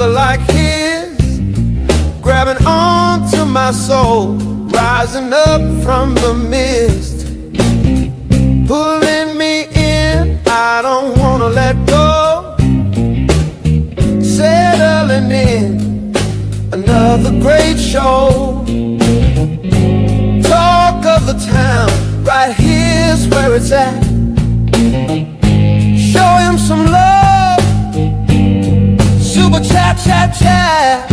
smile like his, grabbing onto my soul, rising up from the mist, pulling me in. I don't wanna let go, settling in another great show. Talk of the town, right here's where it's at. Show him some love, super chat, chat, chat.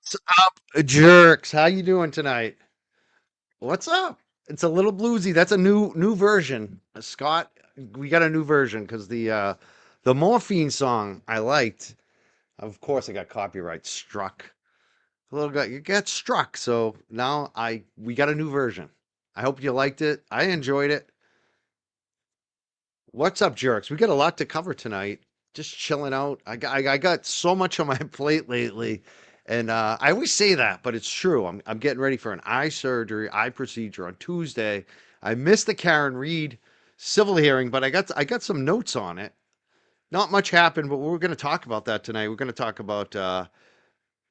What's up, jerks? How you doing tonight? What's up? It's a little bluesy. That's a new version. Scott, we got a new version because the morphine song I liked. Of course, I got copyright struck. A little got you get struck. So now we got a new version. I hope you liked it. I enjoyed it. What's up, jerks? We got a lot to cover tonight. Just chilling out. I got so much on my plate lately. And I always say that, but it's true. I'm getting ready for an eye procedure on Tuesday. I missed the Karen Reed civil hearing, but I got some notes on it. Not much happened, but we're going to talk about that tonight. We're going to talk about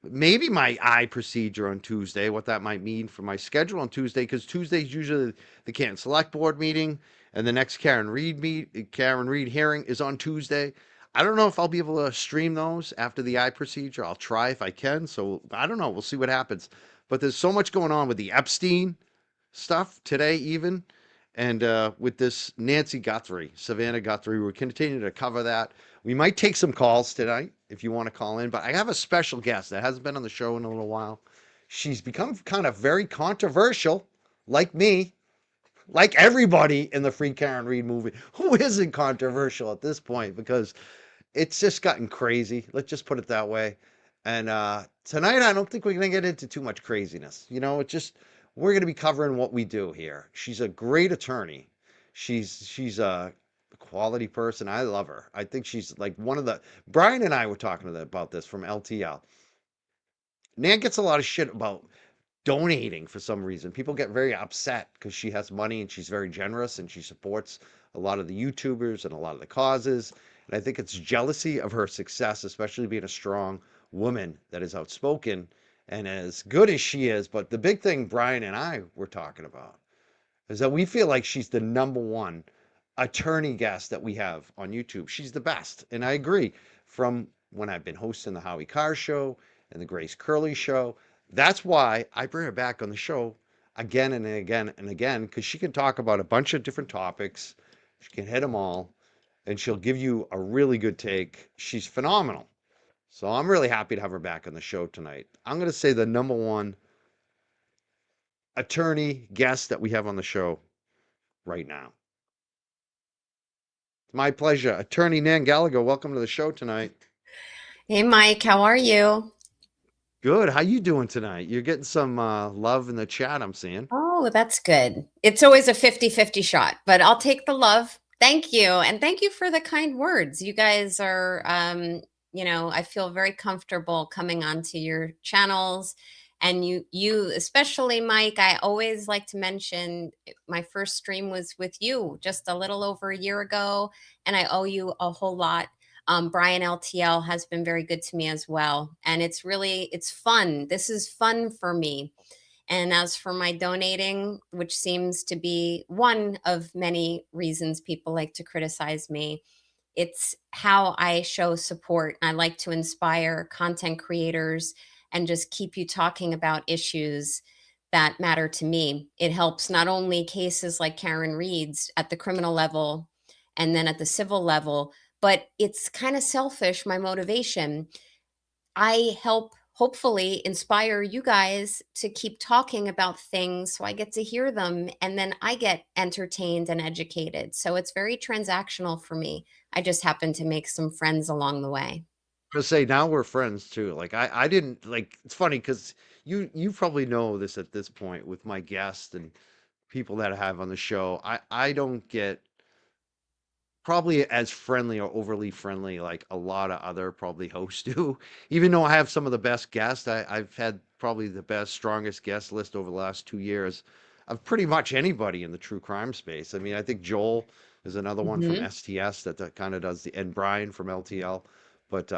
maybe my eye procedure on Tuesday, what that might mean for my schedule on Tuesday, because Tuesday's usually the Canton Select Board meeting, and the next Karen Reed hearing is on Tuesday. I don't know if I'll be able to stream those after the eye procedure. I'll try if I can. So I don't know. We'll see what happens. But there's so much going on with the Epstein stuff today, even. And with this Savannah Guthrie, we're continuing to cover that. We might take some calls tonight if you want to call in. But I have a special guest that hasn't been on the show in a little while. She's become kind of very controversial, like me. Like everybody in the Free Karen Reed movie, who isn't controversial at this point, because it's just gotten crazy. Let's just put it that way. And tonight, I don't think we're going to get into too much craziness. We're going to be covering what we do here. She's a great attorney. She's a quality person. I love her. I think she's like Brian and I were talking about this from LTL. Nan gets a lot of shit about donating for some reason. People get very upset because she has money and she's very generous and she supports a lot of the YouTubers and a lot of the causes. And I think it's jealousy of her success, especially being a strong woman that is outspoken and as good as she is. But the big thing Brian and I were talking about is that we feel like she's the number one attorney guest that we have on YouTube. She's the best. And I agree. From when I've been hosting the Howie Carr show and the Grace Curley show, that's why I bring her back on the show again and again and again, because she can talk about a bunch of different topics. She can hit them all, and she'll give you a really good take. She's phenomenal. So I'm really happy to have her back on the show tonight. I'm going to say the number one attorney guest that we have on the show right now. It's my pleasure. Attorney Nan Gallagher, welcome to the show tonight. Hey, Mike, how are you? Good. How you doing tonight? You're getting some love in the chat, I'm seeing. Oh, that's good. It's always a 50-50 shot, but I'll take the love. Thank you. And thank you for the kind words. You guys are, I feel very comfortable coming onto your channels. And you, especially Mike, I always like to mention my first stream was with you just a little over a year ago, and I owe you a whole lot. Brian LTL has been very good to me as well. And it's fun. This is fun for me. And as for my donating, which seems to be one of many reasons people like to criticize me, it's how I show support. I like to inspire content creators and just keep you talking about issues that matter to me. It helps not only cases like Karen Reed's at the criminal level and then at the civil level, but it's kind of selfish, my motivation. I help hopefully inspire you guys to keep talking about things so I get to hear them and then I get entertained and educated. So it's very transactional for me. I just happen to make some friends along the way. To say now we're friends too. Like I didn't like. It's funny because you probably know this at this point with my guests and people that I have on the show. I don't get probably as friendly or overly friendly like a lot of other probably hosts do. Even though I have some of the best guests, I've had probably the best, strongest guest list over the last 2 years of pretty much anybody in the true crime space. I mean, I think Joel is another one from Hmm. STS that kind of does the, and Brian from LTL. But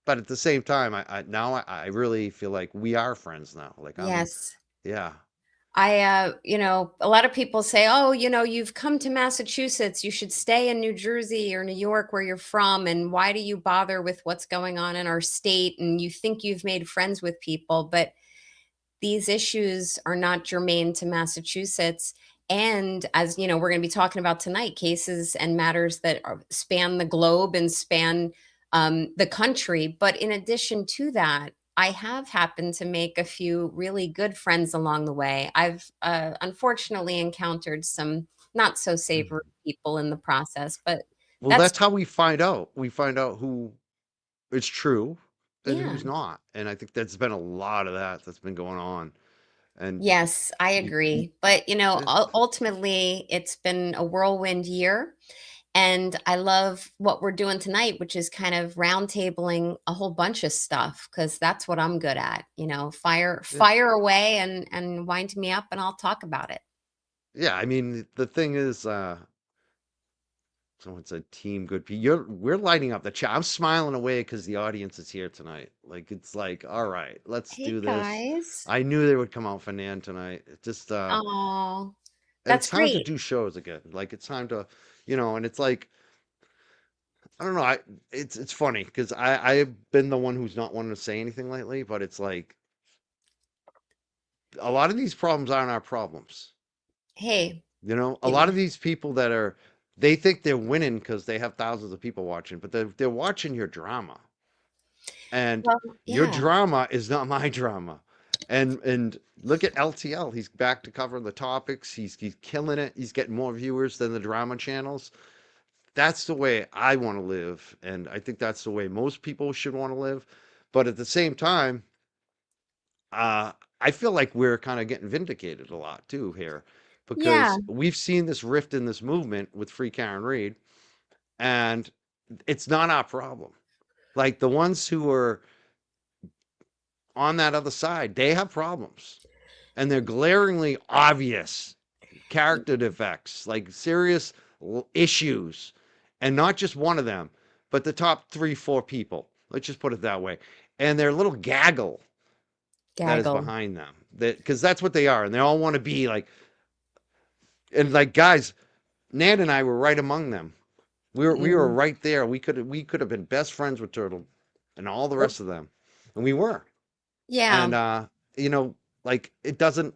but at the same time, I really feel like we are friends now. Like Yes. yeah, A lot of people say, oh, you've come to Massachusetts. You should stay in New Jersey or New York where you're from. And why do you bother with what's going on in our state? And you think you've made friends with people, but these issues are not germane to Massachusetts. And as you know, we're going to be talking about tonight cases and matters that span the globe and span the country. But in addition to that, I have happened to make a few really good friends along the way. I've unfortunately encountered some not so savory Mhm. people in the process, but Well, that's, that's how we find out. We find out who is true and yeah. who's not. And I think that's been a lot of that's been going on. And Yes, I you, you agree. But, eh, ultimately, it's been a whirlwind year. And I love what we're doing tonight, which is kind of roundtabling a whole bunch of stuff because that's what I'm good at. Fire yeah, fire away and wind me up, and I'll talk about it. yeah. I mean, the thing is, someone said team good people. We're lighting up the chat. I'm smiling away because the audience is here tonight. Like it's like, all right, let's Hey do this. guys. I knew they would come out for Nan tonight. It just Oh, and that's it's time to great. do shows again. Like it's time to, and it's like I don't know. It's funny because I've been the one who's not wanting to say anything lately, but it's like a lot of these problems aren't our problems. Hey, A you lot know, of these people they think they're winning because they have thousands of people watching, but they're watching your drama, and well, your yeah. drama is not my drama. And look at LTL. He's back to covering the topics. He's killing it. He's getting more viewers than the drama channels. That's the way I want to live, and I think that's the way most people should want to live. But at the same time, uh, I feel like we're kind of getting vindicated a lot too here, Yeah. because we've seen this rift in this movement with Free Karen Reed, and it's not our problem. Like the ones who are on that other side, they have problems, and they're glaringly obvious character defects, like serious issues, and not just one of them, but the top three, four people. Let's just put it that way. And their little gaggle that is Gaggle. behind them, that because that's what they are, and they all want to be like, and like guys, Nan and I were right among them. We were Mm, right there. We could have been best friends with Turtle and all the rest of them, and we were. yeah. And you know, like it doesn't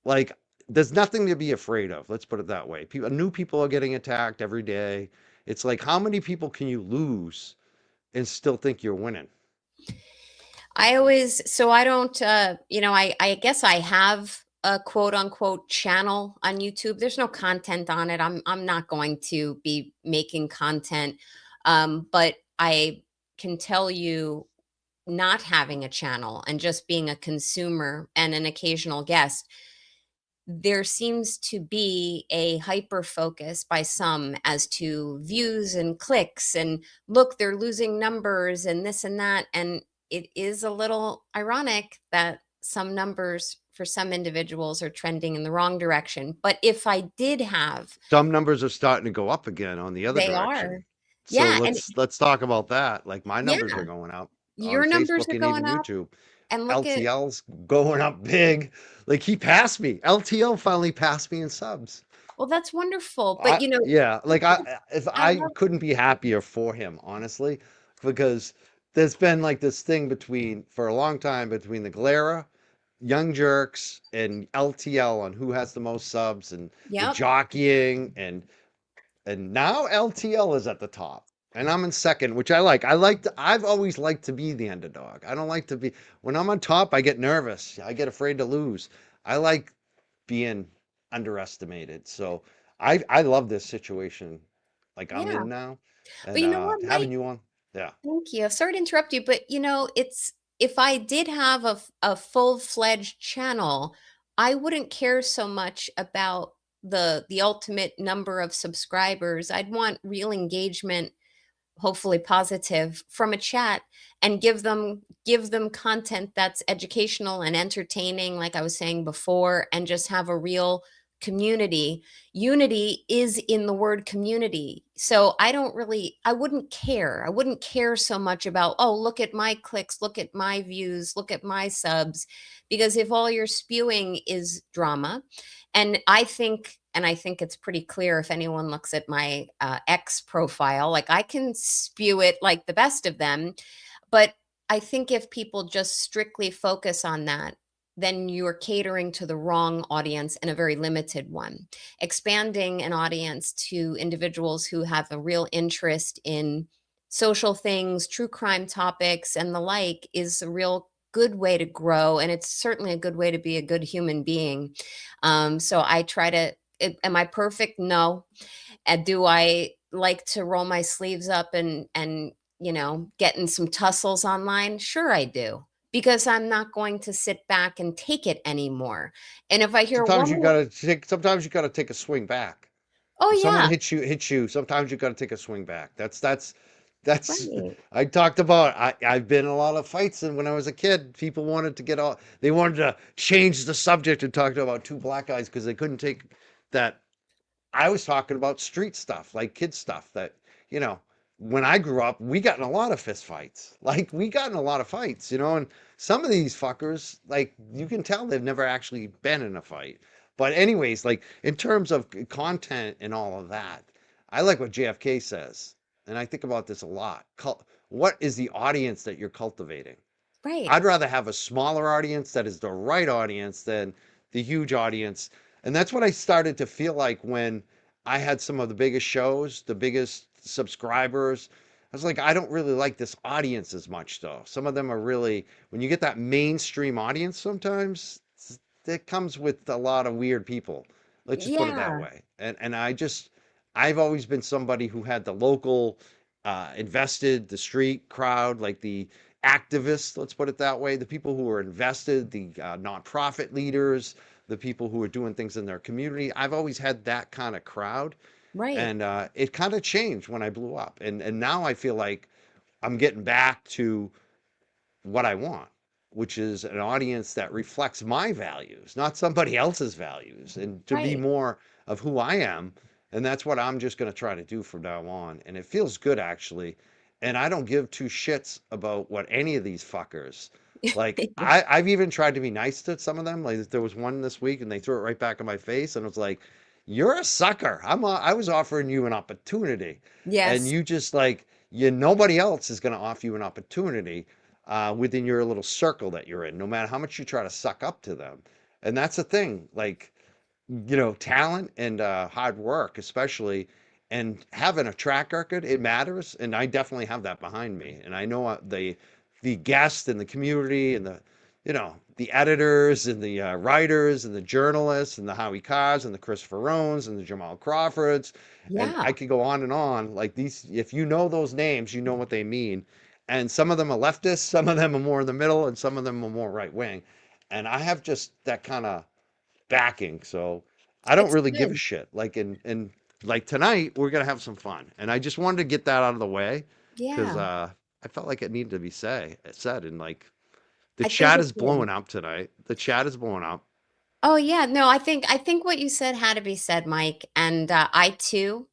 like there's nothing to be afraid of. Let's put it that way. New people are getting attacked every day. It's like how many people can you lose and still think you're winning? So I don't, I guess I have a quote unquote channel on YouTube. There's no content on it. I'm not going to be making content. But I can tell you, not having a channel and just being a consumer and an occasional guest, there seems to be a hyper focus by some as to views and clicks and look, they're losing numbers and this and that. And it is a little ironic that some numbers for some individuals are trending in the wrong direction. But if I did have, Some numbers are starting to go up again on the other they direction. are. So Yeah. And let's talk about that. Like my yeah, numbers are going up on your numbers Facebook are and going even up. YouTube. And look at, LTL's going up big. Like he passed me. LTL finally passed me in subs. well, that's wonderful. But, I Yeah, like if I I love, couldn't be happier for him, honestly, because there's been like this thing between for a long time between the Galera, Young Jerks, and LTL on who has the most subs and the yep. jockeying and now LTL is at the top. And I'm in second, which I like. I've always liked to be the underdog. I don't like to be when I'm on top, I get nervous. I get afraid to lose. I like being underestimated. So I love this situation like I'm Yeah. in now. But And you know what, having Mike? you on, yeah. Thank you. Sorry to interrupt you, but it's if I did have a full-fledged channel, I wouldn't care so much about the ultimate number of subscribers. I'd want real engagement, hopefully positive, from a chat, and give them content that's educational and entertaining, like I was saying before, and just have a real community. Unity is in the word community. So I wouldn't care so much about, oh, look at my clicks, look at my views, look at my subs, because if all you're spewing is drama, and I think it's pretty clear if anyone looks at my X profile, like I can spew it like the best of them. But I think if people just strictly focus on that, then you're catering to the wrong audience and a very limited one. Expanding an audience to individuals who have a real interest in social things, true crime topics, and the like is a real good way to grow. And it's certainly a good way to be a good human being. So I try to, am I perfect? No. And do I like to roll my sleeves up and get in some tussles online? Sure I do. Because I'm not going to sit back and take it anymore. And if I hear Sometimes one, you gotta take. Sometimes you gotta take a swing back. oh If someone yeah, hits you. Sometimes you gotta take a swing back. That's. right. I talked about. I've been in a lot of fights, and when I was a kid, people wanted to get all. They wanted to change the subject and talk about two black guys because they couldn't take that. I was talking about street stuff, like kid stuff that, you know, when I grew up, we got in a lot of fist fights. Like we got in a lot of fights, and some of these fuckers, like you can tell they've never actually been in a fight. But anyways, like in terms of content and all of that, I like what JFK says. And I think about this a lot. What is the audience that you're cultivating? Right. I'd rather have a smaller audience that is the right audience than the huge audience. And that's what I started to feel like when I had some of the biggest shows, the biggest subscribers. I was like, I don't really like this audience as much, though. Some of them are really, when you get that mainstream audience, sometimes it comes with a lot of weird people. Let's just put it that Yeah. way. And I've always been somebody who had the local, invested, the street crowd, like the activists, let's put it that way, the people who are invested, the nonprofit leaders, the people who are doing things in their community. I've always had that kind of crowd, Right. and it kind of changed when I blew up, and now I feel like I'm getting back to what I want, which is an audience that reflects my values, not somebody else's values, and to be Right. more of who I am. And that's what I'm just going to try to do from now on. And it feels good, actually. And I don't give two shits about what any of these fuckers. Like, I've even tried to be nice to some of them. Like, there was one this week and they threw it right back in my face. And it was like, you're a sucker. I was offering you an opportunity. And Yes. you just like, nobody else is going to offer you an opportunity within your little circle that you're in, no matter how much you try to suck up to them. And that's the thing, like, talent and hard work, especially, and having a track record, it matters. And I definitely have that behind me. And I know the guests and the community and the editors and the writers and the journalists and the Howie Carrs and the Christopher Rones and the Jamal Crawfords. And Yeah. I could go on and on. Like these, if you know those names, you know what they mean. And some of them are leftists, some of them are more in the middle, and some of them are more right wing. And I have just that kind of backing. So I don't It's really give a good. shit. Like in like tonight, we're gonna have some fun. And I just wanted to get that out of the way because Yeah. I felt like it needed to be said. And like the I think chat it is did. blowing up tonight. The chat is blowing up. Oh yeah. No, I think what you said had to be said, Mike. And I too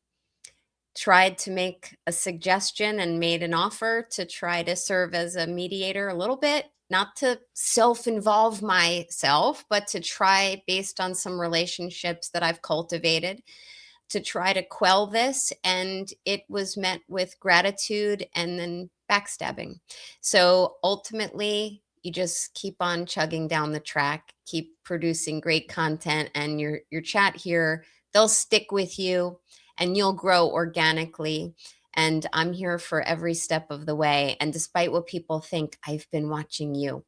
tried to make a suggestion and made an offer to try to serve as a mediator a little bit, not to self involve myself, but to try, based on some relationships that I've cultivated, to try to quell this. And it was met with gratitude and then backstabbing. So ultimately, you just keep on chugging down the track, keep producing great content, and your chat here, they'll stick with you and you'll grow organically. And I'm here for every step of the way. And despite what people think, I've been watching you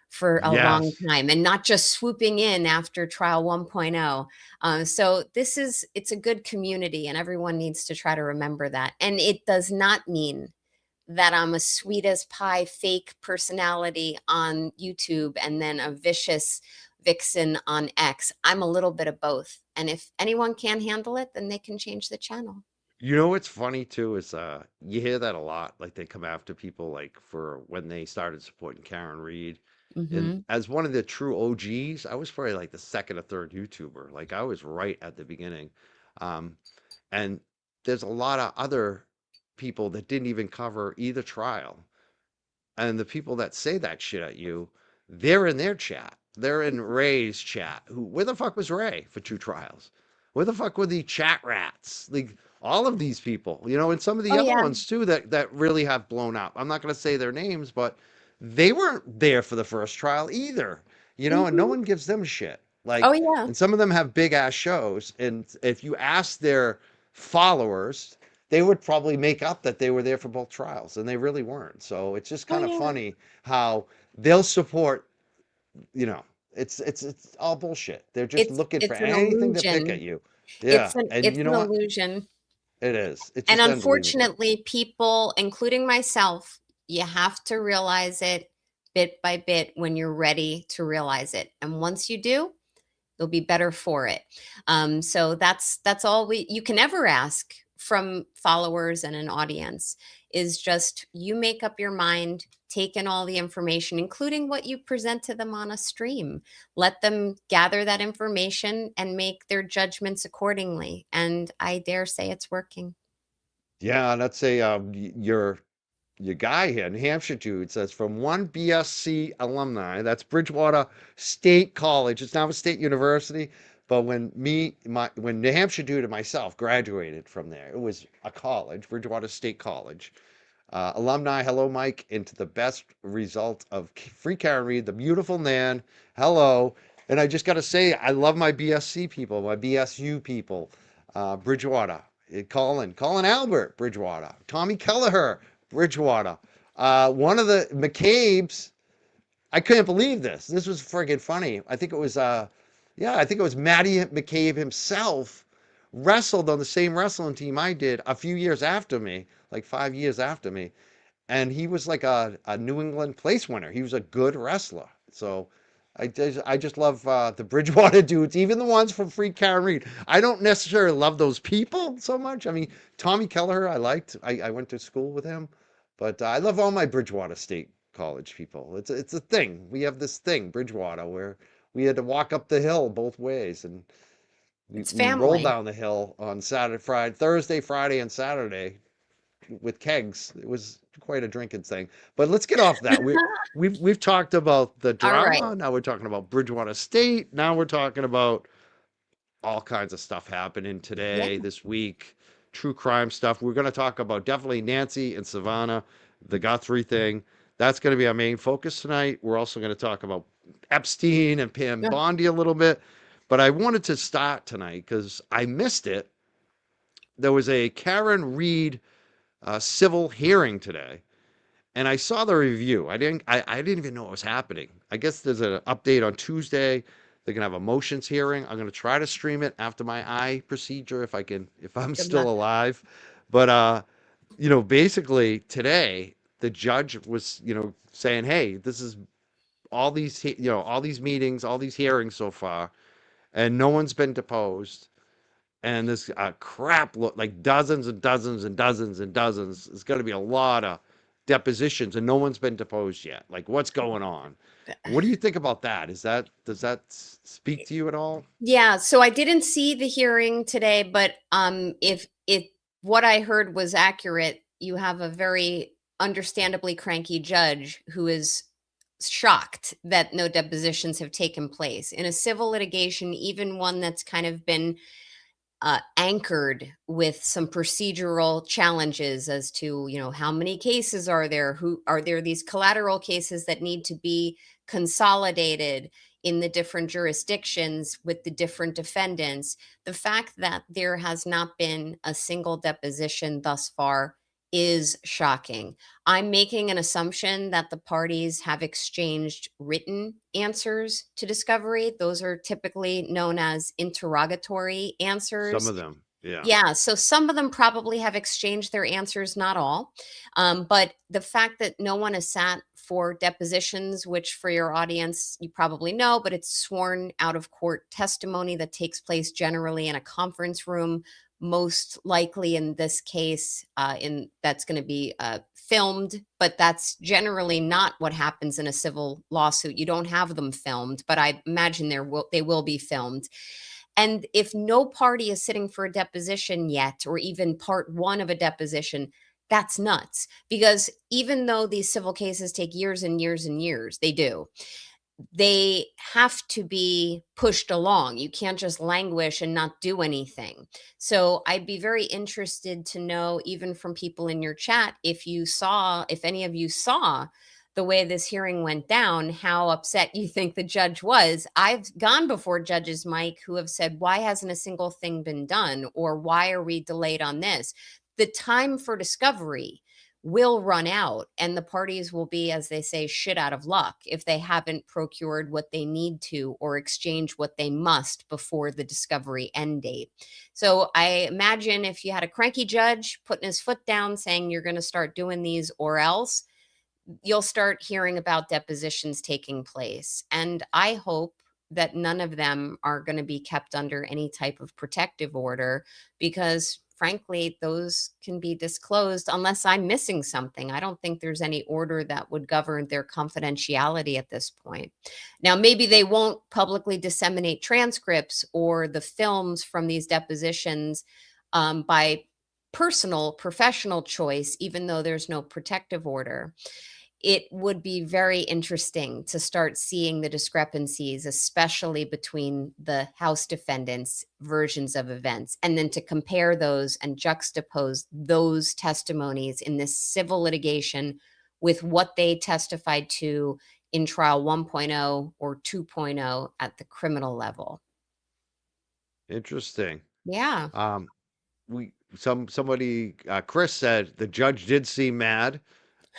for a long Yes. time and not just swooping in after trial 1.0. So it's a good community and everyone needs to try to remember that. And it does not mean that I'm a sweet as pie fake personality on YouTube and then a vicious vixen on X. I'm a little bit of both. And if anyone can't handle it, then they can change the channel. You know what's funny too is you hear that a lot. Like they come after people like for when they started supporting Karen Reed. And Hmm. as one of the true OGs, I was probably like the second or third YouTuber. Like I was right at the beginning. Um, and there's a lot of other people that didn't even cover either trial. And the people that say that shit at you, they're in their chat. They're in Ray's chat. Where the fuck was Ray for two trials? Where the fuck were the chat rats? Like all of these people, and some of Oh the other yeah. ones too that really have blown up. I'm not going to say their names, but they weren't there for the first trial either. And no Hmm. one gives them shit. Oh Like, yeah. and some of them have big ass shows, and if you ask their followers, they would probably make up that they were there for both trials and they really weren't. So it's just Oh kind of yeah. funny how they'll support, you know, it's all bullshit. They're just looking for It's an anything to pick at illusion. you. Yeah. And It's you know an what? illusion. It is. It's And just unbelievable. unfortunately, people, including myself, you have to realize it bit by bit when you're ready to realize it. And once you do, you'll be better for it. So that's all you can ever ask from followers and an audience is just you make up your mind, take in all the information, including what you present to them on a stream. Let them gather that information and make their judgments accordingly. And I dare say it's working. Yeah, and that's a your guy here, New Hampshire dude, says from one BSC alumni, that's Bridgewater State College. It's now a state university. But when New Hampshire dude and myself graduated from there, it was a college, Bridgewater State College. Alumni, hello, Mike, into the best result of Free Karen Reed, the beautiful Nan. Hello. And I just got to say, I love my BSC people, my BSU people. Bridgewater, Colin Albert, Bridgewater, Tommy Kelleher, Bridgewater. One of the McCabe's, I couldn't believe this. This was friggin' funny. I think it was, I think it was Matty McCabe himself wrestled on the same wrestling team I did a few years after me, like 5 years after me. And he was like a New England place winner. He was a good wrestler. So I just love the Bridgewater dudes, even the ones from Free Karen Reed. I don't necessarily love those people so much. I mean, Tommy Kelleher, I liked. I went to school with him, but I love all my Bridgewater State College people. It's a thing. We have this thing, Bridgewater, where we had to walk up the hill both ways, and we, It's we rolled family. down the hill on Thursday, Friday, and Saturday with kegs. It was quite a drinking thing. But let's get off that. We've talked about the All right. drama. Now we're talking about Bridgewater State. Now we're talking about all kinds of stuff happening Yeah. today, this week, true crime stuff. We're going to talk about definitely Nancy and Savannah, the Guthrie thing. That's going to be our main focus tonight. We're also going to talk about Epstein and Pam Yeah. Bondi a little bit. But I wanted to start tonight because I missed it. There was a Karen Reed civil hearing today, and I saw the review. I didn't even know what was happening. I guess there's an update on Tuesday. They're gonna have a motions hearing. I'm gonna try to stream it after my eye procedure if I'm Good still luck. alive. But basically today the judge was, saying, "Hey, this is all these meetings, all these hearings so far, and no one's been deposed." And this crap look like dozens and dozens and dozens and dozens. It's going to be a lot of depositions, and no one's been deposed yet. Like, what's going on? What do you think about that? Does that speak to you at all? Yeah, so I didn't see the hearing today, but if what I heard was accurate, you have a very understandably cranky judge who is shocked that no depositions have taken place. In a civil litigation, even one that's kind of been anchored with some procedural challenges as to how many cases are there, who are there, these collateral cases that need to be consolidated in the different jurisdictions with the different defendants. The fact that there has not been a single deposition thus far is shocking. I'm making an assumption that the parties have exchanged written answers to discovery. Those are typically known as interrogatory Some answers. of them. Yeah. Yeah, so some of them probably have exchanged their answers, not all. But the fact that no one has sat for depositions, which for your audience, you probably know, but it's sworn out of court testimony that takes place generally in a conference room, most likely in this case, in that's going to be filmed, but that's generally not what happens in a civil lawsuit. You don't have them filmed, but I imagine they will be filmed. And if no party is sitting for a deposition yet, or even part one of a deposition, that's nuts. Because even though these civil cases take years and years and years, they do, they have to be pushed along. You can't just languish and not do anything. So I'd be very interested to know, even from people in your chat, if any of you saw the way this hearing went down, how upset you think the judge was. I've gone before judges, Mike, who have said, why hasn't a single thing been done? Or why are we delayed on this? The time for discovery will run out, and the parties will be, as they say, shit out of luck if they haven't procured what they need to or exchanged what they must before the discovery end date. So I imagine if you had a cranky judge putting his foot down saying you're going to start doing these or else, you'll start hearing about depositions taking place. And I hope that none of them are going to be kept under any type of protective order, because frankly, those can be disclosed unless I'm missing something. I don't think there's any order that would govern their confidentiality at this point. Now, maybe they won't publicly disseminate transcripts or the films from these depositions by personal, professional choice, even though there's no protective order. It would be very interesting to start seeing the discrepancies, especially between the House defendants' versions of events, and then to compare those and juxtapose those testimonies in this civil litigation with what they testified to in trial 1.0 or 2.0 at the criminal level. Interesting. Yeah. Somebody Chris said the judge did seem mad.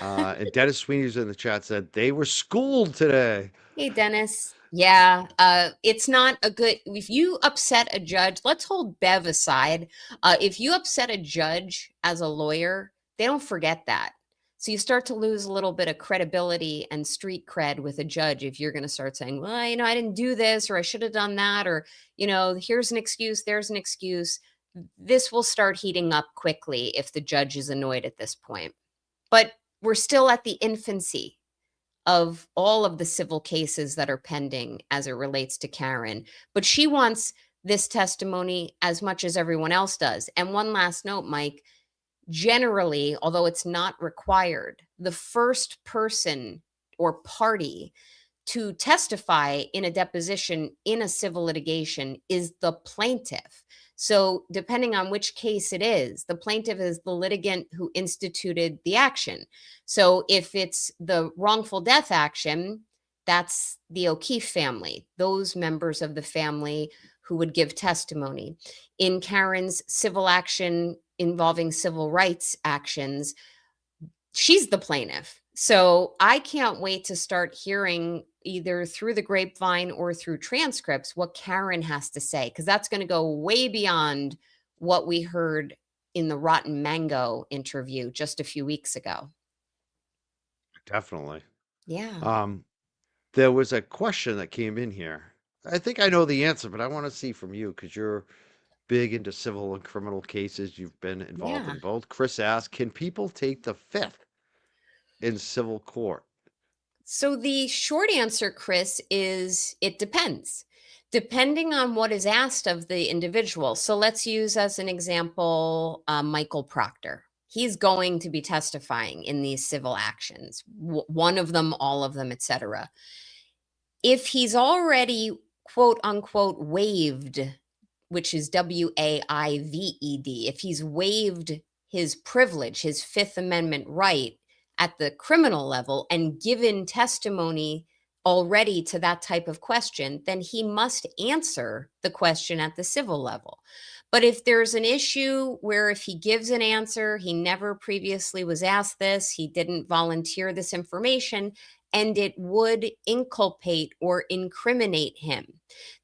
And Dennis Sweeney's in the chat said they were schooled today. Hey, Dennis. Yeah, it's not a good, if you upset a judge, let's hold Bev aside. If you upset a judge as a lawyer, they don't forget that. So you start to lose a little bit of credibility and street cred with a judge if you're going to start saying, well, I didn't do this, or I should have done that, or, here's an excuse, there's an excuse. This will start heating up quickly if the judge is annoyed at this point. But we're still at the infancy of all of the civil cases that are pending as it relates to Karen. But she wants this testimony as much as everyone else does. And one last note, Mike, generally, although it's not required, the first person or party to testify in a deposition in a civil litigation is the plaintiff. So depending on which case it is, the plaintiff is the litigant who instituted the action. So if it's the wrongful death action, that's the O'Keefe family, those members of the family who would give testimony. In Karen's civil action involving civil rights actions, she's the plaintiff. So I can't wait to start hearing, either through the grapevine or through transcripts, what Karen has to say, because that's going to go way beyond what we heard in the Rotten Mango interview just a few weeks ago. Definitely. Yeah. There was a question that came in here. I think I know the answer, but I want to see from you because you're big into civil and criminal cases. You've been involved Yeah. in both. Chris asked, can people take the fifth in civil court? So the short answer, Chris, is it depends, depending on what is asked of the individual. So let's use as an example Michael Proctor. He's going to be testifying in these civil actions, one of them, all of them, etc. If he's already, quote unquote, waived, which is WAIVED, if he's waived his privilege, his Fifth Amendment right at the criminal level and given testimony already to that type of question, then he must answer the question at the civil level. But if there's an issue where if he gives an answer, he never previously was asked this, he didn't volunteer this information, and it would inculpate or incriminate him,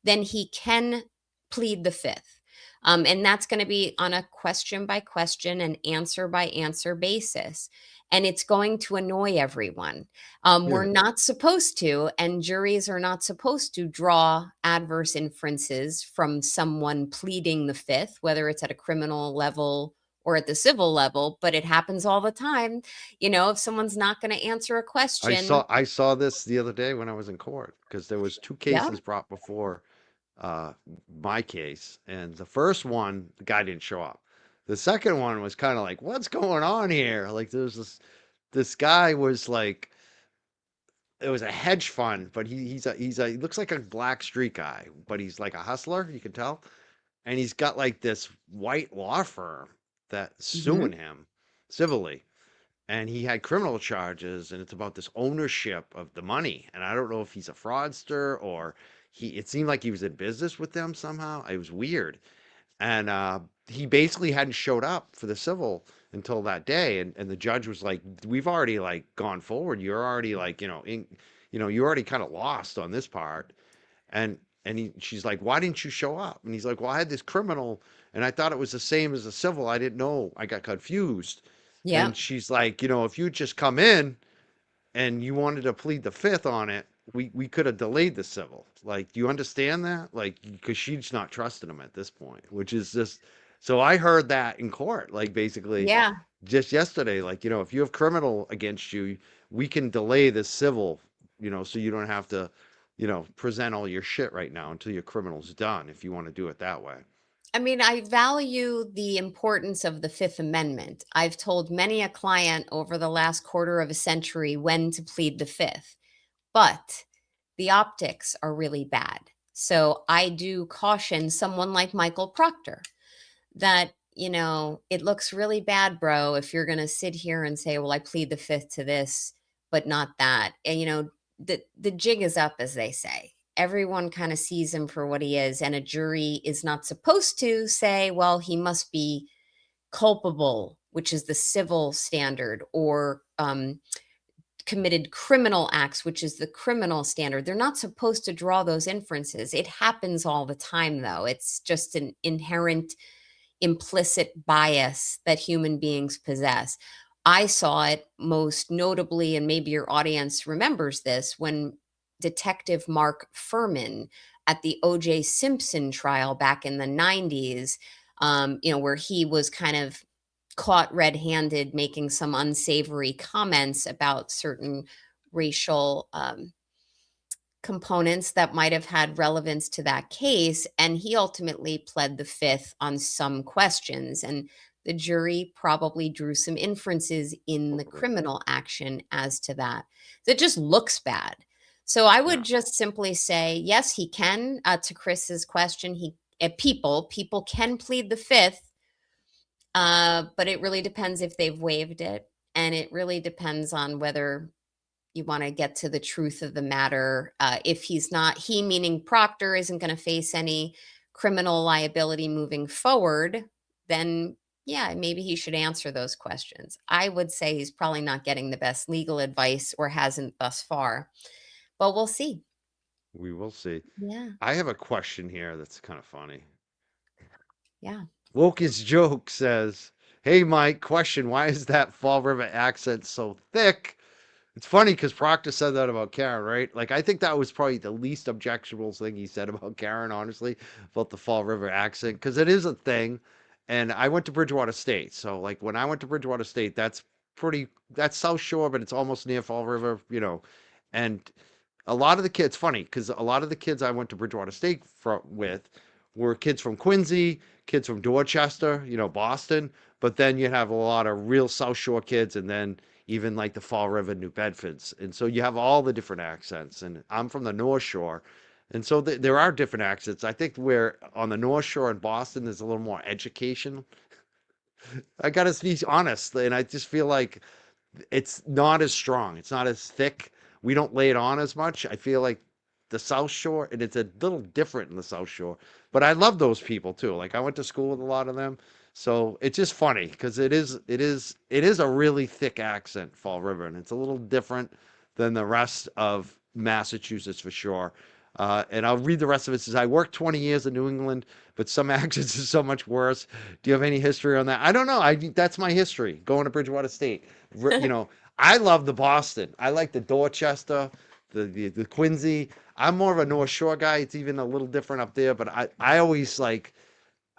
then he can plead the fifth. And that's going to be on a question by question and answer by answer basis. And it's going to annoy everyone. We're Yeah. not supposed to, and juries are not supposed to draw adverse inferences from someone pleading the fifth, whether it's at a criminal level or at the civil level, but it happens all the time. If someone's not going to answer a question, I saw this the other day when I was in court because there was two yeah. cases brought before uh, my case, and the first one, the guy didn't show up. The second one was kind of like, what's going on here? Like there's this guy was like, it was a hedge fund, but he looks like a Black Street guy, but he's like a hustler, you can tell. And he's got like this white law firm that's Hmm. suing him civilly. And he had criminal charges, and it's about this ownership of the money. And I don't know if he's a fraudster or it seemed like he was in business with them somehow. It was weird. And he basically hadn't showed up for the civil until that day. And the judge was like, we've already like gone forward. You're already like, you already kind of lost on this part. She's like, why didn't you show up? And he's like, well, I had this criminal and I thought it was the same as a civil. I didn't know. I got confused. Yeah. And she's like, if you just come in and you wanted to plead the fifth on it, we could have delayed the civil. Like, do you understand that? Like, because she's not trusting him at this point, which is just. So I heard that in court, like basically Yeah. just yesterday. Like, if you have criminal against you, we can delay the civil, so you don't have to, present all your shit right now until your criminal's done, if you want to do it that way. I mean, I value the importance of the Fifth Amendment. I've told many a client over the last quarter of a century when to plead the Fifth, but the optics are really bad. So I do caution someone like Michael Proctor that, it looks really bad, bro, if you're going to sit here and say, well, I plead the Fifth to this, but not that. And, the jig is up, as they say. Everyone kind of sees him for what he is, and a jury is not supposed to say, well, he must be culpable, which is the civil standard, or committed criminal acts, which is the criminal standard. They're not supposed to draw those inferences. It happens all the time, though. It's just an inherent implicit bias that human beings possess. I saw it most notably, and maybe your audience remembers this, when Detective Mark Furman at the O.J. Simpson trial back in the 90s, where he was kind of caught red-handed making some unsavory comments about certain racial components that might have had relevance to that case. And he ultimately pled the fifth on some questions. And the jury probably drew some inferences in the criminal action as to that. So it just looks bad. So I would Yeah. just simply say, yes, he can. To Chris's question, people can plead the fifth, but it really depends if they've waived it, and it really depends on whether you want to get to the truth of the matter. If he meaning Proctor isn't going to face any criminal liability moving forward, then yeah, maybe he should answer those questions. I would say he's probably not getting the best legal advice, or hasn't thus far, but we'll see. We will see. Yeah. I have a question here that's kind of funny. Yeah. Woke's joke says, "Hey Mike, question: why is that Fall River accent so thick?" It's funny because Proctor said that about Karen, right? Like I think that was probably the least objectionable thing he said about Karen, honestly, about the Fall River accent, because it is a thing. And I went to Bridgewater State, so like when I went to Bridgewater State, that's South Shore, but it's almost near Fall River, and a lot of the kids, funny, because a lot of the kids I went to Bridgewater State with were kids from Quincy, kids from Dorchester, Boston. But then you have a lot of real South Shore kids, and then even like the Fall River, New Bedfords. And so you have all the different accents. And I'm from the North Shore. And so there are different accents. I think where on the North Shore in Boston, there's a little more education. I got to be honest. And I just feel like it's not as strong. It's not as thick. We don't lay it on as much. I feel like the South Shore, and it's a little different in the South Shore. But I love those people too. Like I went to school with a lot of them, so it's just funny because it is a really thick accent, Fall River, and it's a little different than the rest of Massachusetts for sure. And I'll read the rest of it. It says, I worked 20 years in New England, but some accents are so much worse. Do you have any history on that? I don't know. That's my history, going to Bridgewater State. You know, I love the Boston. I like the Dorchester, the Quincy. I'm more of a North Shore guy. It's even a little different up there, but I always like,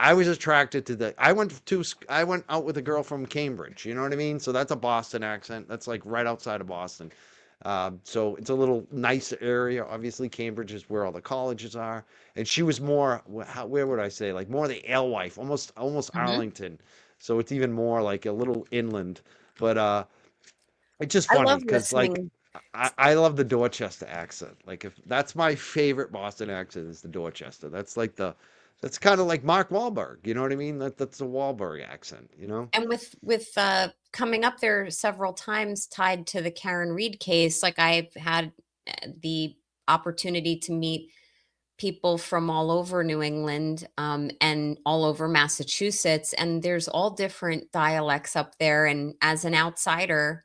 I was attracted to I went out with a girl from Cambridge. You know what I mean? So that's a Boston accent. That's like right outside of Boston. So it's a little nice area. Obviously, Cambridge is where all the colleges are, and she was more, where would I say, like more the alewife, almost Mhm. Arlington. So it's even more like a little inland. But it's just I funny love because like listening. I love the Dorchester accent. Like if that's my favorite Boston accent is the Dorchester. That's kind of like Mark Wahlberg. You know what I mean? That's a Wahlberg accent. You know? And with coming up there several times tied to the Karen Reed case, like I've had the opportunity to meet people from all over New England, and all over Massachusetts, and there's all different dialects up there. And as an outsider,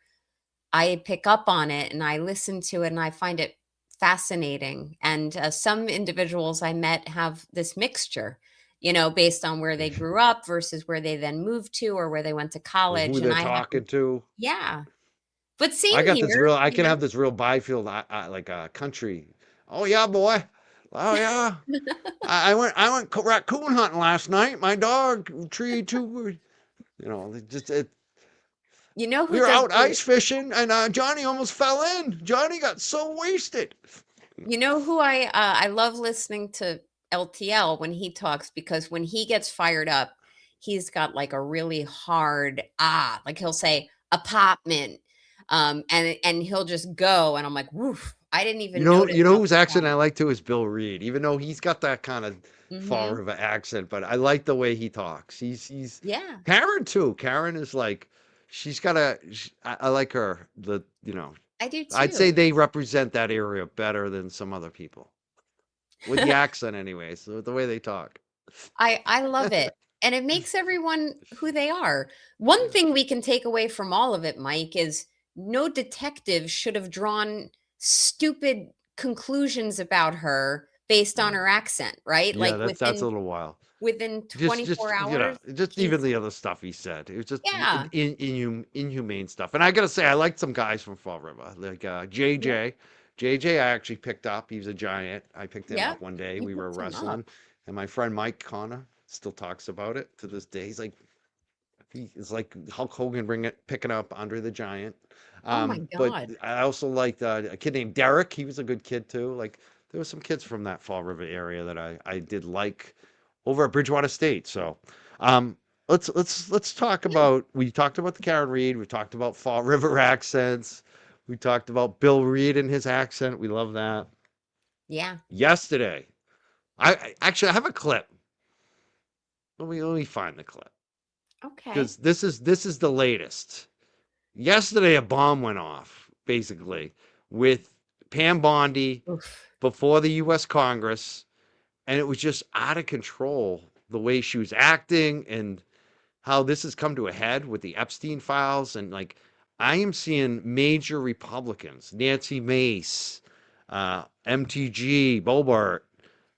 I pick up on it and I listen to it and I find it fascinating. And some individuals I met have this mixture, based on where they grew up versus where they then moved to or where they went to Or who college. And they're I happen, talking to. yeah. But I same got this here, real. I can have this real Byfield, like a country. Oh yeah, boy. Oh yeah. I went raccoon hunting last night. My dog treed two. You know, who we were does out the ice fishing, and Johnny almost fell in. Johnny got so wasted. who I love listening to LTL when he talks, because when he gets fired up, he's got like a really hard like he'll say apartment, and he'll just go, and I'm like, woof, I didn't even notice You know how whose accent strong. I like too is Bill Reed. Even though he's got that kind of Fall Mhm. River accent, but I like the way he talks. He's Yeah, Karen too. Karen is like, she's got I like her. I do I'd say too. they represent that area better than some other people with the accent, anyway. So the way they talk. I love it. And it makes everyone who they are. One Yeah. thing we can take away from all of it, Mike, is no detective should have drawn stupid conclusions about her based on Yeah. her accent, right? Yeah, Like that's a little while. within Just 24 hours, just even he's the other stuff he said. It was just yeah. inhumane stuff. And I gotta say, I liked some guys from Fall River, like Yeah. JJ. JJ, I actually picked up. He was a giant. I picked him Yeah. up one day. You We were picked him up. wrestling, and my friend Mike Connor still talks about it to this day. He's like Hulk Hogan picking up Andre the Giant. Oh my But God. I also liked a kid named Derek. He was a good kid too. Like there were some kids from that Fall River area that I did like over at Bridgewater State. So um, let's talk Yeah. about. We talked about the Karen Reed. We talked about Fall River accents. We talked about Bill Reed and his accent. We love that. Yeah. Yesterday, I have a clip. Let me find the clip Okay. because this is the latest. Yesterday, a bomb went off, basically, with Pam Bondi Oof. before the U.S. Congress, and it was just out of control the way she was acting and how this has come to a head with the Epstein files. And like, I am seeing major Republicans, Nancy Mace, MTG, Bobart,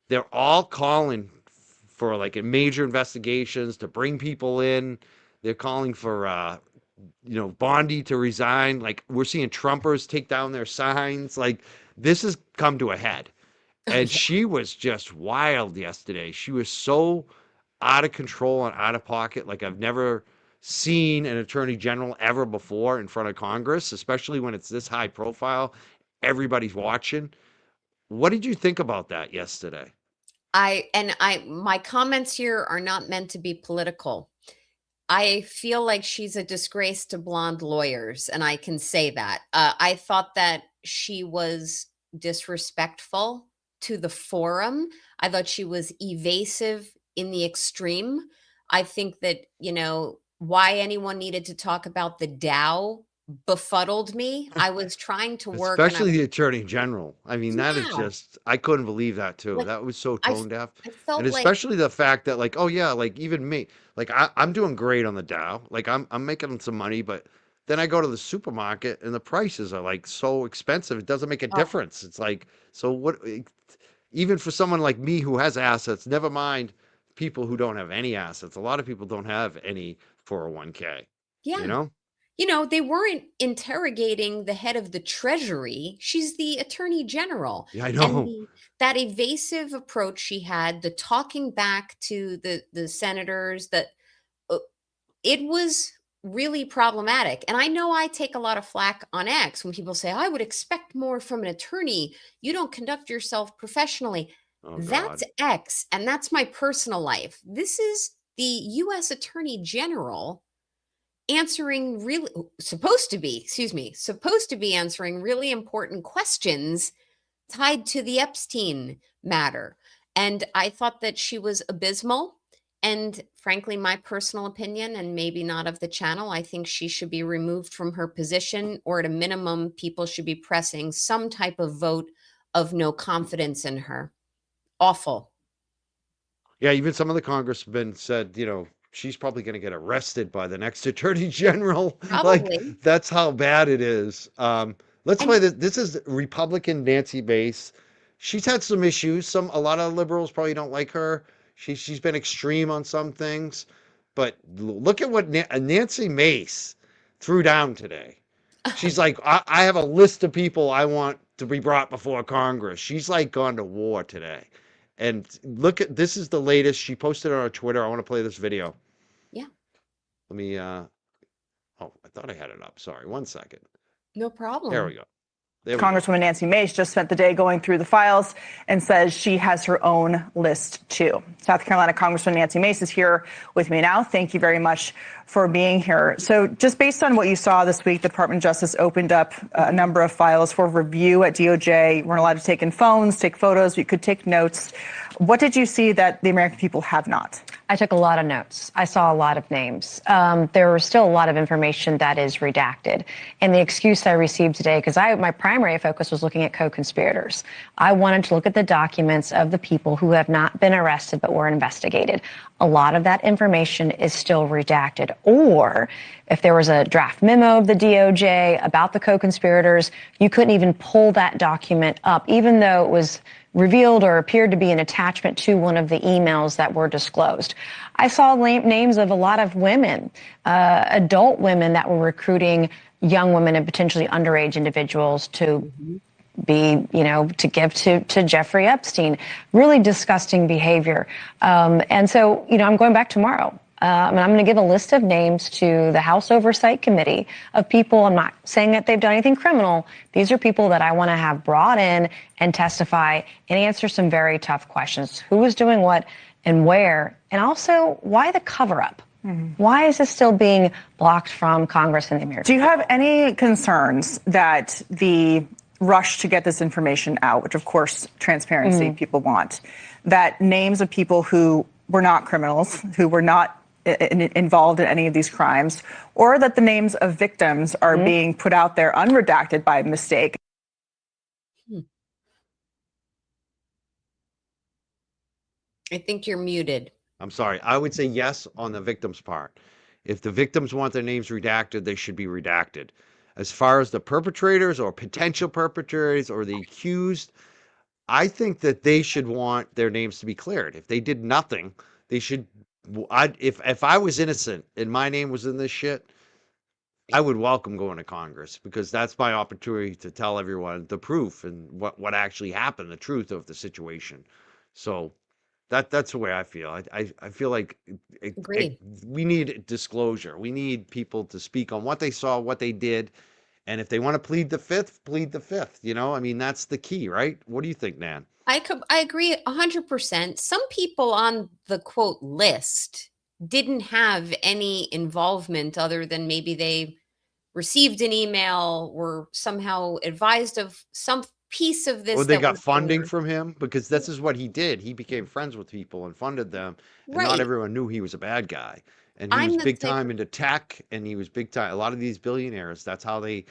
they're all calling for like major investigations to bring people in. They're calling for Bondi to resign. Like we're seeing Trumpers take down their signs. Like this has come to a head. Oh And yeah. she was just wild yesterday. She was so out of control and out of pocket. Like I've never seen an attorney general ever before in front of Congress, especially when it's this high profile. Everybody's watching. What did you think about that yesterday? My comments here are not meant to be political. I feel like she's a disgrace to blonde lawyers, and I can say that. I thought that she was disrespectful to the forum. I thought she was evasive in the extreme. I think that, why anyone needed to talk about the Dow befuddled me. I was trying to work and I Especially was, the attorney general. I mean, that is yeah, just, I couldn't believe that too. like That was so I, tone deaf. I And felt like, especially the fact that, like, oh yeah, like even me, like I'm doing great on the Dow. Like I'm making some money, but then I go to the supermarket and the prices are like so expensive. It doesn't make a oh, difference. It's like, so what? even for someone like me who has assets, never mind people who don't have any assets. A lot of people don't have any 401k, you Yeah. know? They weren't interrogating the head of the Treasury. She's the Attorney General. Yeah, I And know. that evasive approach she had, the talking back to the senators, that it was really problematic. And I know I take a lot of flack on X when people say, I would expect more from an attorney. You don't conduct yourself professionally. Oh That's God. X, and that's my personal life. This is the U.S. Attorney General answering really supposed to be answering really important questions tied to the Epstein matter. And I thought that she was abysmal. And frankly, my personal opinion, and maybe not of the channel, I think she should be removed from her position, or at a minimum, people should be pressing some type of vote of no confidence in her. Awful. Yeah, even some of the congressmen said, she's probably going to get arrested by the next attorney general. Like, Probably. that's how bad it is. Let's And play this. This is Republican Nancy Mace. She's had some issues. A lot of liberals probably don't like her. She's been extreme on some things, but look at what Nancy Mace threw down today. She's like, I have a list of people I want to be brought before Congress. She's like gone to war today. And look at this is the latest. She posted on her Twitter. I want to play this video. yeah, Let me oh, I thought I had it up. Sorry, 1 second. no There we problem. go. There we go. Congresswoman Nancy Mace just spent the day going through the files and says she has her own list too. South Carolina Congresswoman Nancy Mace is here with me now. Thank you very much for being here. So just based on what you saw this week, the Department of Justice opened up a number of files for review at DOJ. You weren't allowed to take in phones, take photos, you could take notes. What did you see that the American people have not? I took a lot of notes. I saw a lot of names. There was still a lot of information that is redacted. And the excuse I received today, because my primary focus was looking at co-conspirators. I wanted to look at the documents of the people who have not been arrested but were investigated. A lot of that information is still redacted. Or if there was a draft memo of the DOJ about the co-conspirators, you couldn't even pull that document up, even though it was revealed or appeared to be an attachment to one of the emails that were disclosed. I saw names of a lot of women, adult women that were recruiting young women and potentially underage individuals to be, to give to Jeffrey Epstein. Really disgusting behavior. And so, I'm going back tomorrow. And I'm going to give a list of names to the House Oversight Committee of people. I'm not saying that they've done anything criminal. These are people that I want to have brought in and testify and answer some very tough questions. Who is doing what and where? And also, why the cover-up? Why is this still being blocked from Congress and the American Do you people? have any concerns that the rush to get this information out, which of course transparency people want, that names of people who were not criminals, who were not involved in any of these crimes, or that the names of victims are being put out there unredacted by mistake? I think you're muted. I'm sorry. I would say yes on the victim's part. If the victims want their names redacted, they should be redacted. As far as the perpetrators or potential perpetrators or the accused, I think that they should want their names to be cleared. If they did nothing, they should. If I was innocent and my name was in this shit, I would welcome going to Congress, because that's my opportunity to tell everyone the proof and what actually happened, the truth of the situation. So that's the way I feel. I feel like Agreed. we need disclosure. We need people to speak on what they saw, what they did, and if they want to plead the fifth, plead the fifth. I mean, that's the key, right? What do you think, Nan? I agree 100%. Some people on the quote list didn't have any involvement other than maybe they received an email, were somehow advised of some piece of this. Or they that got was funding there. from him, because this is what he did. He became friends with people and funded them, and not Right. everyone knew he was a bad guy. And he I'm was the big type time of- into tech, and he was big time. A lot of these billionaires, that's how they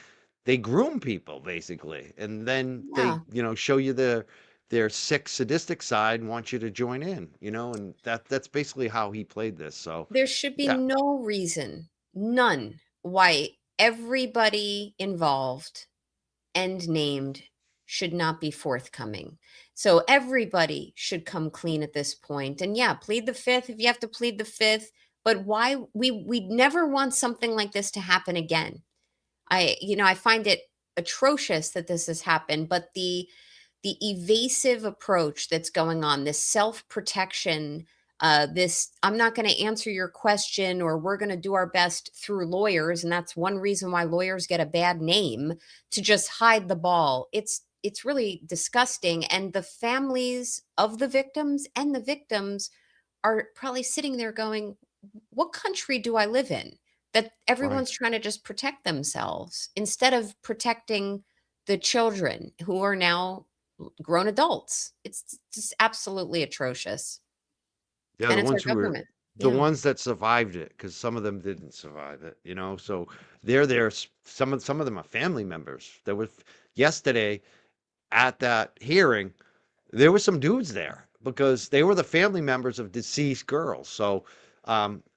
groom people, basically, and then Yeah. they show you their sick, sadistic side and want you to join in. And that's basically how he played this. So There should be yeah, no reason, none, why everybody involved and named should not be forthcoming. So everybody should come clean at this point. And yeah, plead the fifth if you have to plead the fifth. But why we never want something like this to happen again. I find it atrocious that this has happened, but the evasive approach that's going on, this self-protection, this I'm not going to answer your question, or we're going to do our best through lawyers, and that's one reason why lawyers get a bad name, to just hide the ball. It's really disgusting, and the families of the victims and the victims are probably sitting there going, what country do I live in that Right. everyone's trying to just protect themselves instead of protecting the children who are now grown adults? It's just absolutely atrocious. Yeah, And the it's our ones who were government. the Yeah. ones that survived it, because some of them didn't survive it, you know. So they're there. Some of them are family members. There was yesterday at that hearing, there were some dudes there because they were the family members of deceased girls. So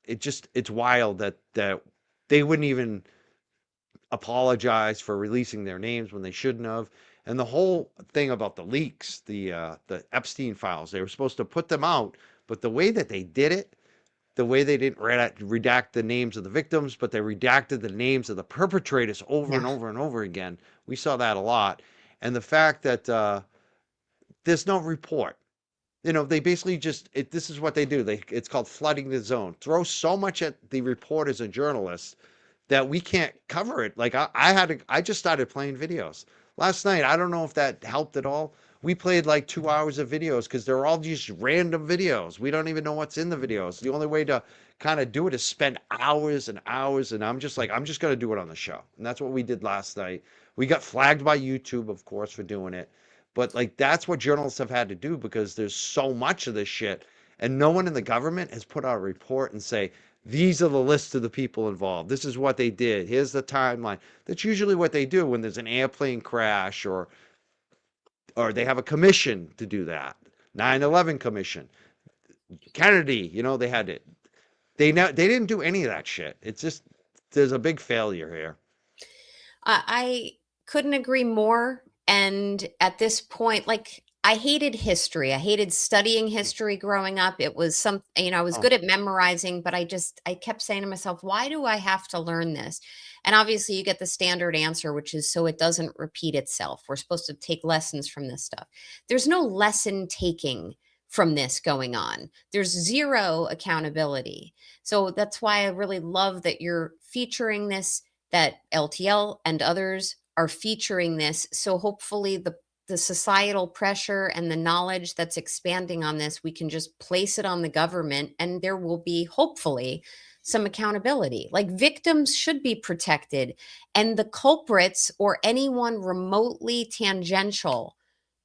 it's wild that they wouldn't even apologize for releasing their names when they shouldn't have. And the whole thing about the leaks, the Epstein files, they were supposed to put them out, but the way that they did it, the way they didn't redact the names of the victims, but they redacted the names of the perpetrators over Yeah. and over and over again. We saw that a lot. And the fact that there's no report. You know, they basically this is what they do. It's called flooding the zone. Throw so much at the reporters and journalists that we can't cover it. Like I just started playing videos last night. I don't know if that helped at all. We played like 2 hours of videos because they're all just random videos. We don't even know what's in the videos. The only way to kind of do it is spend hours and hours. And I'm just like, I'm just going to do it on the show. And that's what we did last night. We got flagged by YouTube, of course, for doing it. But like, that's what journalists have had to do because there's so much of this shit. And no one in the government has put out a report and say, these are the lists of the people involved. This is what they did. Here's the timeline. That's usually what they do when there's an airplane crash or they have a commission to do that. 9/11 commission. Kennedy, they had it. They didn't do any of that shit. It's just there's a big failure here. I couldn't agree more. And at this point, like, I hated history. I hated studying history growing up. It was I was Oh, good at memorizing, but I kept saying to myself, why do I have to learn this? And obviously, you get the standard answer, which is so it doesn't repeat itself. We're supposed to take lessons from this stuff. There's no lesson taking from this going on, there's zero accountability. So that's why I really love that you're featuring this, that LTL and others are featuring this. So hopefully the societal pressure and the knowledge that's expanding on this, we can just place it on the government and there will be hopefully some accountability. Like, victims should be protected, and the culprits or anyone remotely tangential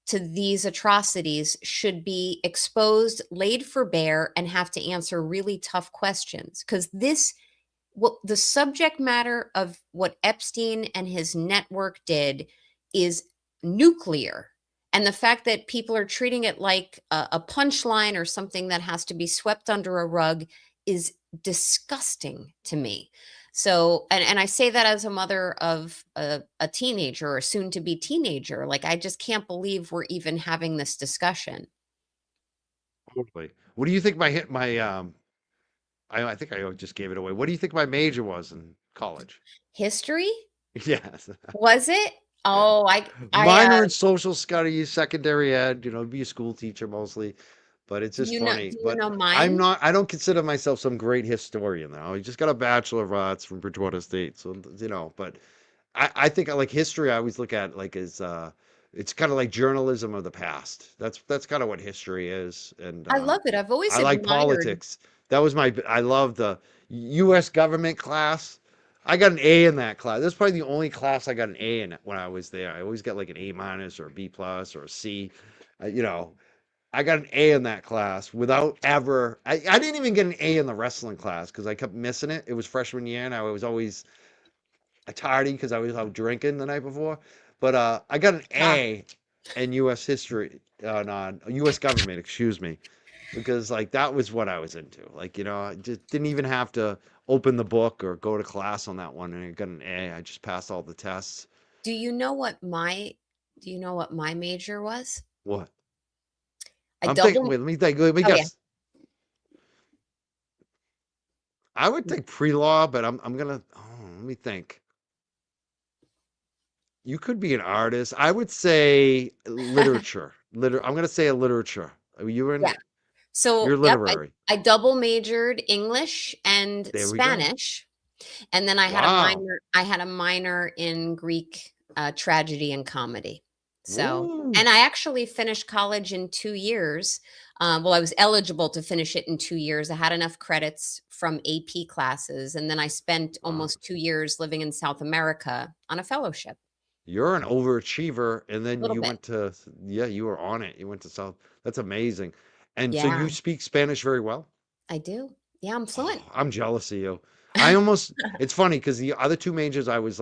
to these atrocities should be exposed, laid for bare, and have to answer really tough questions. Because the subject matter of what Epstein and his network did is nuclear. And the fact that people are treating it like a punchline or something that has to be swept under a rug is disgusting to me. So, and I say that as a mother of a teenager or soon to be teenager. Like, I just can't believe we're even having this discussion. totally. What do you think I think I just gave it away. What do you think my major was in college? History? Yes. Was it? Yeah. Oh, Minor in social studies, secondary ed, be a school teacher mostly. But it's just do funny. you But know mine? I don't consider myself some great historian though. I just got a Bachelor of Arts from Bridgewater State. So, but I think I like history. I always look at like as it's kind of like journalism of the past. That's kind of what history is. And I love it. I've always I like admired. politics. I love the U.S. government class. I got an A in that class. That's probably the only class I got an A in when I was there. I always get like an A minus or a B plus or a C. Uh, you know, I got an A in that class without ever. I didn't even get an A in the wrestling class because I kept missing it. It was freshman year and I was always a tardy because I was out drinking the night before. But I got an Ah, A in U.S. history, no, U.S. government, excuse me, because like that was what I was into. Like, I just didn't even have to open the book or go to class on that one, and I got an A. I just passed all the tests. do you know what my major was? What? I I'm thinking. double. Wait, let me think. Let me Oh yeah. guess. I would think pre-law, but I'm gonna. Oh, let me think. You could be an artist. I would say literature. I'm gonna say a literature. Are you in? Yeah. So, You're yep, literary. I double majored English and There we go. Spanish, and then I had a Wow. minor. I had a minor in Greek tragedy and comedy. So, Ooh. and I actually finished college in 2 years. Well, I was eligible to finish it in 2 years. I had enough credits from AP classes, and then I spent Wow. almost 2 years living in South America on a fellowship. You're an overachiever, and A then little you bit, went to, yeah, you were on it. You went to South. That's amazing. And so yeah, you speak Spanish very well? I do. Yeah, I'm Oh, fluent. I'm jealous of you. I almost, it's funny because the other two majors I was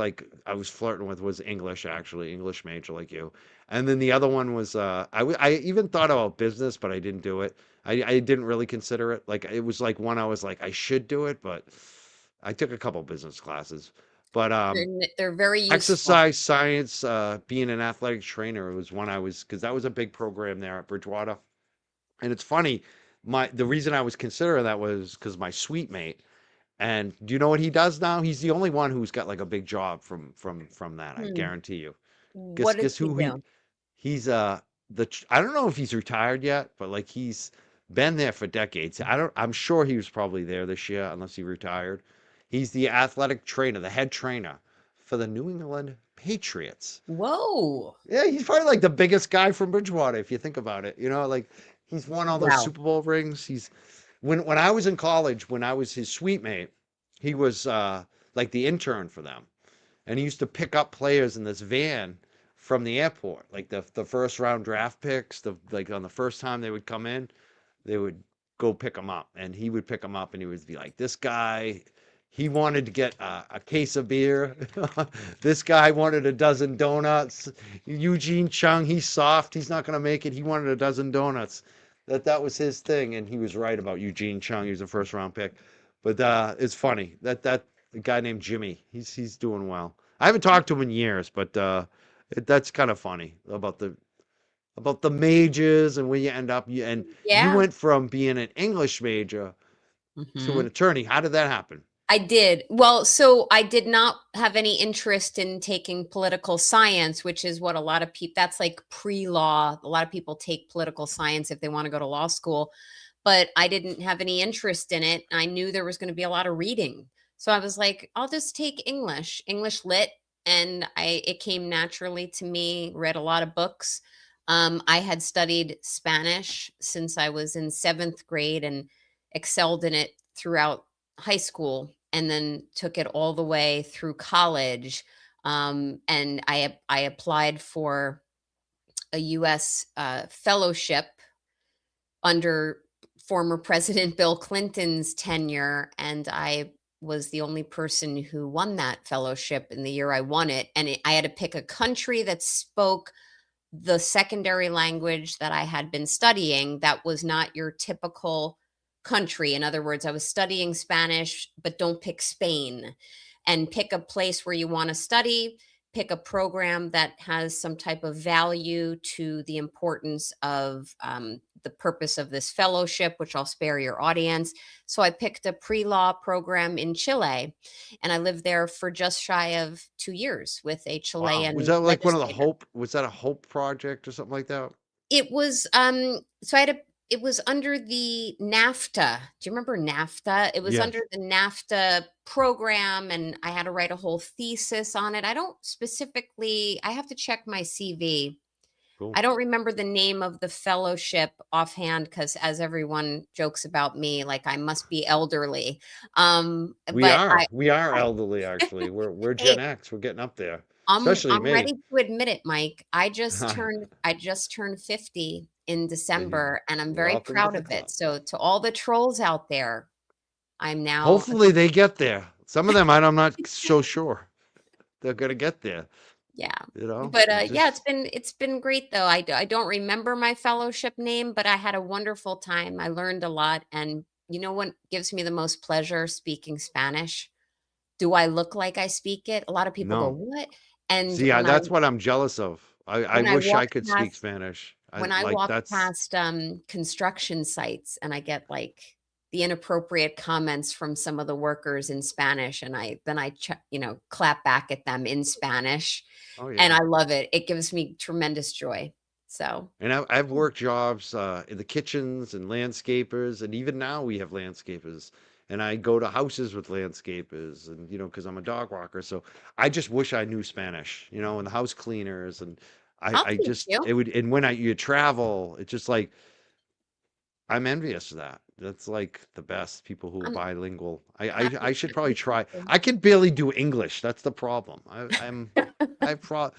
flirting with was English, actually, English major like you. And then the other one was, I even thought about business, but I didn't do it. I didn't really consider it. Like, it was like one I was like, I should do it, but I took a couple business classes. But, They're very useful. exercise science, being an athletic trainer was one I was, because that was a big program there at Bridgewater. And it's funny, the reason I was considering that was because my suite mate. And do you know what he does now? He's the only one who's got like a big job from that. I Hmm. guarantee you. What does Guess he who do? he's I don't know if he's retired yet, but like he's been there for decades. I'm sure he was probably there this year unless he retired. He's the athletic trainer, the head trainer for the New England Patriots. Whoa. Yeah, he's probably like the biggest guy from Bridgewater if you think about it. You know, like he's won all those Wow. Super Bowl rings. He's when I was in college, when I was his suite mate, he was like the intern for them. And he used to pick up players in this van from the airport, like the first round draft picks, like on the first time they would come in, they would go pick them up, and he would pick them up, and he would be like, "This guy, he wanted to get a case of beer. This guy wanted a dozen donuts. Eugene Chung, he's soft. He's not going to make it. He wanted a dozen donuts." That was his thing, and he was right about Eugene Chung. He was a first round pick, but it's funny that a guy named Jimmy, he's doing well. I haven't talked to him in years, but that's kind of funny about the majors and where you end up. And you Yeah. went from being an English major to an Mhm. attorney. How did that happen? I did. Well, so I did not have any interest in taking political science, which is what a lot of people, that's like pre-law. A lot of people take political science if they want to go to law school, but I didn't have any interest in it. I knew there was going to be a lot of reading. So I was like, I'll just take English lit. And it came naturally to me, read a lot of books. I had studied Spanish since I was in seventh grade and excelled in it throughout high school, and then took it all the way through college. And I applied for a U.S. Fellowship under former President Bill Clinton's tenure, and I was the only person who won that fellowship in the year I won it. And I had to pick a country that spoke the secondary language that I had been studying that was not your typical country. In other words, I was studying Spanish, but don't pick Spain, and pick a place where you want to study, pick a program that has some type of value to the importance of the purpose of this fellowship, which I'll spare your audience. So I picked a pre-law program in Chile, and I lived there for just shy of 2 years with a Wow. Was Chilean that like one of the legislator. Hope? Was that a Hope project or something like that? It was, so I had a it was under the NAFTA. Do you remember NAFTA? It was Yes. under the NAFTA program, and I had to write a whole thesis on it. I have to check my CV. Cool. I don't remember the name of the fellowship offhand because, as everyone jokes about me, like I must be elderly. We But are. We are I elderly, actually. We're hey, Gen X. We're getting up there. I'm Especially I'm me. ready to admit it, Mike. I just turned 50 in December, and I'm very Welcome to proud the of it. club. So to all the trolls out there, I'm now Hopefully they get there. Some of them I'm not so sure they're gonna get there. yeah. You know, But yeah, it's just been great though. I don't remember my fellowship name, but I had a wonderful time. I learned a lot, and you know what gives me the most pleasure speaking Spanish? Do I look like I speak it? A lot of people go, no. "What?" And See, that's what I'm jealous of. I when I wish I walked could speak past Spanish. When I like walk that's past construction sites and I get like the inappropriate comments from some of the workers in Spanish, and I clap back at them in Spanish, oh and yeah. I love it. It gives me tremendous joy. So, And I've worked jobs in the kitchens and landscapers, and even now we have landscapers. And I go to houses with landscapers, and because I'm a dog walker, so I just wish I knew Spanish, and the house cleaners, and I'll I teach just you. it would, and when you travel, it's just like I'm envious of that. That's like the best people who are I'm bilingual. happy I should probably try. to. I can barely do English. That's the problem. I pro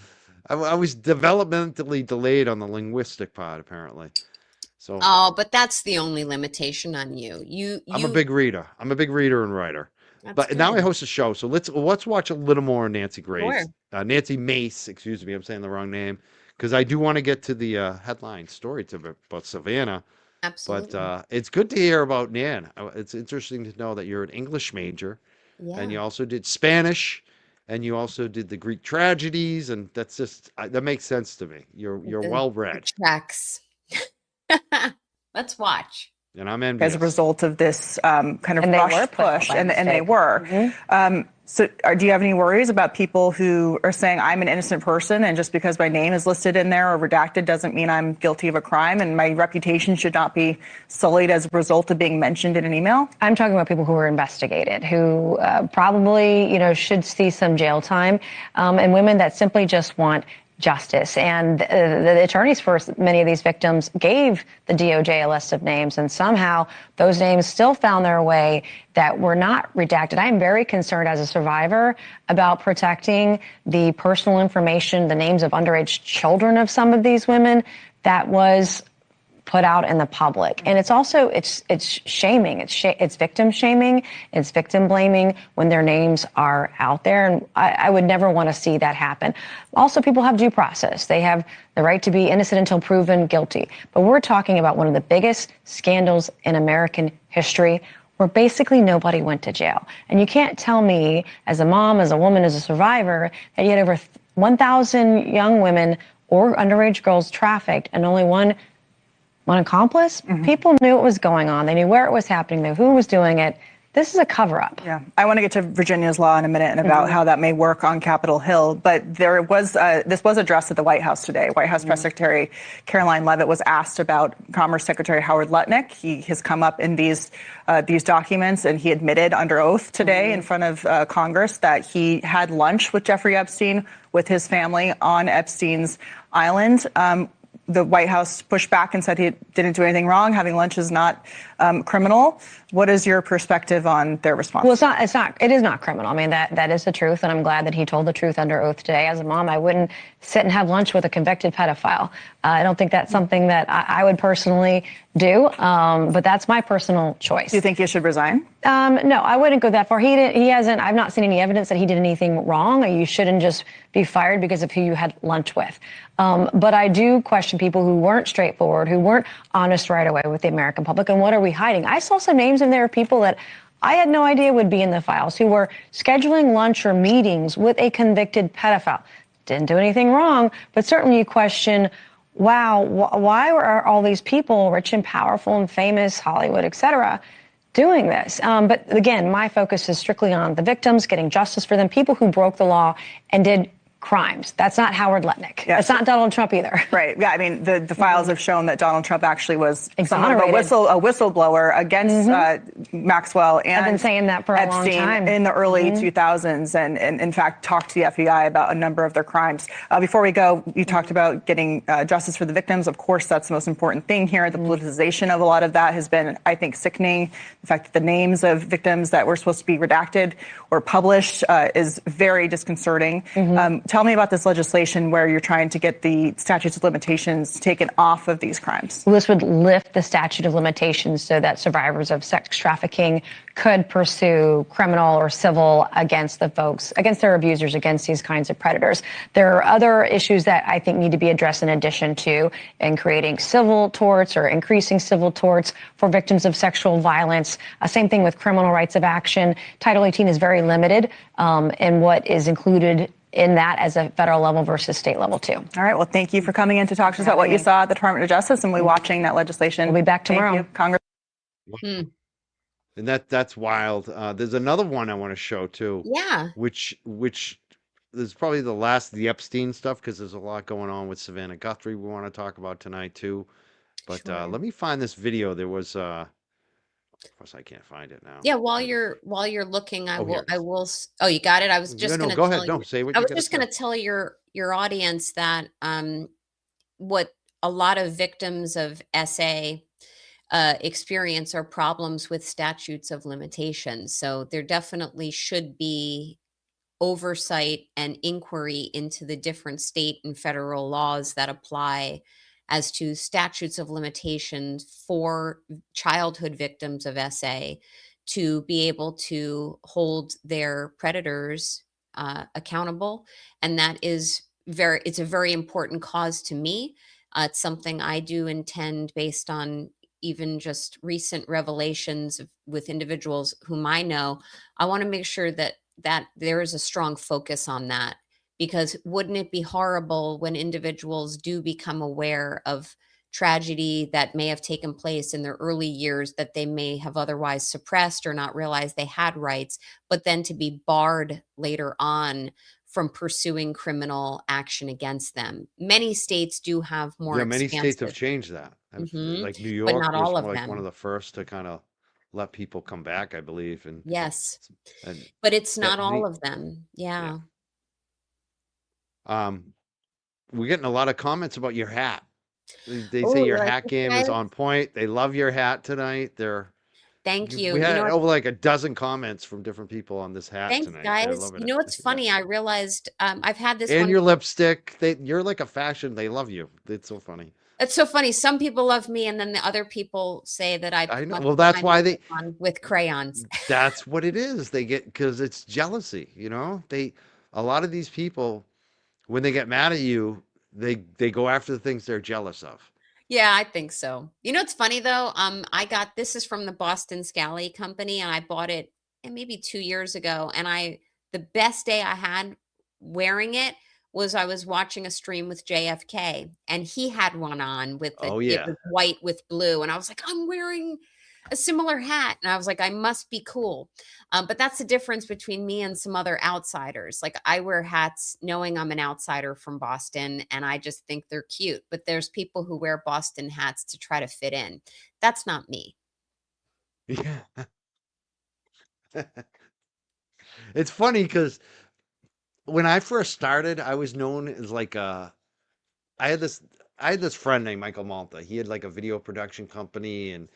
I was developmentally delayed on the linguistic part, apparently. So Oh, but that's the only limitation on you. I'm a big reader. I'm a big reader and writer. That's But now I good. host a show, so let's watch a little more Nancy Sure. Grace, Nancy Mace. Excuse me, I'm saying the wrong name because I do want to get to the headline story about Savannah. But Absolutely. it's good to hear about Nan. It's interesting to know that you're an English major, and Yeah. you also did Spanish, and you also did the Greek tragedies, and that's just that makes sense to me. You're well The read, tracks. Let's watch. and I'm As a envious. result of this kind of And they were rush put out push, by and they mistake. were. So, do you have any worries about people who are saying I'm an innocent person, and just because my name is listed in there or redacted doesn't mean I'm guilty of a crime, and my reputation should not be sullied as a result of being mentioned in an email? I'm talking about people who were investigated, who probably, should see some jail time, and women that simply just want justice. And the attorneys for many of these victims gave the DOJ a list of names, and somehow those names still found their way that were not redacted. I am very concerned as a survivor about protecting the personal information, the names of underage children of some of these women that was put out in the public. And it's also, it's shaming. It's victim shaming. It's victim blaming when their names are out there. And I would never want to see that happen. Also, people have due process. They have the right to be innocent until proven guilty. But we're talking about one of the biggest scandals in American history where basically nobody went to jail. And you can't tell me as a mom, as a woman, as a survivor, that you had over 1,000 young women or underage girls trafficked and only one accomplice. People knew what was going on. They knew where it was happening. They knew who was doing it. This is a cover-up. Yeah, I want to get to Virginia's law in a minute and about how that may work on Capitol Hill. But there was this was addressed at the White House today. White House Press Secretary Caroline Leavitt was asked about Commerce Secretary Howard Lutnick. He has come up in these documents, and he admitted under oath today in front of Congress that he had lunch with Jeffrey Epstein with his family on Epstein's island. The White House pushed back and said he didn't do anything wrong. Having lunch is not criminal. What is your perspective on their response? Well, it is not criminal. I mean, that is the truth, and I'm glad that he told the truth under oath today. As a mom, I wouldn't sit and have lunch with a convicted pedophile. I don't think that's something that I would personally do, but that's my personal choice. Do you think he should resign? No, I wouldn't go that far. He hasn't, I've not seen any evidence that he did anything wrong, or you shouldn't just be fired because of who you had lunch with. But I do question people who weren't straightforward, who weren't honest right away with the American public. And what are we hiding? I saw some names in there of people that I had no idea would be in the files, who were scheduling lunch or meetings with a convicted pedophile. Didn't do anything wrong, but certainly you question, wow, why are all these people, rich and powerful and famous, Hollywood, et cetera, doing this? But again, my focus is strictly on the victims, getting justice for them, people who broke the law and did crimes. That's not Howard Lutnick. Yes. It's not Donald Trump either. Right. Yeah. I mean, the files have shown that Donald Trump actually was somewhat of a Exonerated. whistleblower against Maxwell and I've been saying that for a long Epstein time. in the early 2000s, and in fact talked to the FBI about a number of their crimes. Before we go, you talked about getting justice for the victims. Of course, that's the most important thing here. The politicization of a lot of that has been, I think, sickening. The fact that the names of victims that were supposed to be redacted or published is very disconcerting. Tell me about this legislation where you're trying to get the statutes of limitations taken off of these crimes. This would lift the statute of limitations so that survivors of sex trafficking could pursue criminal or civil against their abusers, against these kinds of predators. There are other issues that I think need to be addressed in addition to in creating civil torts or increasing civil torts for victims of sexual violence. Same thing with criminal rights of action. Title 18 is very limited in what is included in that as a federal level versus state level too. All right. Well, thank you for coming in to talk to us about what you saw at the Department of Justice, and we'll be watching that legislation. We'll be back tomorrow. Thank you, Congress. And that's wild. There's another one I want to show too. Yeah. Which is probably the last of the Epstein stuff, because there's a lot going on with Savannah Guthrie we want to talk about tonight too. But Sure. let me find this video. There was of course I can't find it now. Yeah, while you're looking, I Oh, here will it is. oh, you got it. I was just No, gonna go tell ahead. No, you, say what I you was gotta just say. gonna tell your audience that what a lot of victims of SA experience are problems with statutes of limitations. So there definitely should be oversight and inquiry into the different state and federal laws that apply as to statutes of limitations for childhood victims of SA to be able to hold their predators accountable. And that is it's a very important cause to me. It's something I do intend, based on even just recent revelations with individuals whom I know. I want to make sure that there is a strong focus on that, because wouldn't it be horrible when individuals do become aware of tragedy that may have taken place in their early years that they may have otherwise suppressed or not realized they had rights, but then to be barred later on from pursuing criminal action against them. Many states do have more Yeah, many states have expansive, changed that. Like New but York not was all of like one of them. the first to kind of let people come back, I believe. Yes, And but it's not that all of them. yeah. Yeah. We're getting a lot of comments about your hat. They say Oh, your you like hat this, game guys? is on point. They love your hat tonight. Thank you. We You had know what? over like a dozen comments from different people on this hat Thanks, tonight. They're guys. loving You it. know what's Yeah. funny? I realized I've had this And one. your lipstick. You're like a fashion. They love you. It's so funny. It's so funny. Some people love me, and then the other people say that I I put know. my Well, that's why makeup on with crayons. that's what it is. They get, because it's jealousy, a lot of these people, when they get mad at you, they go after the things they're jealous of. Yeah, I think so. You know what's funny though? I got this is from the Boston Scally Company, and I bought it maybe 2 years ago. And the best day I had wearing it was I was watching a stream with JFK, and he had one on with Oh it yeah. was white with blue, and I was like, I'm wearing a similar hat, and I was like, I must be cool. But that's the difference between me and some other outsiders. Like, I wear hats knowing I'm an outsider from Boston, and I just think they're cute. But there's people who wear Boston hats to try to fit in. That's not me. Yeah. It's funny because when I first started, I was known as like I had this friend named Michael Malta. He had like a video production company, and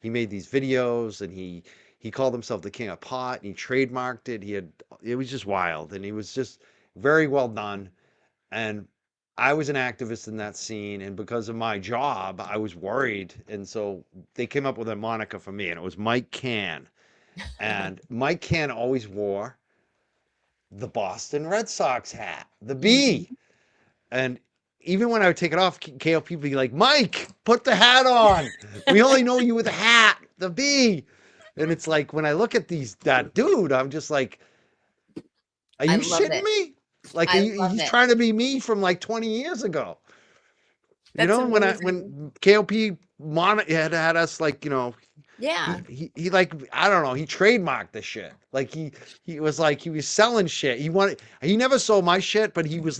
he made these videos, and he called himself the King of Pot, and he trademarked it. It was just wild, and he was just very well done. And I was an activist in that scene, and because of my job, I was worried, and so they came up with a moniker for me, and it was Mike Can. And Mike Can always wore the Boston Red Sox hat, the B. And even when I would take it off, KOP would be like, Mike, put the hat on. We only know you with the hat, the B. And it's like, when I look at that dude, I'm just like, are I you love shitting it. me? Like, I love he's it. trying to be me from like 20 years ago. That's When amazing. KOP had us like, Yeah. he like, I don't know, he trademarked the shit. Like he was like, he was selling shit. He never sold my shit, but he was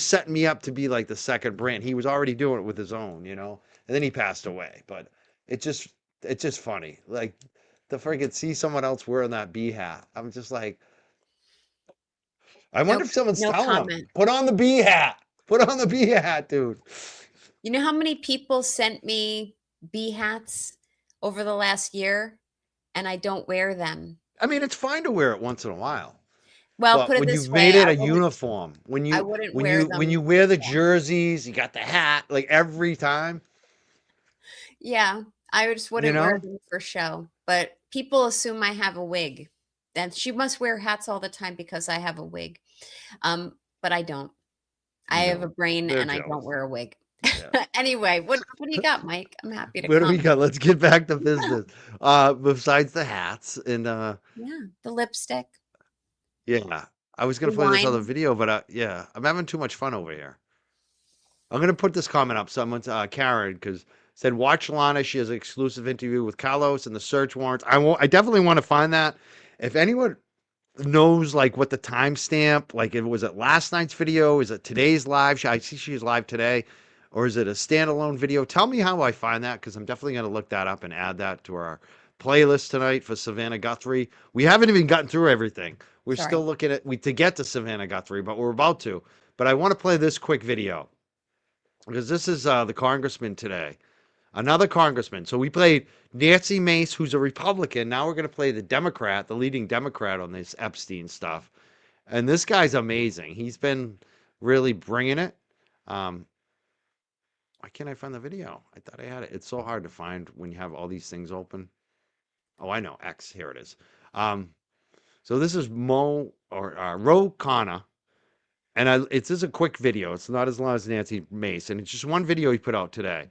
setting me up to be like the second brand. He was already doing it with his own, and then he passed away. But it's just funny. Like, to freaking see someone else wearing that B hat. I'm just like, I wonder if someone's No telling him, comment. put on the B hat. Put on the B hat, dude. You know how many people sent me bee hats over the last year, and I don't wear them? I mean, it's fine to wear it once in a while. Well, But put it when this you've way, made it a uniform, when I you wouldn't when wear you when them. you wear the jerseys, you got the hat, like every time, Yeah, I just you wouldn't wear know? them for show. But people assume I have a wig. And she must wear hats all the time because I have a wig. But I don't. I have a brain They're and I don't jealous. wear a wig. Yeah. Anyway, what do you got, Mike? I'm happy to What do we comment. got? Let's get back to business. Besides the hats and Yeah, the lipstick. yeah, I was gonna play this other Rewind. video, but yeah, I'm having too much fun over here. I'm gonna put this comment up. Someone's Karen because said watch Lana. She has an exclusive interview with Palos and the search warrants. I definitely want to find that. If anyone knows like what the timestamp, like if it was at last night's video, is it today's live? I see she's live today, or is it a standalone video? Tell me how I find that because I'm definitely gonna look that up and add that to our playlist tonight for Savannah Guthrie. We haven't even gotten through everything. We're Sorry. still looking at to get to Savannah Guthrie, but we're about to. But I want to play this quick video because this is the congressman today, another congressman. So we played Nancy Mace, who's a Republican. Now we're going to play the Democrat, the leading Democrat on this Epstein stuff. And this guy's amazing. He's been really bringing it. Why can't I find the video? I thought I had it. It's so hard to find when you have all these things open. Oh, I know. X. Here it is. So this is Ro Khanna. And it's just a quick video. It's not as long as Nancy Mace. And it's just one video he put out today.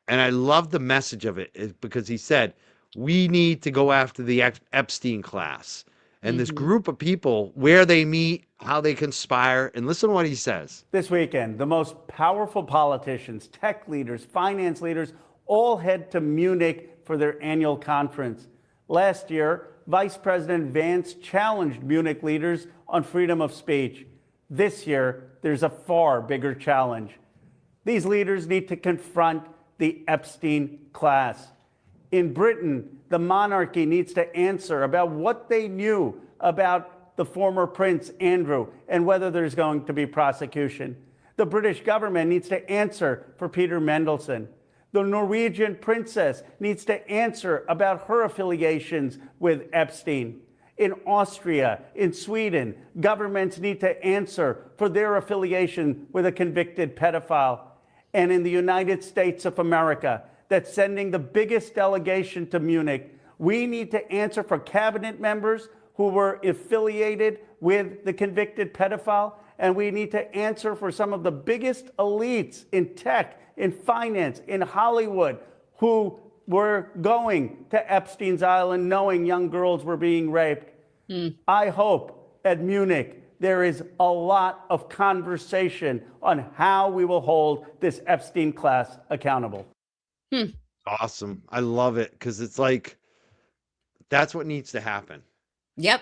And I love the message of it because he said, we need to go after the Epstein class. And this group of people, where they meet, how they conspire. And listen to what he says. This weekend, the most powerful politicians, tech leaders, finance leaders, all head to Munich for their annual conference. Last year, Vice President Vance challenged Munich leaders on freedom of speech. This year, there's a far bigger challenge. These leaders need to confront the Epstein class. In Britain, the monarchy needs to answer about what they knew about the former Prince Andrew and whether there's going to be prosecution. The British government needs to answer for Peter Mandelson. The Norwegian princess needs to answer about her affiliations with Epstein. In Austria, in Sweden, governments need to answer for their affiliation with a convicted pedophile. And in the United States of America, that's sending the biggest delegation to Munich, we need to answer for cabinet members who were affiliated with the convicted pedophile. And we need to answer for some of the biggest elites in tech, in finance, in Hollywood, who were going to Epstein's Island knowing young girls were being raped. I hope at Munich there is a lot of conversation on how we will hold this Epstein class accountable. Awesome. I love it because it's like, that's what needs to happen. Yep.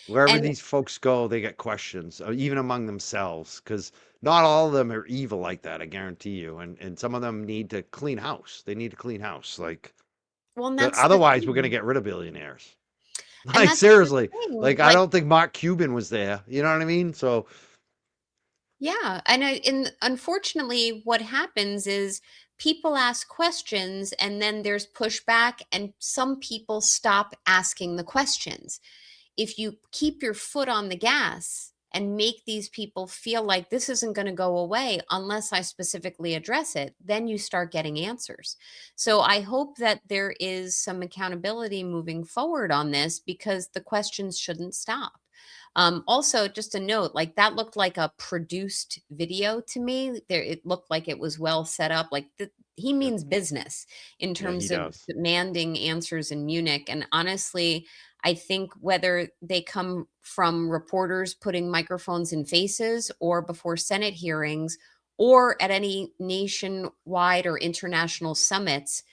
Wherever And these folks go, they get questions, even among themselves, because not all of them are evil like that, I guarantee you. And some of them need to clean house. They need to clean house. Like, well, and that's the otherwise, we're going to thing. get rid of billionaires. And Like, that's the seriously. thing. Like, I don't think Mark Cuban was there. You know what I mean? So, Yeah, and unfortunately, what happens is people ask questions, and then there's pushback, and some people stop asking the questions. If you keep your foot on the gas and make these people feel like this isn't going to go away unless I specifically address it, then you start getting answers. So I hope that there is some accountability moving forward on this because the questions shouldn't stop. Also, just a note, like that looked like a produced video to me. There, it looked like it was well set up. Like he means business in yeah, terms he of does. demanding answers in Munich. And honestly, I think whether they come from reporters putting microphones in faces or before Senate hearings or at any nationwide or international summits,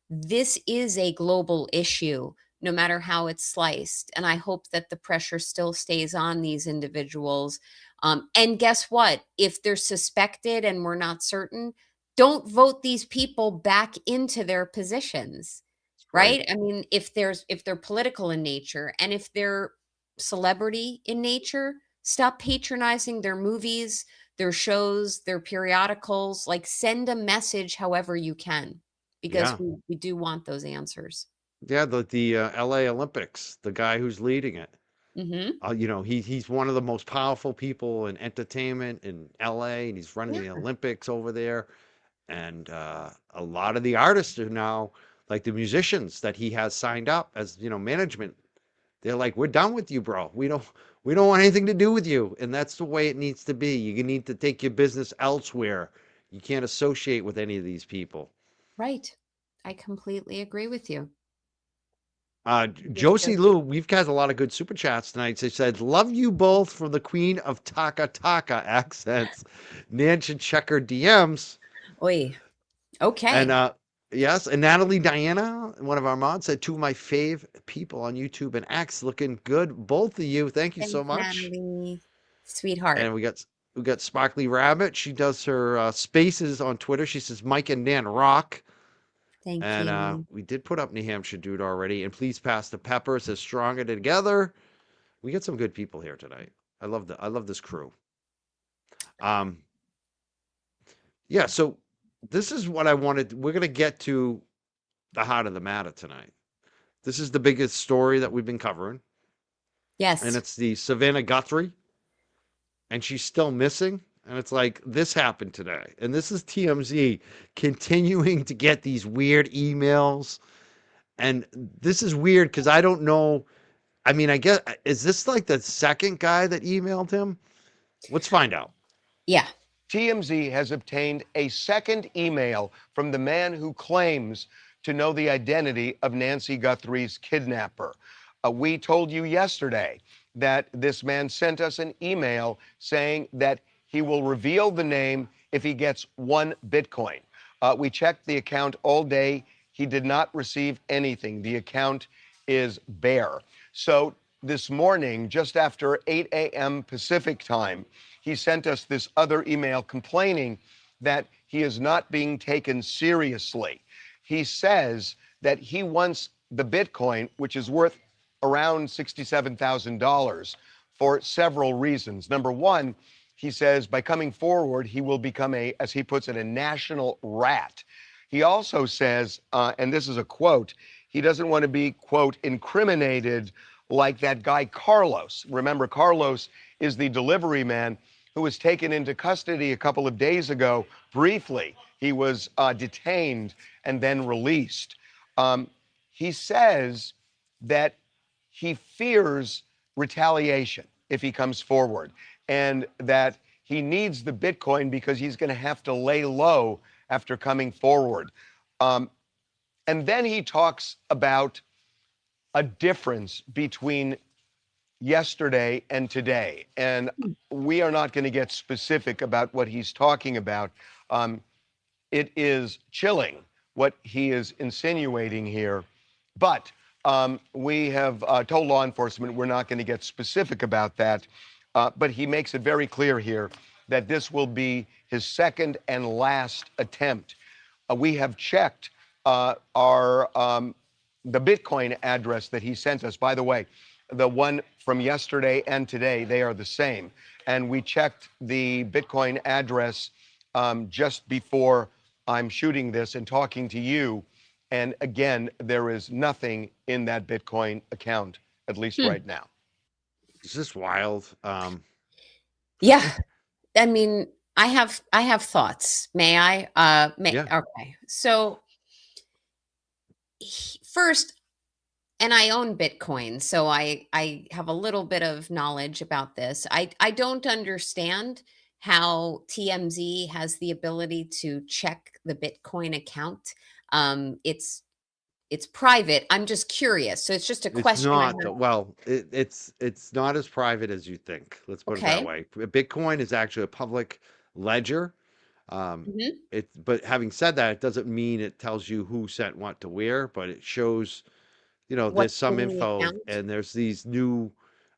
this is a global issue, no matter how it's sliced. And I hope that the pressure still stays on these individuals. And guess what? If they're suspected and we're not certain, don't vote these people back into their positions. Right. Right? I mean, if they're political in nature and if they're celebrity in nature, stop patronizing their movies, their shows, their periodicals. Like send a message however you can, because Yeah. we do want those answers. Yeah. The LA Olympics, the guy who's leading it. Mm-hmm. You know, he's one of the most powerful people in entertainment in LA, and he's running Yeah. the Olympics over there. And a lot of the artists are now, like the musicians that he has signed up as, management. They're like, we're done with you, bro. We don't want anything to do with you. And that's the way it needs to be. You need to take your business elsewhere. You can't associate with any of these people. Right. I completely agree with you. Josie Lou, we've got a lot of good super chats tonight. She said, "Love you both from the queen of Taka Taka accents, Nancy Checker DMs." Oi. And Okay. yes, and Natalie Diana, one of our mods, said, "Two of my fave people on YouTube and X looking good. Both of you. Thank you so Thanks, much." Natalie. Sweetheart. And we got Sparkly Rabbit. She does her spaces on Twitter. She says, "Mike and Dan rock." Thank And you. we did put up New Hampshire Dude already. And please pass the pepper. Says stronger together. We get some good people here tonight. I love this crew. Um, yeah. So this is what I wanted. We're gonna get to the heart of the matter tonight. This is the biggest story that we've been covering, and Yes. it's the Savannah Guthrie, and she's still missing. And it's like this happened today, and this is TMZ continuing to get these weird emails, and this is weird because I don't know. I mean, I guess is this like the second guy that emailed him? Let's find out. Yeah. TMZ has obtained a second email from the man who claims to know the identity of Nancy Guthrie's kidnapper. We told you yesterday that this man sent us an email saying that he will reveal the name if he gets 1 Bitcoin. We checked the account all day. He did not receive anything. The account is bare. So this morning, just after 8 a.m. Pacific time, he sent us this other email complaining that he is not being taken seriously. He says that he wants the Bitcoin, which is worth around $67,000, for several reasons. Number one, he says by coming forward, he will become as he puts it, a national rat. He also says, and this is a quote, he doesn't want to be, quote, incriminated like that guy Carlos. Remember, Carlos is the delivery man who was taken into custody a couple of days ago briefly. He was detained and then released. He says that he fears retaliation if he comes forward, and that he needs the Bitcoin because he's going to have to lay low after coming forward. And then he talks about a difference between yesterday and today. And we are not going to get specific about what he's talking about. It is chilling what he is insinuating here. But we have told law enforcement we're not going to get specific about that. But he makes it very clear here that this will be his second and last attempt. We have checked the Bitcoin address that he sent us. By the way, the one from yesterday and today, they are the same. And we checked the Bitcoin address just before I'm shooting this and talking to you. And again, there is nothing in that Bitcoin account, at least right now. Is this wild? Yeah. I mean, I have thoughts. May I? Yeah. Okay. So first, and I own Bitcoin, so I have a little bit of knowledge about this. I don't understand how TMZ has the ability to check the Bitcoin account. It's private. I'm just curious. So it's just a It's question I not have. well. It's not as private as you think. Let's put it that Okay. way. Bitcoin is actually a public ledger. Mhm. But having said that, it doesn't mean it tells you who sent what to where, but it shows, there's What's some in the info, account? and there's these new,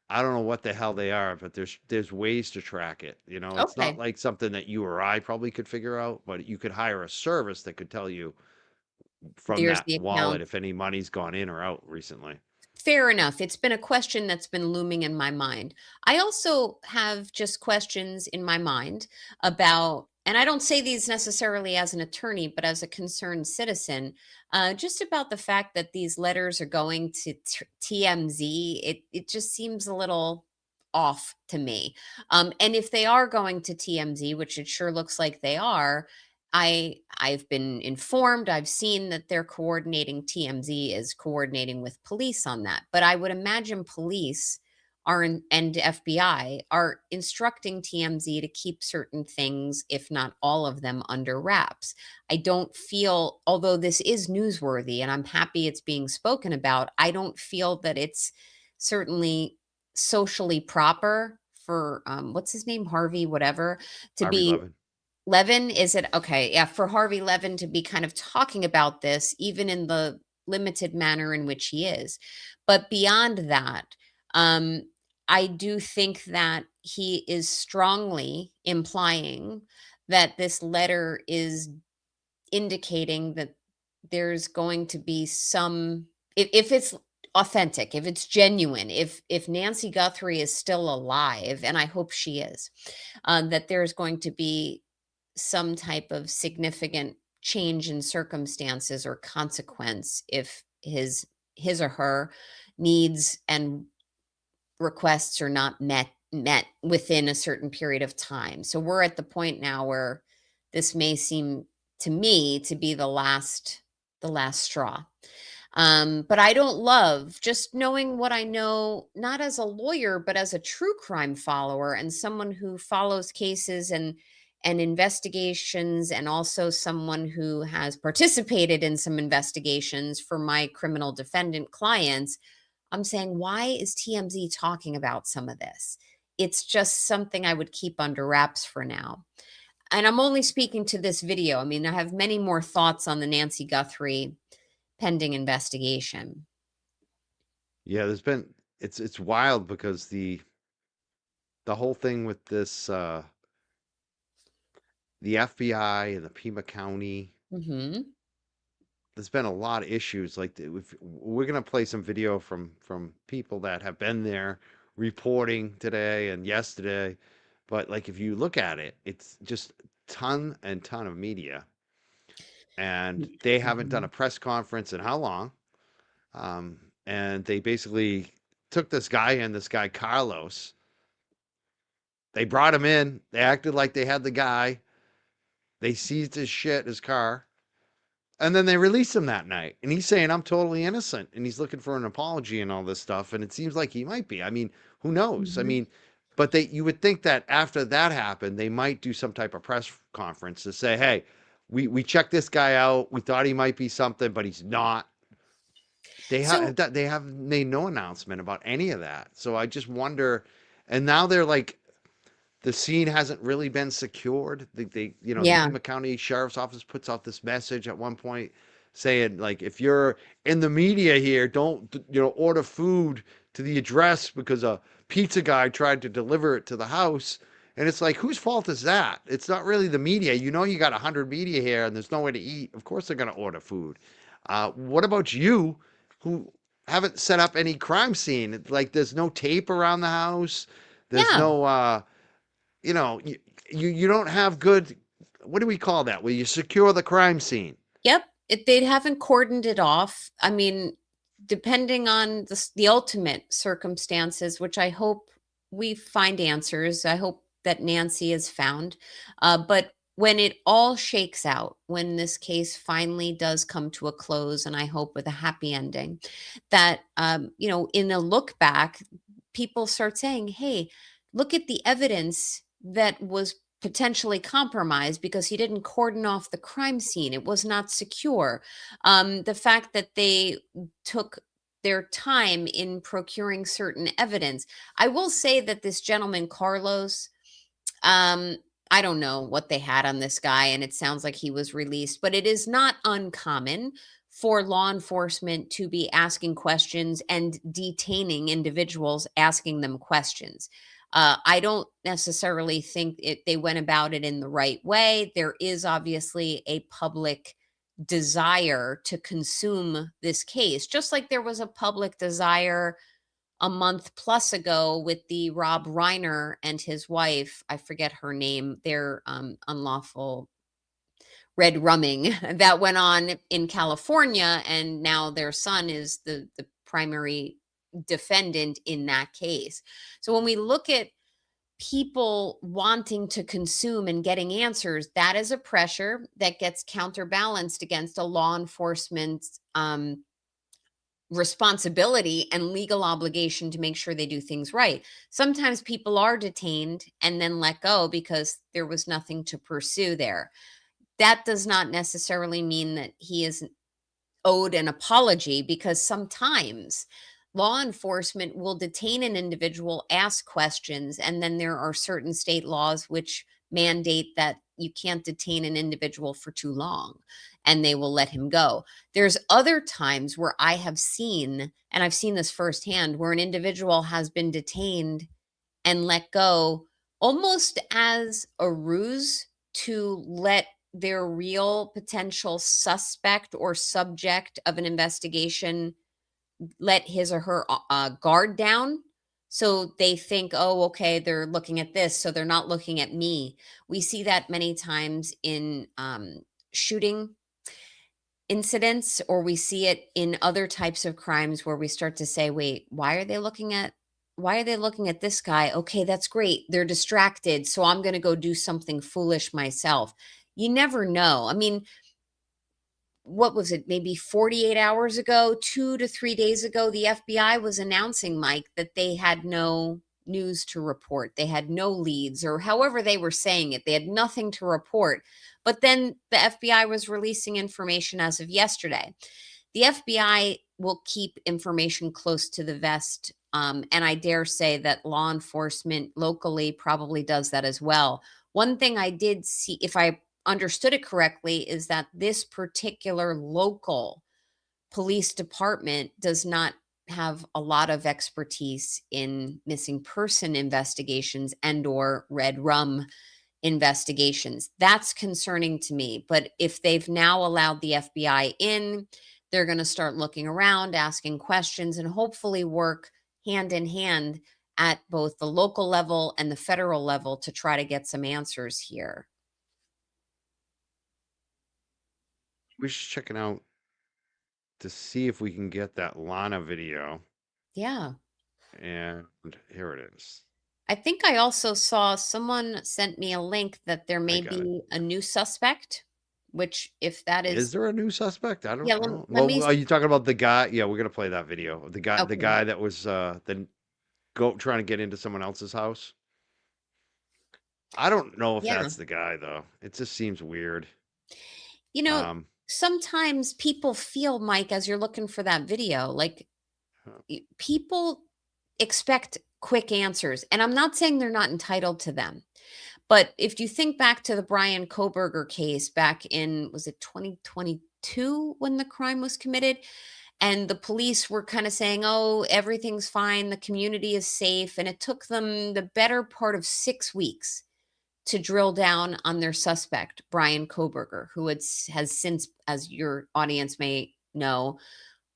I don't know what the hell they are, but there's ways to track it. It's not Okay. like something that you or I probably could figure out, but you could hire a service that could tell you from There's that the wallet account. if any money's gone in or out recently. Fair enough. It's been a question that's been looming in my mind. I also have just questions in my mind about, and I don't say these necessarily as an attorney, but as a concerned citizen, just about the fact that these letters are going to TMZ. It just seems a little off to me. And if they are going to TMZ, which it sure looks like they are, I've been informed, I've seen that they're coordinating, TMZ is coordinating with police on that. But I would imagine police and FBI are instructing TMZ to keep certain things, if not all of them, under wraps. I don't feel, although this is newsworthy and I'm happy it's being spoken about, I don't feel that it's certainly socially proper for what's his name, Harvey, whatever, to Harvey be Levin. Levin. Is it okay? Yeah, for Harvey Levin to be kind of talking about this, even in the limited manner in which he is. But beyond that, um, I do think that he is strongly implying that this letter is indicating that there's going to be some, if it's authentic, if it's genuine, if Nancy Guthrie is still alive, and I hope she is, that there's going to be some type of significant change in circumstances or consequence if his or her needs and requests are not met within a certain period of time. So we're at the point now where this may seem to me to be the last straw. But I don't love just knowing what I know, not as a lawyer, but as a true crime follower and someone who follows cases and investigations, and also someone who has participated in some investigations for my criminal defendant clients. I'm saying, why is TMZ talking about some of this? It's just something I would keep under wraps for now. And I'm only speaking to this video. I mean, I have many more thoughts on the Nancy Guthrie pending investigation. Yeah, it's wild because the whole thing with this the FBI and the Pima County, Hmm. there's been a lot of issues. Like we're gonna play some video from people that have been there reporting today and yesterday. But like if you look at it, it's just ton and ton of media, and they haven't done a press conference in how long? And they basically took this guy Carlos. They brought him in. They acted like they had the guy. They seized his shit, his car, and then they released him that night. And he's saying, I'm totally innocent. And he's looking for an apology and all this stuff. And it seems like he might be. I mean, who knows? I mean, but you would think that after that happened, they might do some type of press conference to say, hey, we checked this guy out. We thought he might be something, but he's not. So They have made no announcement about any of that. So I just wonder. And now they're like, the scene hasn't really been secured. The yeah, Pima County Sheriff's Office puts out this message at one point saying, like, if you're in the media here, don't, order food to the address because a pizza guy tried to deliver it to the house. And it's like, whose fault is that? It's not really the media. You got 100 media here and there's nowhere to eat. Of course they're going to order food. What about you who haven't set up any crime scene? Like, there's no tape around the house. There's yeah. no, you know, you don't have good, what do we call that? Where you secure the crime scene. Yep. They haven't cordoned it off. I mean, depending on the ultimate circumstances, which I hope we find answers. I hope that Nancy is found. But when it all shakes out, when this case finally does come to a close, and I hope with a happy ending, that, in a look back, people start saying, hey, look at the evidence that was potentially compromised because he didn't cordon off the crime scene. It was not secure. The fact that they took their time in procuring certain evidence. I will say that this gentleman, Carlos, um, I don't know what they had on this guy, and it sounds like he was released, but it is not uncommon for law enforcement to be asking questions and detaining individuals, asking them questions. I don't necessarily think they went about it in the right way. There is obviously a public desire to consume this case, just like there was a public desire a month plus ago with the Rob Reiner and his wife. I forget her name. Their unlawful red rumming that went on in California, and now their son is the primary defendant in that case. So when we look at people wanting to consume and getting answers, that is a pressure that gets counterbalanced against a law enforcement responsibility and legal obligation to make sure they do things right. Sometimes people are detained and then let go because there was nothing to pursue there. That does not necessarily mean that he is owed an apology, because sometimes law enforcement will detain an individual, ask questions, and then there are certain state laws which mandate that you can't detain an individual for too long and they will let him go. There's other times where I have seen, and I've seen this firsthand, where an individual has been detained and let go almost as a ruse to let their real potential suspect or subject of an investigation let his or her guard down. So they think, oh, okay, they're looking at this, so they're not looking at me. We see that many times in shooting incidents, or we see it in other types of crimes where we start to say, wait, why are they looking at this guy? Okay, that's great. They're distracted, so I'm going to go do something foolish myself. You never know. I mean, what was it, maybe 48 hours ago, 2 to 3 days ago, the FBI was announcing, Mike, that they had no news to report. They had no leads, or however they were saying it. They had nothing to report. But then the FBI was releasing information as of yesterday. The FBI will keep information close to the vest. And I dare say that law enforcement locally probably does that as well. One thing I did see, if I understood it correctly, is that this particular local police department does not have a lot of expertise in missing person investigations and or red rum investigations. That's concerning to me. But if they've now allowed the FBI in, they're going to start looking around, asking questions, and hopefully work hand in hand at both the local level and the federal level to try to get some answers here. We're just checking out to see if we can get that Lana video. Yeah. And here it is. I think I also saw someone sent me a link that there may got it. be a new suspect, which if that Is there a new suspect? I don't Yeah, know. let me Well, are you talking about the guy? Yeah, we're gonna play that video. The Okay. guy that was then trying to get into someone else's house. I don't know if Yeah. that's the guy though. It just seems weird. You know, Um, sometimes people feel, Mike, as you're looking for that video, like people expect quick answers. And I'm not saying they're not entitled to them. But if you think back to the Brian Koberger case back in, was it 2022 when the crime was committed? And the police were kind of saying, oh, everything's fine, the community is safe. And it took them the better part of 6 weeks to drill down on their suspect, Brian Koberger, who has since, as your audience may know,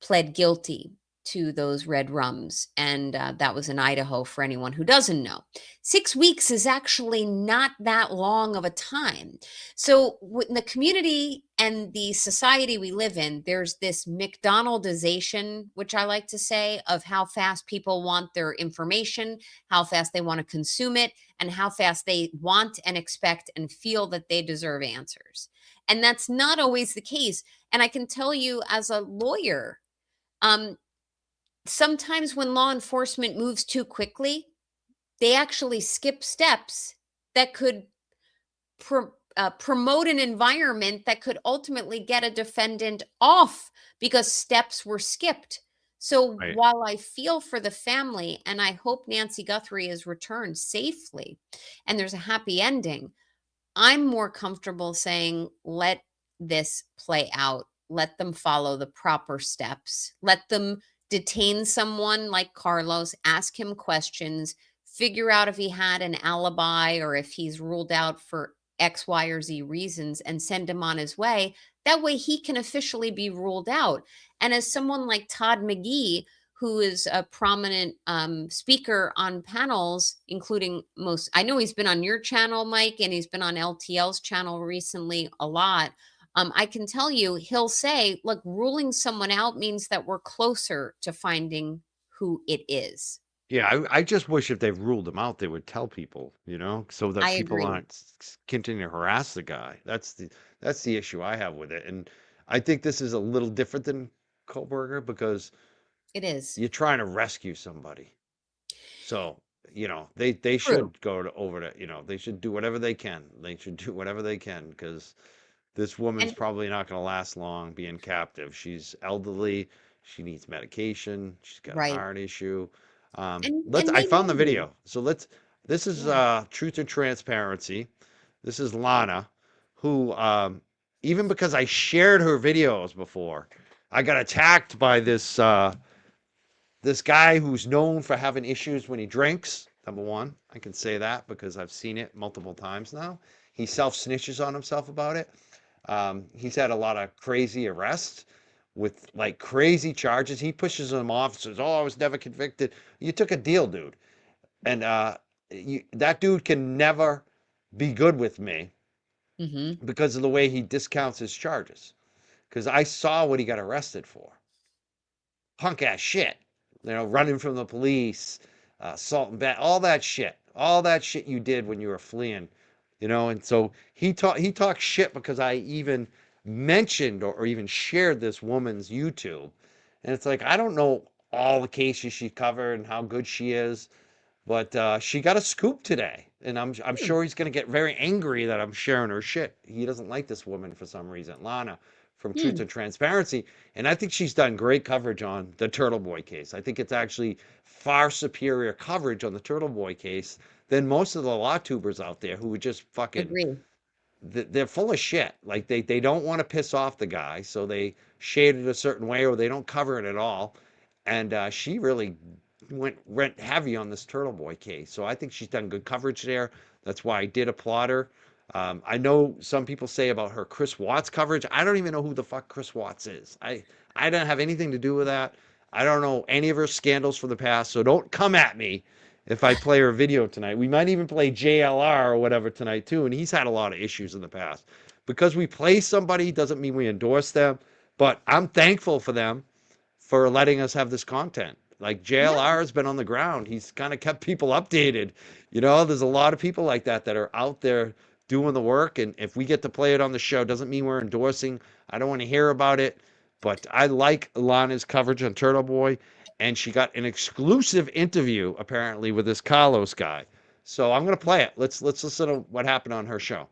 pled guilty to those red rums. And that was in Idaho for anyone who doesn't know. 6 weeks is actually not that long of a time. So in the community and the society we live in, there's this McDonaldization, which I like to say, of how fast people want their information, how fast they want to consume it, and how fast they want and expect and feel that they deserve answers. And that's not always the case. And I can tell you as a lawyer, sometimes when law enforcement moves too quickly, they actually skip steps that could promote an environment that could ultimately get a defendant off because steps were skipped. So Right. while I feel for the family and I hope Nancy Guthrie is returned safely and there's a happy ending, I'm more comfortable saying, let this play out. Let them follow the proper steps. Let them detain someone like Carlos, ask him questions, figure out if he had an alibi or if he's ruled out for X, Y, or Z reasons, and send him on his way. That way he can officially be ruled out. And as someone like Todd McGee, who is a prominent speaker on panels, including I know he's been on your channel, Mike, and he's been on LTL's channel recently a lot. I can tell you, he'll say, look, ruling someone out means that we're closer to finding who it is. Yeah, I just wish if they've ruled him out, they would tell people, so that I people agree. aren't continuing to harass the guy. That's the issue I have with it. And I think this is a little different than Kohlberger because It is. You're trying to rescue somebody. So, you know, they True. should go to over to, you know, they should do whatever they can. They should do whatever they can because this woman's And probably not going to last long being captive. She's elderly. She needs medication. She's got a right. heart issue. And I they found the need, video. So this is yeah. Truth or Transparency. This is Lana, who, even because I shared her videos before, I got attacked by this guy who's known for having issues when he drinks. Number one, I can say that because I've seen it multiple times now. He self-snitches on himself about it. He's had a lot of crazy arrests with like crazy charges. He pushes them off, says, "Oh, I was never convicted." You took a deal, dude. And that dude can never be good with me Mm-hmm. because of the way he discounts his charges. Because I saw what he got arrested for. Punk ass shit. You know, running from the police, assault and bat, all that shit you did when you were fleeing, you know. And so he talks shit because I even mentioned or even shared this woman's YouTube, and it's like I don't know all the cases she covered and how good she is, but she got a scoop today, and I'm sure he's gonna get very angry that I'm sharing her shit. He doesn't like this woman for some reason, Lana from Truth and Transparency, and I think she's done great coverage on the Turtle Boy case. I think it's actually far superior coverage on the Turtle Boy case than most of the law tubers out there who would just fucking Agree. they're full of shit. Like they don't want to piss off the guy, so they shade it a certain way or they don't cover it at all. And she really went heavy on this Turtle Boy case. So I think she's done good coverage there. That's why I did applaud her. I know some people say about her Chris Watts coverage. I don't even know who the fuck Chris Watts is. I don't have anything to do with that. I don't know any of her scandals from the past. So don't come at me if I play her video tonight. We might even play JLR or whatever tonight too. And he's had a lot of issues in the past. Because we play somebody doesn't mean we endorse them. But I'm thankful for them for letting us have this content. Like JLR has been on the ground. He's kind of kept people updated. You know, there's a lot of people like that that are out there doing the work. And if we get to play it on the show, doesn't mean we're endorsing. I don't want to hear about it. But I like Lana's coverage on Turtle Boy. And she got an exclusive interview, apparently, with this Palos guy. So I'm going to play it. Let's listen to what happened on her show.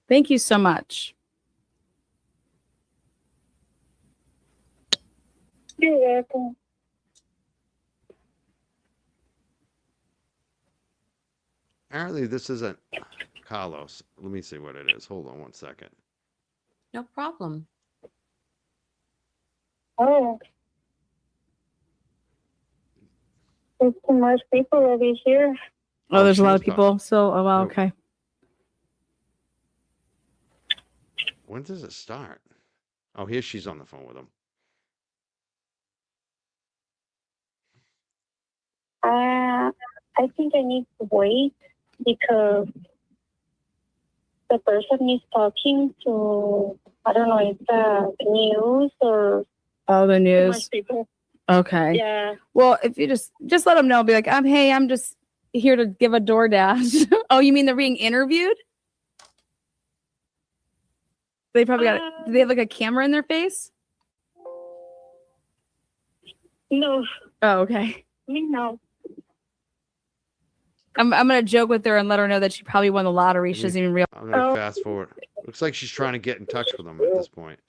Thank you so much. You're welcome. Apparently, this isn't Palos. Let me see what it is. Hold on one second. No problem. Oh. There's too much people over here. Oh, there's a lot she of was people. So, oh, wow, No. okay. When does it start? Oh, here she's on the phone with him. I think I need to wait because the person is talking to, I don't know, it's the news or Oh, the too news. much people. Okay. Yeah. Well, if you just let them know, be like, hey, I'm just here to give a DoorDash. Oh, you mean they're being interviewed? They probably got. Do they have like a camera in their face? No, Oh, okay. me no. I'm gonna joke with her and let her know that she probably won the lottery. She doesn't even realize. I'm going to fast forward. Looks like she's trying to get in touch with him at this point.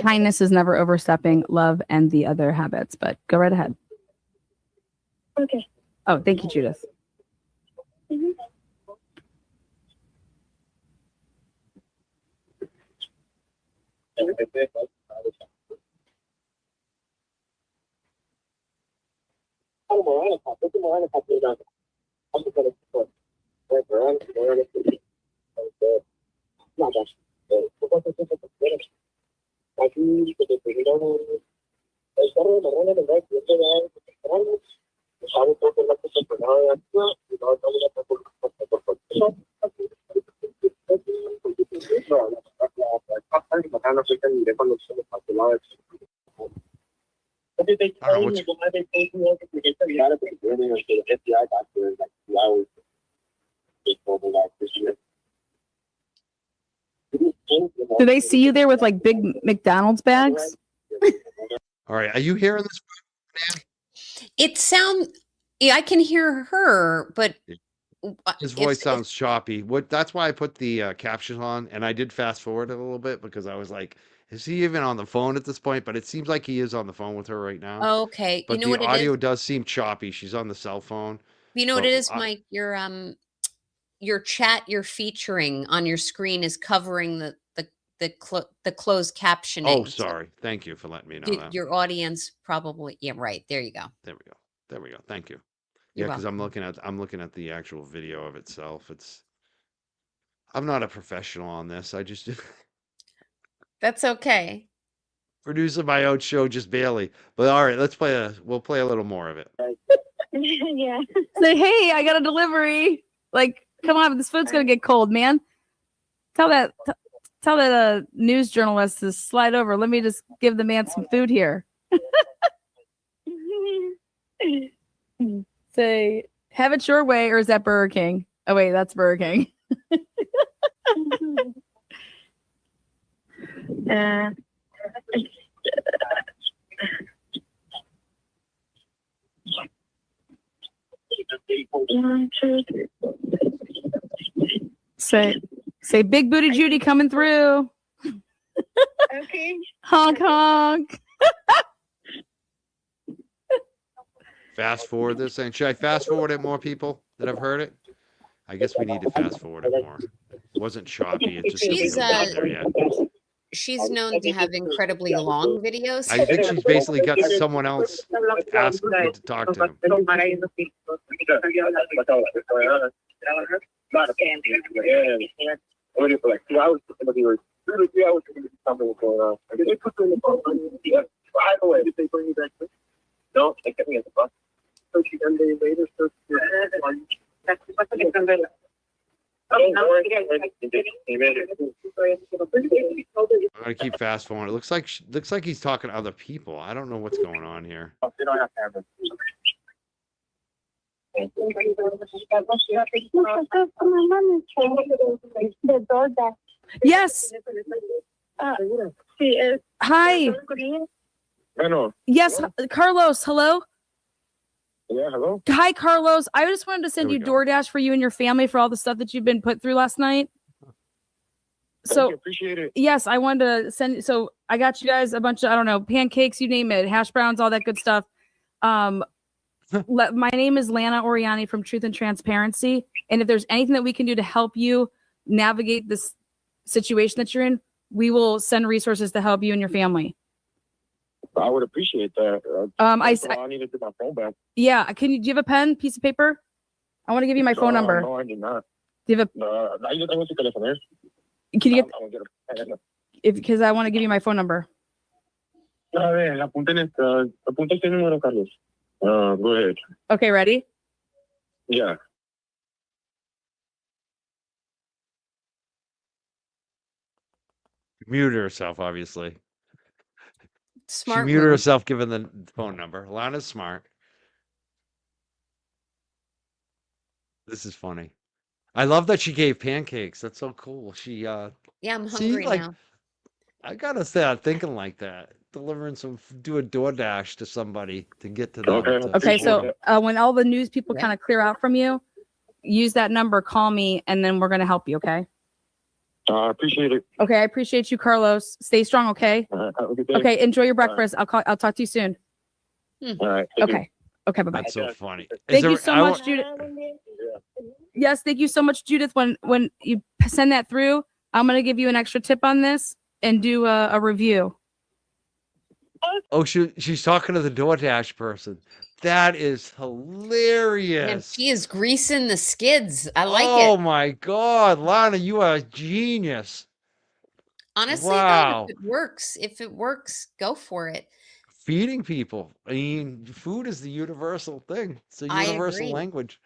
Kindness is never overstepping love and the other habits. But go right ahead. Okay. Oh, thank you, Judith. Mhm. What did they I don't tell know you? Why they told you all the FBI doctor like 2 hours before the last this year. Do they see you there with like big McDonald's bags? All right, are you hearing this? It sound yeah, I can hear her, but His if- voice if- sounds choppy. That's why I put the captions on, and I did fast forward a little bit because I was like, is he even on the phone at this point? But it seems like he is on the phone with her right now. Okay, But you know the what it audio is? does seem choppy. She's on the cell phone. You know what but it is, I- Mike? Your chat you're featuring on your screen is covering the closed captioning. Oh, So sorry. Thank you for letting me know that. your audience probably right. There you go. There we go. There we go. Thank you. You're Yeah, because I'm welcome. looking at the actual video of itself. I'm not a professional on this. I just That's okay. producing my own show just barely. But all right, we'll play a little more of it. Yeah. Say, hey, I got a delivery. Like, come on, this food's gonna get cold, man. Tell that news journalist to slide over. Let me just give the man some food here. Say, have it your way, or is that Burger King? Oh wait, that's Burger King. Say, big booty Judy coming through. Okay. Honk honk. Fast forward this thing. Should I fast forward it more, people that have heard it? I guess we need to fast forward it more. It wasn't choppy. It just She's wasn't there yet. she's known to have incredibly long videos. I think she's basically got someone else asking to talk to him. Only for like 2 hours. 3 hours to get something going on. Did they put you in the bus? Yeah. By the way, did they bring you back? No, they kept me at the bus. So she done day later. So I'm gonna keep fast forward. It looks like he's talking to other people. I don't know what's going on here. They don't have cameras. Yes. Hi. Nanos. Yes, Carlos. Hello. Yeah, hello. Hi, Carlos. I just wanted to send There you we go. DoorDash for you and your family for all the stuff that you've been put through last night. So Appreciate it. yes, I wanted to send. So I got you guys a bunch of, I don't know, pancakes, you name it, hash browns, all that good stuff. My name is Lana Oriani from Truth and Transparency. And if there's anything that we can do to help you navigate this situation that you're in, we will send resources to help you and your family. I would appreciate that. I need to get my phone back. Yeah. Do you have a pen, piece of paper? I want to give you my phone number. No, I do not. Do you have Ahí tengo su teléfono. can you get, I'll get a pen. because I want to give you my phone number. A ver, apunta este número, Carlos. Go ahead. Okay, ready? Yeah. Muted herself, obviously. Smart She muted move. herself given the phone number. Lana's smart. This is funny. I love that she gave pancakes. That's so cool. She Yeah, I'm see, hungry like, now. I gotta start thinking like that. Delivering do a DoorDash to somebody to get to them. Okay. to Okay, support so when all the news people Yeah. kind of clear out from you, use that number, call me, and then we're going to help you, okay? I appreciate it. Okay, I appreciate you, Carlos. Stay strong, okay? Have a good day. Okay, enjoy your breakfast. I'll talk to you soon. All right. Thank you. Okay. Okay, bye-bye. That's so funny. Is Thank you there- so I much, wa- Judith. Yes, thank you so much, Judith. When you send that through, I'm going to give you an extra tip on this and do a review. Oh, she's talking to the DoorDash person. That is And hilarious. she is greasing the skids. I like Oh it. my God, Lana, you are a genius. Honestly, wow. though, if it works, go for it. Feeding people. I mean, food is the universal thing. It's a I universal agree. language.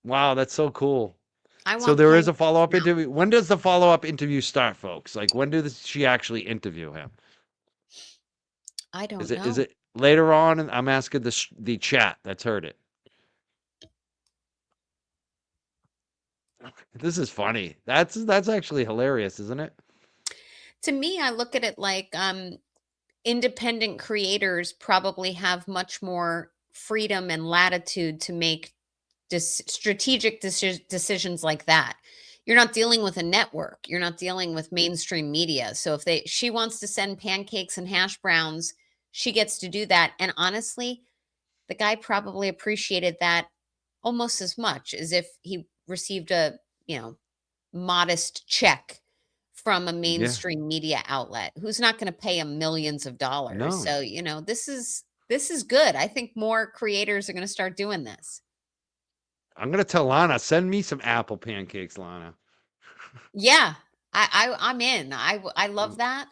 Wow, that's so cool. I So want there is a pancakes follow-up now. interview. When does the follow-up interview start, folks? Like, when does she actually interview him? I Is don't it know. later on? And I'm asking the chat that's heard it. This is funny. That's actually hilarious, isn't it? To me, I look at it like independent creators probably have much more freedom and latitude to make strategic decisions like that. You're not dealing with a network. You're not dealing with mainstream media. So if she wants to send pancakes and hash browns, she gets to do that. And honestly, the guy probably appreciated that almost as much as if he received a, modest check from a Yeah. mainstream media outlet who's not going to pay him millions of dollars. No. So, this is good. I think more creators are going to start doing this. I'm gonna tell Lana, send me some apple pancakes, Lana. Yeah, I'm in. I love that.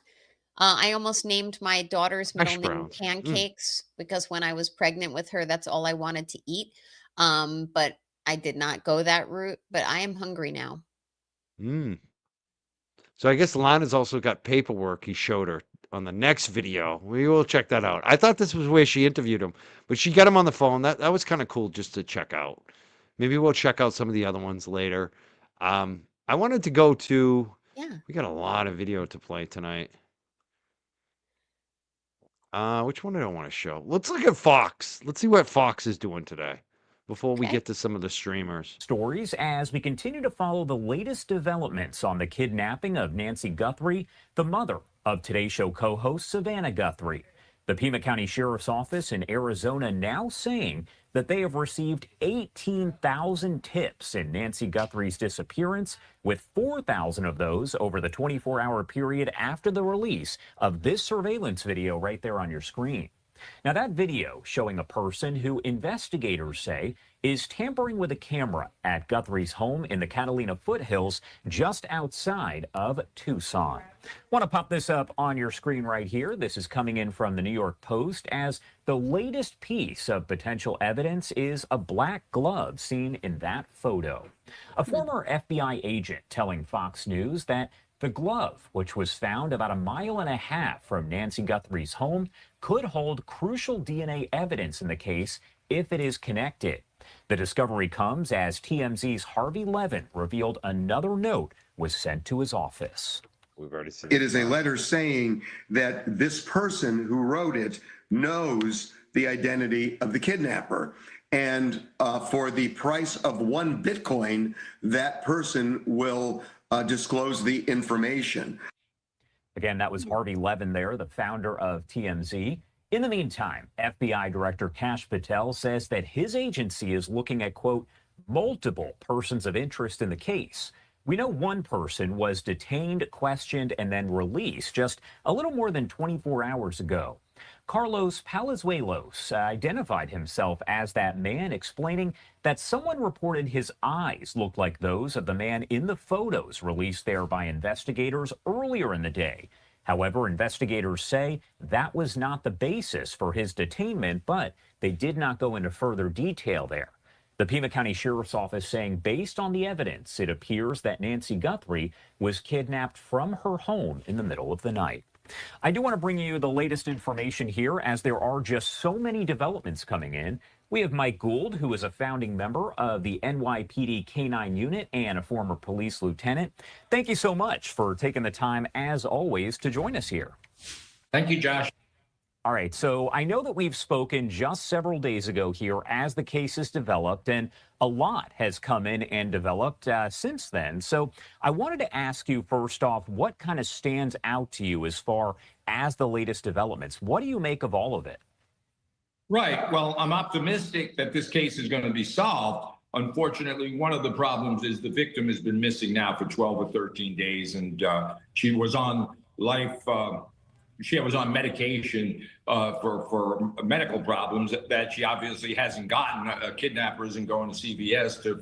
I almost named my daughter's middle Hash name browns. Pancakes because when I was pregnant with her, that's all I wanted to eat. But I did not go that route. But I am hungry now. Mm. So I guess Lana's also got paperwork he showed her on the next video. We will check that out. I thought this was where she interviewed him, but she got him on the phone. That was kind of cool just to check out. Maybe we'll check out some of the other ones later. I wanted to go to. Yeah. We got a lot of video to play tonight. Which one do I want to show? Let's look at Fox. Let's see what Fox is doing today before we Okay. get to some of the streamers. Stories as we continue to follow the latest developments on the kidnapping of Nancy Guthrie, the mother of Today Show co-host Savannah Guthrie. The Pima County Sheriff's Office in Arizona now saying that they have received 18,000 tips in Nancy Guthrie's disappearance, with 4,000 of those over the 24-hour period after the release of this surveillance video right there on your screen. Now, that video showing a person who investigators say is tampering with a camera at Guthrie's home in the Catalina foothills just outside of Tucson. Want to pop this up on your screen right here. This is coming in from the New York Post as the latest piece of potential evidence is a black glove seen in that photo. A former FBI agent telling Fox News that the glove, which was found about 1.5 miles from Nancy Guthrie's home, could hold crucial DNA evidence in the case if it is connected. The discovery comes as TMZ's Harvey Levin revealed another note was sent to his office. We've already seen it is a letter saying that this person who wrote it knows the identity of the kidnapper. And for the price of 1 Bitcoin, that person will disclose the information. Again, that was Harvey Levin there, the founder of TMZ. In the meantime, FBI Director Kash Patel says that his agency is looking at, quote, multiple persons of interest in the case. We know one person was detained, questioned, and then released just a little more than 24 hours ago. Carlos Palazuelos identified himself as that man, explaining that someone reported his eyes looked like those of the man in the photos released there by investigators earlier in the day. However, investigators say that was not the basis for his detainment, but they did not go into further detail there. The Pima County Sheriff's Office saying based on the evidence, it appears that Nancy Guthrie was kidnapped from her home in the middle of the night. I do want to bring you the latest information here as there are just so many developments coming in. We have Mike Gould, who is a founding member of the NYPD K-9 unit and a former police lieutenant. Thank you so much for taking the time, as always, to join us here. Thank you, Josh. All right, so I know that we've spoken just several days ago here as the case has developed, and a lot has come in and developed since then. So I wanted to ask you first off, what kind of stands out to you as far as the latest developments? What do you make of all of it? Right. Well, I'm optimistic that this case is going to be solved. Unfortunately, one of the problems is the victim has been missing now for 12 or 13 days, and she was on she was on medication for medical problems that she obviously hasn't gotten. A kidnapper isn't going to CVS to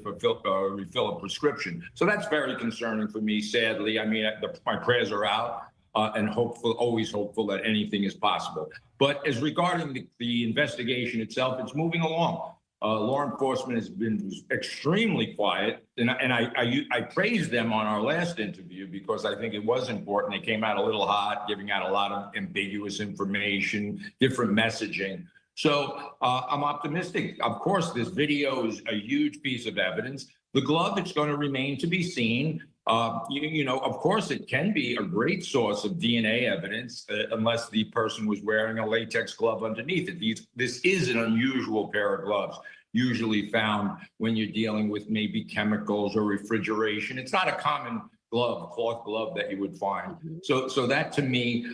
refill a prescription. So that's very concerning for me, sadly. I mean, my prayers are out and always hopeful that anything is possible. But as regarding the investigation itself, it's moving along. Law enforcement has been extremely quiet, and I praised them on our last interview because I think it was important. They came out a little hot, giving out a lot of ambiguous information, different messaging. So I'm optimistic. Of course, this video is a huge piece of evidence. The glove, it's going to remain to be seen. You know, of course, it can be a great source of DNA evidence unless the person was wearing a latex glove underneath it. This is an unusual pair of gloves, usually found when you're dealing with maybe chemicals or refrigeration. It's not a common glove, cloth glove that you would find. So that to me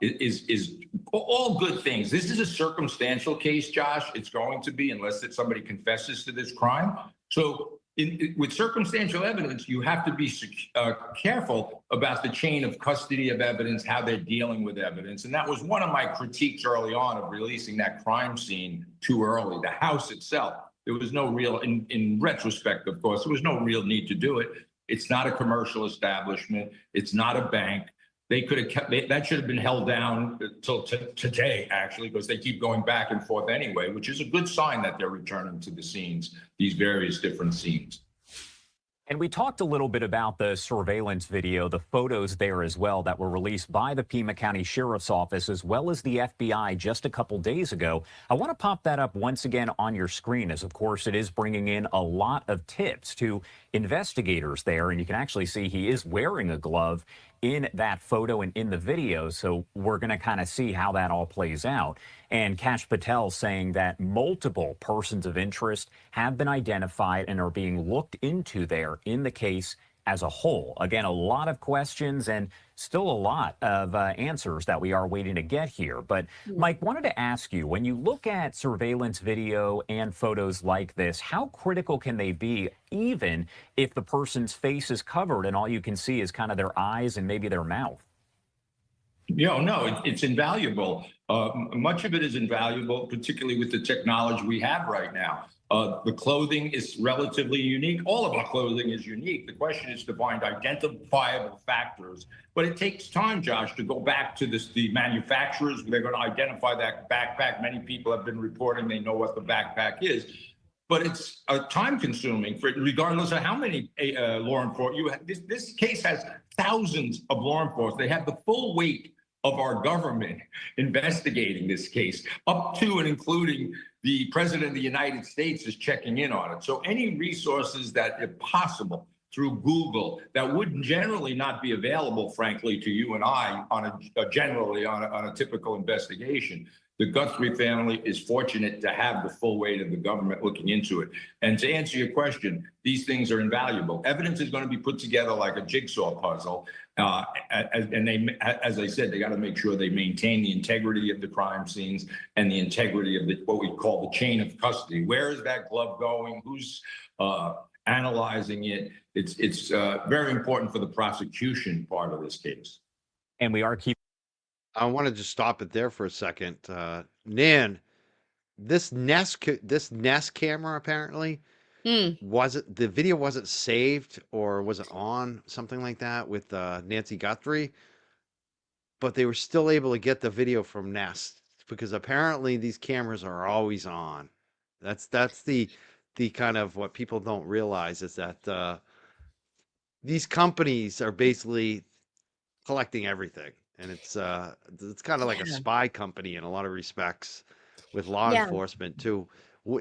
is all good things. This is a circumstantial case, Josh. It's going to be, unless that somebody confesses to this crime. So with circumstantial evidence, you have to be careful about the chain of custody of evidence, how they're dealing with evidence. And that was one of my critiques early on of releasing that crime scene too early. The house itself, there was no real, in retrospect, of course, there was no real need to do it. It's not a commercial establishment. It's not a bank. They could have kept, that should have been held down till today, actually, because they keep going back and forth anyway, which is a good sign that they're returning to the scenes, these various different scenes. And we talked a little bit about the surveillance video, the photos there as well that were released by the Pima County Sheriff's Office as well as the FBI just a couple days ago. I want to pop that up once again on your screen, as of course it is bringing in a lot of tips to investigators there. And you can actually see he is wearing a glove in that photo and in the video. So we're going to kind of see how that all plays out. And Kash Patel saying that multiple persons of interest have been identified and are being looked into there in the case as a whole. Again, a lot of questions and still a lot of answers that we are waiting to get here. But Mike, wanted to ask you, when you look at surveillance video and photos like this, how critical can they be, even if the person's face is covered and all you can see is kind of their eyes and maybe their mouth? No, it's invaluable. Much of it is invaluable, particularly with the technology we have right now. The clothing is relatively unique. All of our clothing is unique. The question is to find identifiable factors. But it takes time, Josh, to go back to the manufacturers. They're going to identify that backpack. Many people have been reporting they know what the backpack is. But it's time consuming, regardless of how many law enforcement. This case has thousands of law enforcement. They have the full weight of our government investigating this case, up to and including the President of the United States is checking in on it. So any resources that, if possible, through Google, that would generally not be available, frankly, to you and I on a typical investigation. The Guthrie family is fortunate to have the full weight of the government looking into it. And to answer your question, these things are invaluable. Evidence is going to be put together like a jigsaw puzzle. And they, as I said, they got to make sure they maintain the integrity of the crime scenes and the integrity of what we call the chain of custody. Where is that glove going? Who's analyzing it? It's very important for the prosecution part of this case. And we are keeping. I want to just stop it there for a second. Nan, this Nest camera apparently wasn't, the video wasn't saved, or was it on something like that with Nancy Guthrie, but they were still able to get the video from Nest because apparently these cameras are always on. That's the kind of what people don't realize is that these companies are basically collecting everything. And it's kind of like a spy company in a lot of respects with law enforcement too.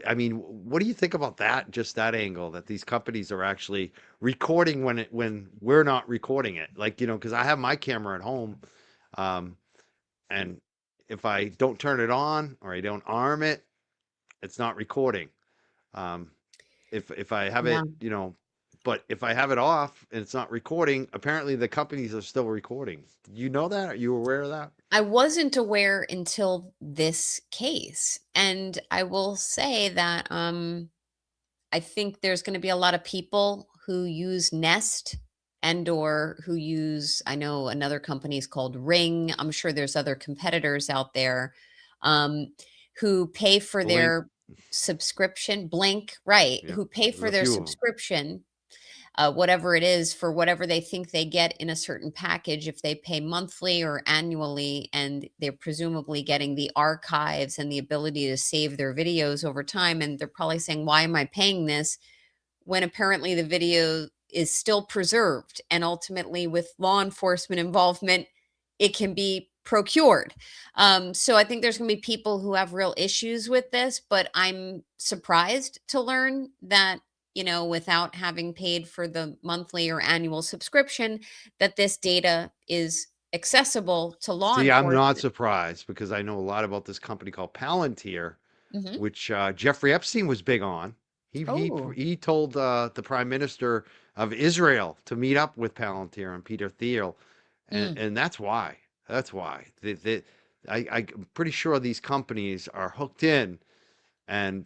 I mean, what do you think about that? Just that angle that these companies are actually recording when we're not recording it. Like, you know, because I have my camera at home, and if I don't turn it on or I don't arm it, it's not recording. If I have it, you know. But if I have it off and it's not recording, apparently the companies are still recording. You know that? Are you aware of that? I wasn't aware until this case. And I will say that I think there's going to be a lot of people who use Nest and or who use, I know another company is called Ring. I'm sure there's other competitors out there who pay for their subscription, Blink, right, who pay for their subscription. whatever it is for whatever they think they get in a certain package, if they pay monthly or annually, and they're presumably getting the archives and the ability to save their videos over time. And they're probably saying, why am I paying this when apparently the video is still preserved? And ultimately, with law enforcement involvement, it can be procured. So I think there's going to be people who have real issues with this, but I'm surprised to learn that, without having paid for the monthly or annual subscription, that this data is accessible to law See, I'm not enforcement. surprised because I know a lot about this company called Palantir, Mhm. which Jeffrey Epstein was big on. Oh. He told the prime minister of Israel to meet up with Palantir and Peter Thiel, Mm. and that's why. That's why. I'm pretty sure these companies are hooked in, and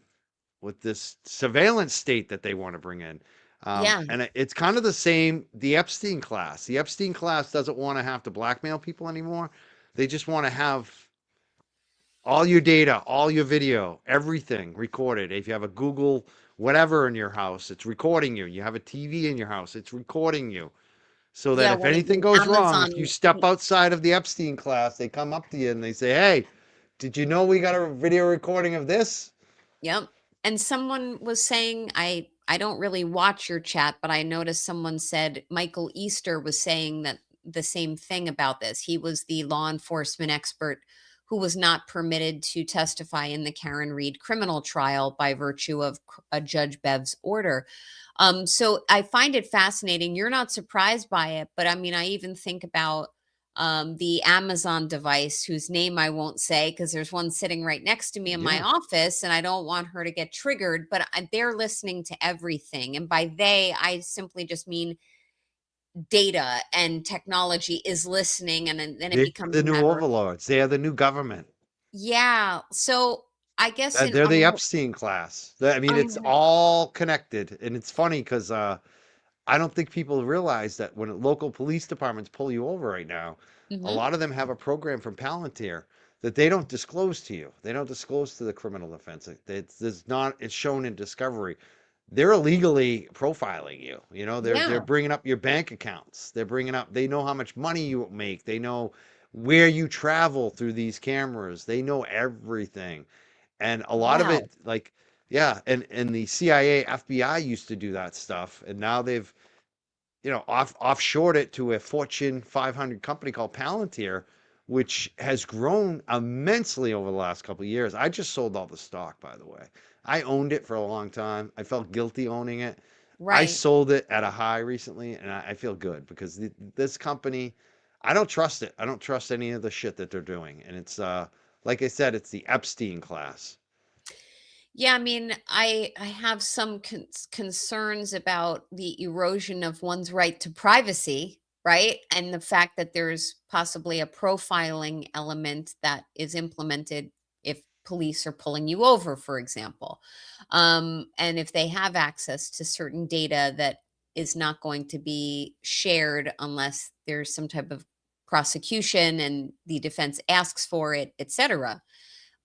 with this surveillance state that they want to bring in. Yeah. And it's kind of the same, the Epstein class. The Epstein class doesn't want to have to blackmail people anymore. They just want to have all your data, all your video, everything recorded. If you have a Google whatever in your house, it's recording you. You have a TV in your house, it's recording you. So that Yeah. if When anything goes wrong, Amazon. if you step outside of the Epstein class, they come up to you and they say, "Hey, did you know we got a video recording of this?" Yep. And someone was saying, I don't really watch your chat, but I noticed someone said Michael Easter was saying that the same thing about this. He was the law enforcement expert who was not permitted to testify in the Karen Reed criminal trial by virtue of a Judge Bev's order. So I find it fascinating. You're not surprised by it, but I mean, I even think about the Amazon device, whose name I won't say because there's one sitting right next to me in my Yeah. office, and I don't want her to get triggered. But they're listening to everything, and by they, I simply just mean data and technology is listening, and then it They're becomes the a new matter of, overlords. They are the new government. yeah. So I guess They're the Epstein class. I mean, it's I'm all connected, and it's funny because I don't think people realize that when local police departments pull you over right now, a mhm. lot of them have a program from Palantir that they don't disclose to you. They don't disclose to the criminal defense. It's not. It's shown in discovery. They're illegally profiling you. They're Yeah. bringing up your bank accounts. They're bringing up. They know how much money you make. They know where you travel through these cameras. They know everything, and a lot of Wow. it, like, yeah, and the CIA, FBI used to do that stuff, and now they've offshored it to a Fortune 500 company called Palantir, which has grown immensely over the last couple of years. I just sold all the stock, by the way. I owned it for a long time. I felt guilty owning it. I Right. sold it at a high recently, and I feel good because this company, I don't trust it. I don't trust any of the shit that they're doing, and it's like I said, it's the Epstein class. Yeah, I mean, I have some concerns about the erosion of one's right to privacy, right? And the fact that there's possibly a profiling element that is implemented if police are pulling you over, for example. And if they have access to certain data that is not going to be shared unless there's some type of prosecution and the defense asks for it, etc.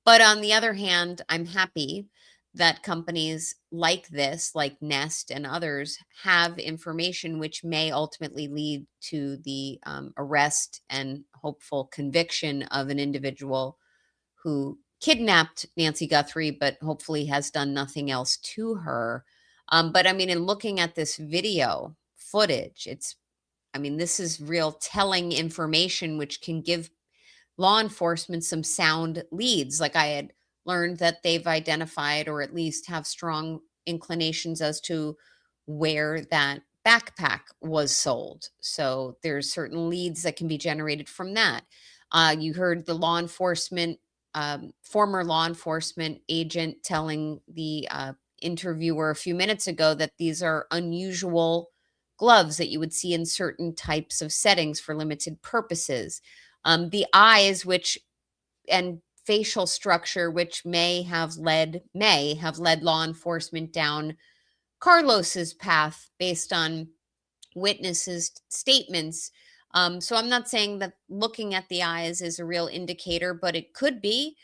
But on the other hand, I'm happy that companies like this, like Nest and others, have information which may ultimately lead to the arrest and hopeful conviction of an individual who kidnapped Nancy Guthrie, but hopefully has done nothing else to her. But I mean, in looking at this video footage, I mean, this is real telling information which can give law enforcement some sound leads. Like I had learned that they've identified or at least have strong inclinations as to where that backpack was sold. So there's certain leads that can be generated from that. You heard the law enforcement, former law enforcement agent telling the interviewer a few minutes ago that these are unusual gloves that you would see in certain types of settings for limited purposes. The eyes, which and facial structure, which may have led law enforcement down Carlos's path based on witnesses' statements. So I'm not saying that looking at the eyes is a real indicator, but it could be.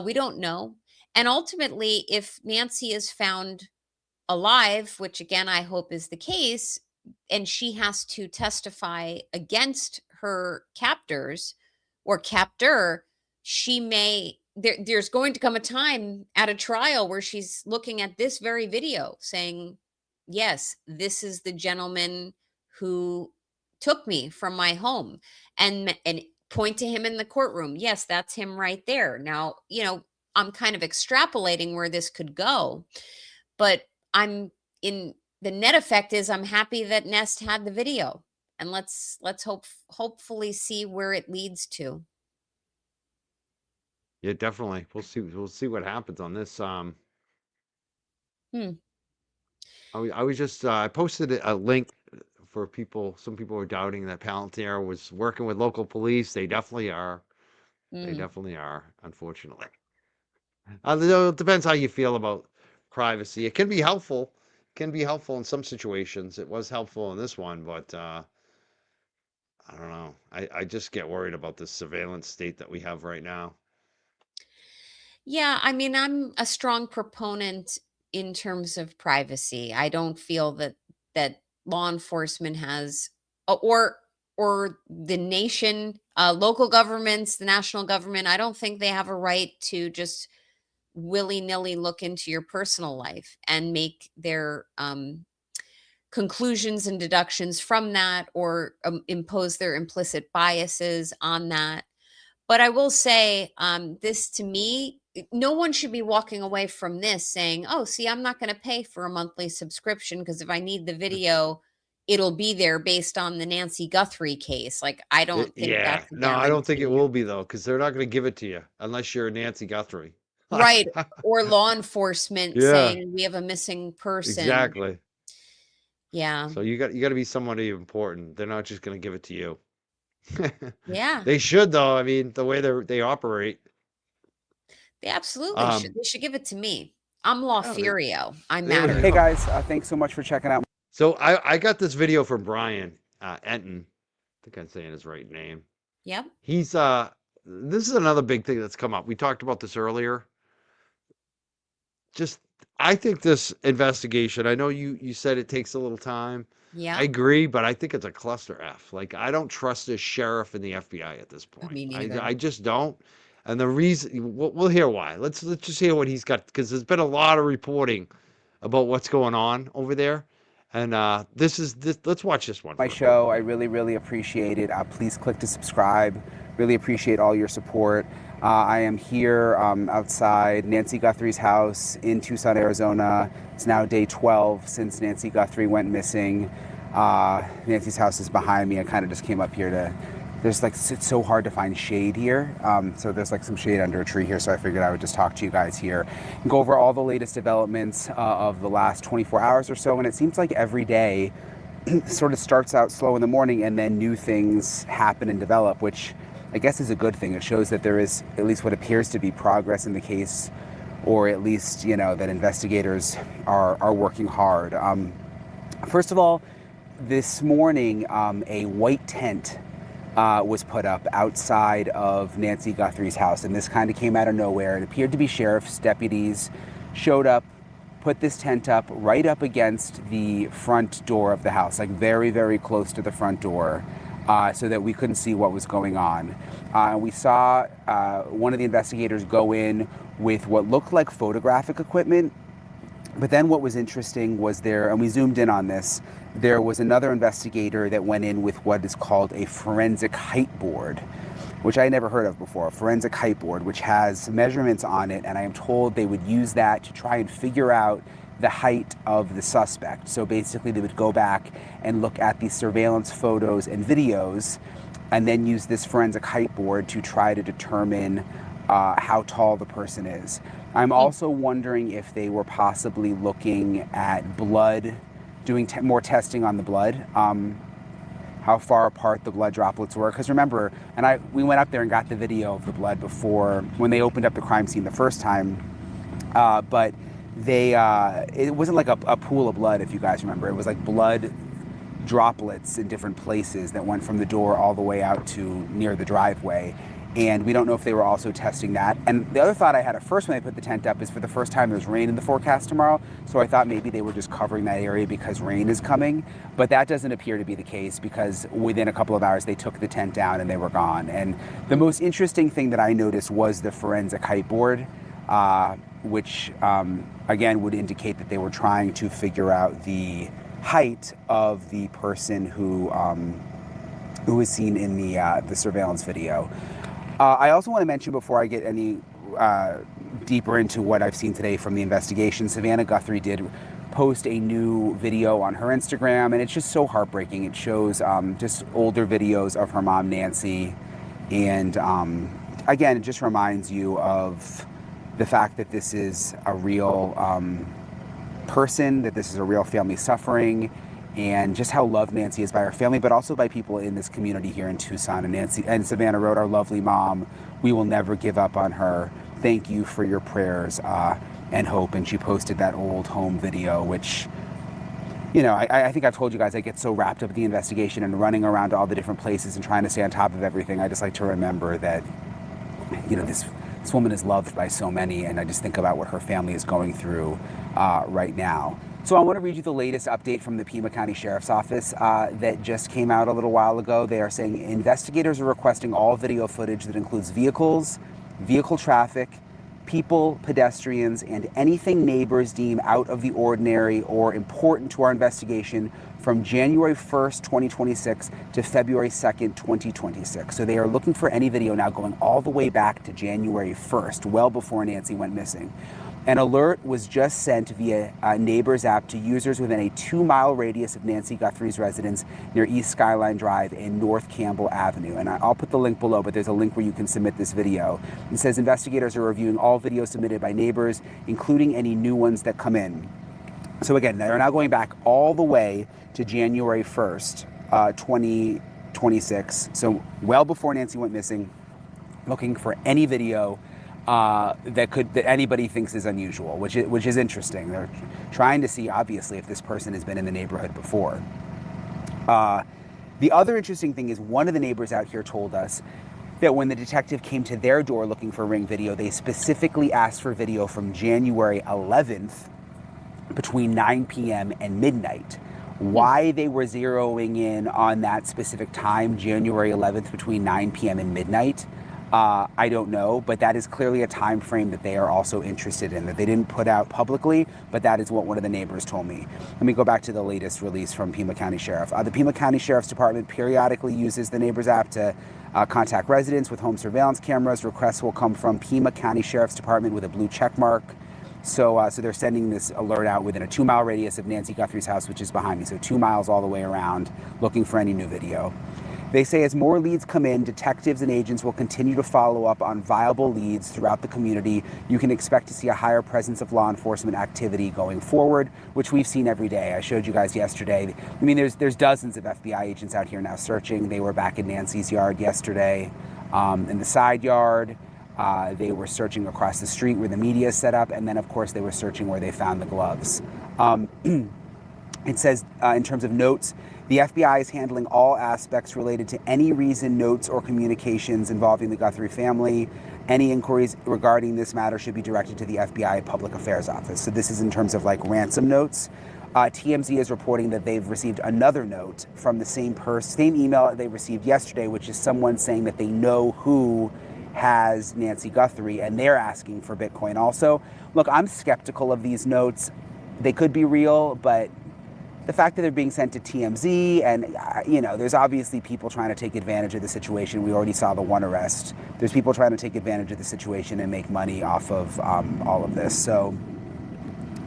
We don't know. And ultimately, if Nancy is found alive, which again I hope is the case, and she has to testify against her captors or captor, there's going to come a time at a trial where she's looking at this very video saying, yes, this is the gentleman who took me from my home, and point to him in the courtroom. Yes, that's him right there. Now, I'm kind of extrapolating where this could go, but the net effect is I'm happy that Nest had the video, and let's hopefully see where it leads to. Yeah, definitely. We'll see what happens on this. I was just I posted a link for people. Some people were doubting that Palantir was working with local police. They definitely are. They definitely are, unfortunately. It depends how you feel about privacy. It can be helpful. Can be helpful in some situations. It was helpful in this one, but I don't know. I just get worried about this surveillance state that we have right now. Yeah, I mean, I'm a strong proponent in terms of privacy. I don't feel that law enforcement has, or the nation, local governments, the national government, I don't think they have a right to just willy-nilly look into your personal life and make their conclusions and deductions from that, or impose their implicit biases on that. But I will say, this to me, no one should be walking away from this saying, oh, see, I'm not going to pay for a monthly subscription because if I need the video, it'll be there based on the Nancy Guthrie case. Like, I don't think that's a no, I don't think it guarantee. will be though, because they're not going to give it to you unless you're Nancy Guthrie. Right. Or law enforcement Yeah. saying we have a missing person. Exactly. Yeah. So you got to be somebody important. They're not just going to give it to you. Yeah. They should though. I mean, the way they operate. They absolutely should. They should give it to me. I'm Law Yeah, Furio. I'm there we mad. go. Hey guys, thanks so much for checking out. So I got this video from Brian Enton. I think I'm saying his right name. Yep. He's this is another big thing that's come up. We talked about this earlier. I think this investigation, I know you said it takes a little time. Yeah. I agree, but I think it's a cluster F. Like, I don't trust this sheriff and the FBI at this point. Me neither. I just don't. And the reason, we'll hear why. Let's just hear what he's got, because there's been a lot of reporting about what's going on over there. And let's watch this one. My show, I really appreciate it. Please click to subscribe. Really appreciate all your support. I am here outside Nancy Guthrie's house in Tucson, Arizona. It's now day 12 since Nancy Guthrie went missing. Nancy's house is behind me. I kind of just came up here to, it's so hard to find shade here. So there's like some shade under a tree here. So I figured I would just talk to you guys here and go over all the latest developments of the last 24 hours or so. And it seems like every day sort of starts out slow in the morning and then new things happen and develop, which I guess is a good thing. It shows that there is at least what appears to be progress in the case, or at least, that investigators are working hard. First of all, this morning, a white tent was put up outside of Nancy Guthrie's house, and this kind of came out of nowhere. It appeared to be sheriff's deputies showed up, put this tent up right up against the front door of the house, like very close to the front door. So that we couldn't see what was going on. We saw one of the investigators go in with what looked like photographic equipment, but then what was interesting was and we zoomed in on this, there was another investigator that went in with what is called a forensic height board, which I never heard of before, a forensic height board, which has measurements on it, and I am told they would use that to try and figure out the height of the suspect. So basically they would go back and look at the surveillance photos and videos and then use this forensic height board to try to determine how tall the person is. I'm also wondering if they were possibly looking at blood, doing more testing on the blood, how far apart the blood droplets were. Because remember, we went up there and got the video of the blood before, when they opened up the crime scene the first time, but it wasn't like a pool of blood, if you guys remember. It was like blood droplets in different places that went from the door all the way out to near the driveway. And we don't know if they were also testing that. And the other thought I had at first when they put the tent up is for the first time there's rain in the forecast tomorrow. So I thought maybe they were just covering that area because rain is coming. But that doesn't appear to be the case, because within a couple of hours they took the tent down and they were gone. And the most interesting thing that I noticed was the forensic height board, which again would indicate that they were trying to figure out the height of the person who was seen in the surveillance video. I also want to mention, before I get any deeper into what I've seen today from the investigation, Savannah Guthrie did post a new video on her Instagram, and it's just so heartbreaking. It shows just older videos of her mom, Nancy, and again, it just reminds you of the fact that this is a real person, that this is a real family suffering, and just how loved Nancy is by her family, but also by people in this community here in Tucson. And Nancy and Savannah wrote, "Our lovely mom, we will never give up on her. Thank you for your prayers and hope." And she posted that old home video, which, you know, I think I've told you guys, I get so wrapped up in the investigation and running around to all the different places and trying to stay on top of everything. I just like to remember that, you know, this woman is loved by so many, and I just think about what her family is going through right now. So I want to read you the latest update from the Pima County Sheriff's Office that just came out a little while ago. They are saying investigators are requesting all video footage that includes vehicles, vehicle traffic, people, pedestrians, and anything neighbors deem out of the ordinary or important to our investigation from January 1st, 2026 to February 2nd, 2026. So they are looking for any video now going all the way back to January 1st, well before Nancy went missing. An alert was just sent via a Neighbors app to users within a 2-mile radius of Nancy Guthrie's residence near East Skyline Drive and North Campbell Avenue. And I'll put the link below, but there's a link where you can submit this video. It says investigators are reviewing all videos submitted by neighbors, including any new ones that come in. So again, they're now going back all the way to January 1st, 2026. So well before Nancy went missing, looking for any video that anybody thinks is unusual, which is interesting. They're trying to see, obviously, if this person has been in the neighborhood before. The other interesting thing is, one of the neighbors out here told us that when the detective came to their door looking for ring video, they specifically asked for video from January 11th between 9 p.m. and midnight. Why they were zeroing in on that specific time, January 11th between 9 p.m. and midnight, I don't know, but that is clearly a time frame that they are also interested in, that they didn't put out publicly, but that is what one of the neighbors told me. Let me go back to the latest release from Pima County Sheriff. The Pima County Sheriff's Department periodically uses the Neighbors app to contact residents with home surveillance cameras. Requests will come from Pima County Sheriff's Department with a blue check mark. So they're sending this alert out within a 2-mile radius of Nancy Guthrie's house, which is behind me. So 2 miles all the way around, looking for any new video. They say as more leads come in, detectives and agents will continue to follow up on viable leads throughout the community. You can expect to see a higher presence of law enforcement activity going forward, which we've seen every day. I showed you guys yesterday. I mean, there's dozens of FBI agents out here now searching. They were back in Nancy's yard yesterday, in the side yard. They were searching across the street where the media is set up, and then of course they were searching where they found the gloves. It says in terms of notes, the FBI is handling all aspects related to any reason, notes, or communications involving the Guthrie family. Any inquiries regarding this matter should be directed to the FBI Public Affairs Office. So this is in terms of like ransom notes. TMZ is reporting that they've received another note from the same email they received yesterday, which is someone saying that they know who has Nancy Guthrie, and they're asking for Bitcoin also. Look, I'm skeptical of these notes. They could be real, but the fact that they're being sent to TMZ, and there's obviously people trying to take advantage of the situation. We already saw the one arrest. There's people trying to take advantage of the situation and make money off of all of this. So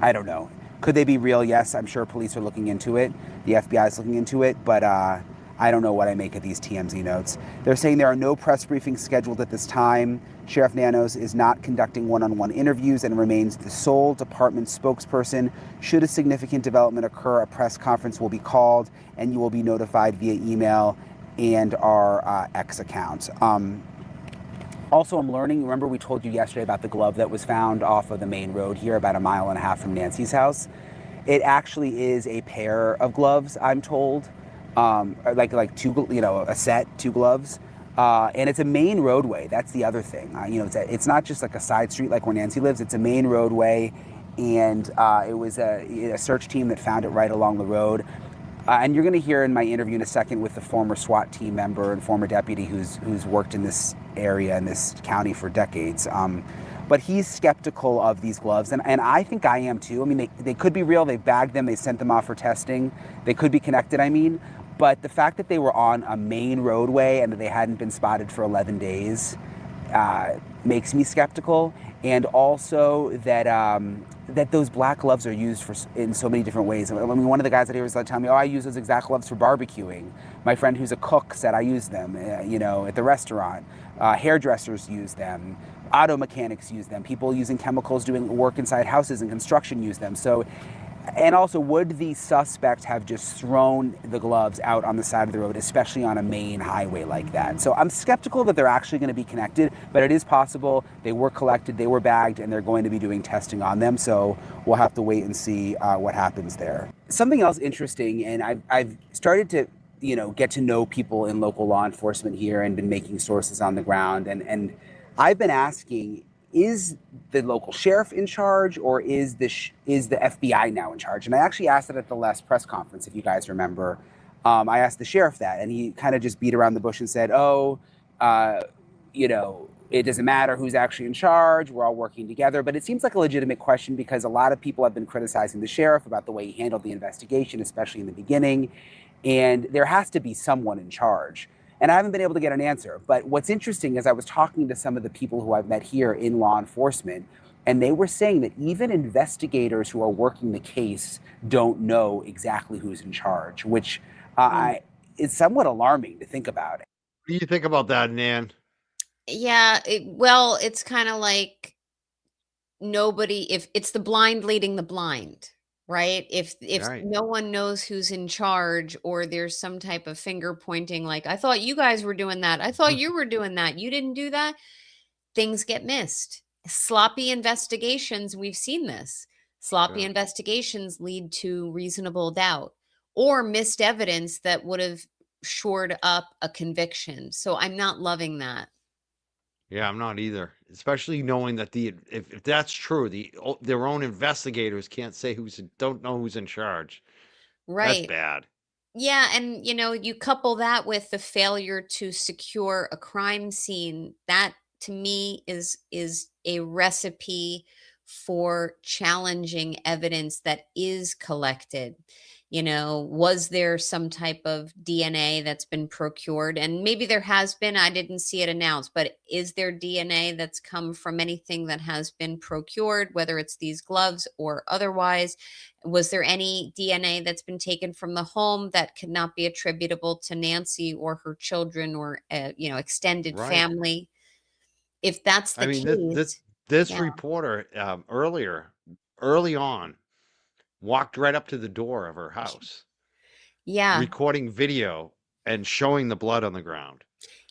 I don't know. Could they be real? Yes, I'm sure police are looking into it. The FBI is looking into it, but I don't know what I make of these TMZ notes. They're saying there are no press briefings scheduled at this time. Sheriff Nanos is not conducting one-on-one interviews and remains the sole department spokesperson. Should a significant development occur, a press conference will be called, and you will be notified via email and our X account. Also, I'm learning, remember we told you yesterday about the glove that was found off of the main road here about 1.5 miles from Nancy's house. It actually is a pair of gloves, I'm told. Like two, a set, 2 gloves. And it's a main roadway. That's the other thing. It's not just like a side street like where Nancy lives. It's a main roadway, and it was a search team that found it right along the road. And you're going to hear in my interview in a second with the former SWAT team member and former deputy who's worked in this area in this county for decades. But he's skeptical of these gloves, and I think I am too. I mean, they could be real. They bagged them. They sent them off for testing. They could be connected, But the fact that they were on a main roadway and that they hadn't been spotted for 11 days makes me skeptical. And also that those black gloves are used in so many different ways. I mean, one of the guys out here was telling me, I use those exact gloves for barbecuing. My friend who's a cook said I use them, at the restaurant. Hairdressers use them. Auto mechanics use them. People using chemicals doing work inside houses and construction use them. So, and also, would the suspect have just thrown the gloves out on the side of the road, especially on a main highway like that? So I'm skeptical that they're actually going to be connected, but it is possible. They were collected, they were bagged, and they're going to be doing testing on them. So we'll have to wait and see what happens there. Something else interesting, and I've started to get to know people in local law enforcement here and been making sources on the ground. And I've been asking, is the local sheriff in charge, or is the FBI now in charge? And I actually asked it at the last press conference, if you guys remember. I asked the sheriff that, and he kind of just beat around the bush and said, it doesn't matter who's actually in charge. We're all working together. But it seems like a legitimate question because a lot of people have been criticizing the sheriff about the way he handled the investigation, especially in the beginning. And there has to be someone in charge. And I haven't been able to get an answer. But what's interesting is I was talking to some of the people who I've met here in law enforcement, and they were saying that even investigators who are working the case don't know exactly who's in charge, which is somewhat alarming to think about. What do you think about that, Nan? Yeah, it's kind of like if it's the blind leading the blind, right? If Right. no one knows who's in charge, or there's some type of finger pointing, like, I thought you guys were doing that. I thought you were doing that. You didn't do that. Things get missed. Sloppy investigations, we've seen this. Sloppy Sure. investigations lead to reasonable doubt or missed evidence that would have shored up a conviction. So I'm not loving that. Yeah, I'm not either. Especially knowing that if that's true, their own investigators can't say don't know who's in charge. That's Right. bad. Yeah, and you couple that with the failure to secure a crime scene. That to me is a recipe for challenging evidence that is collected. Was there some type of DNA that's been procured? And maybe there has been, I didn't see it announced, but is there DNA that's come from anything that has been procured, whether it's these gloves or otherwise? Was there any DNA that's been taken from the home that could not be attributable to Nancy or her children or extended Right. family? If that's I the mean, case, this yeah, reporter early on, walked right up to the door of her house, yeah, recording video and showing the blood on the ground.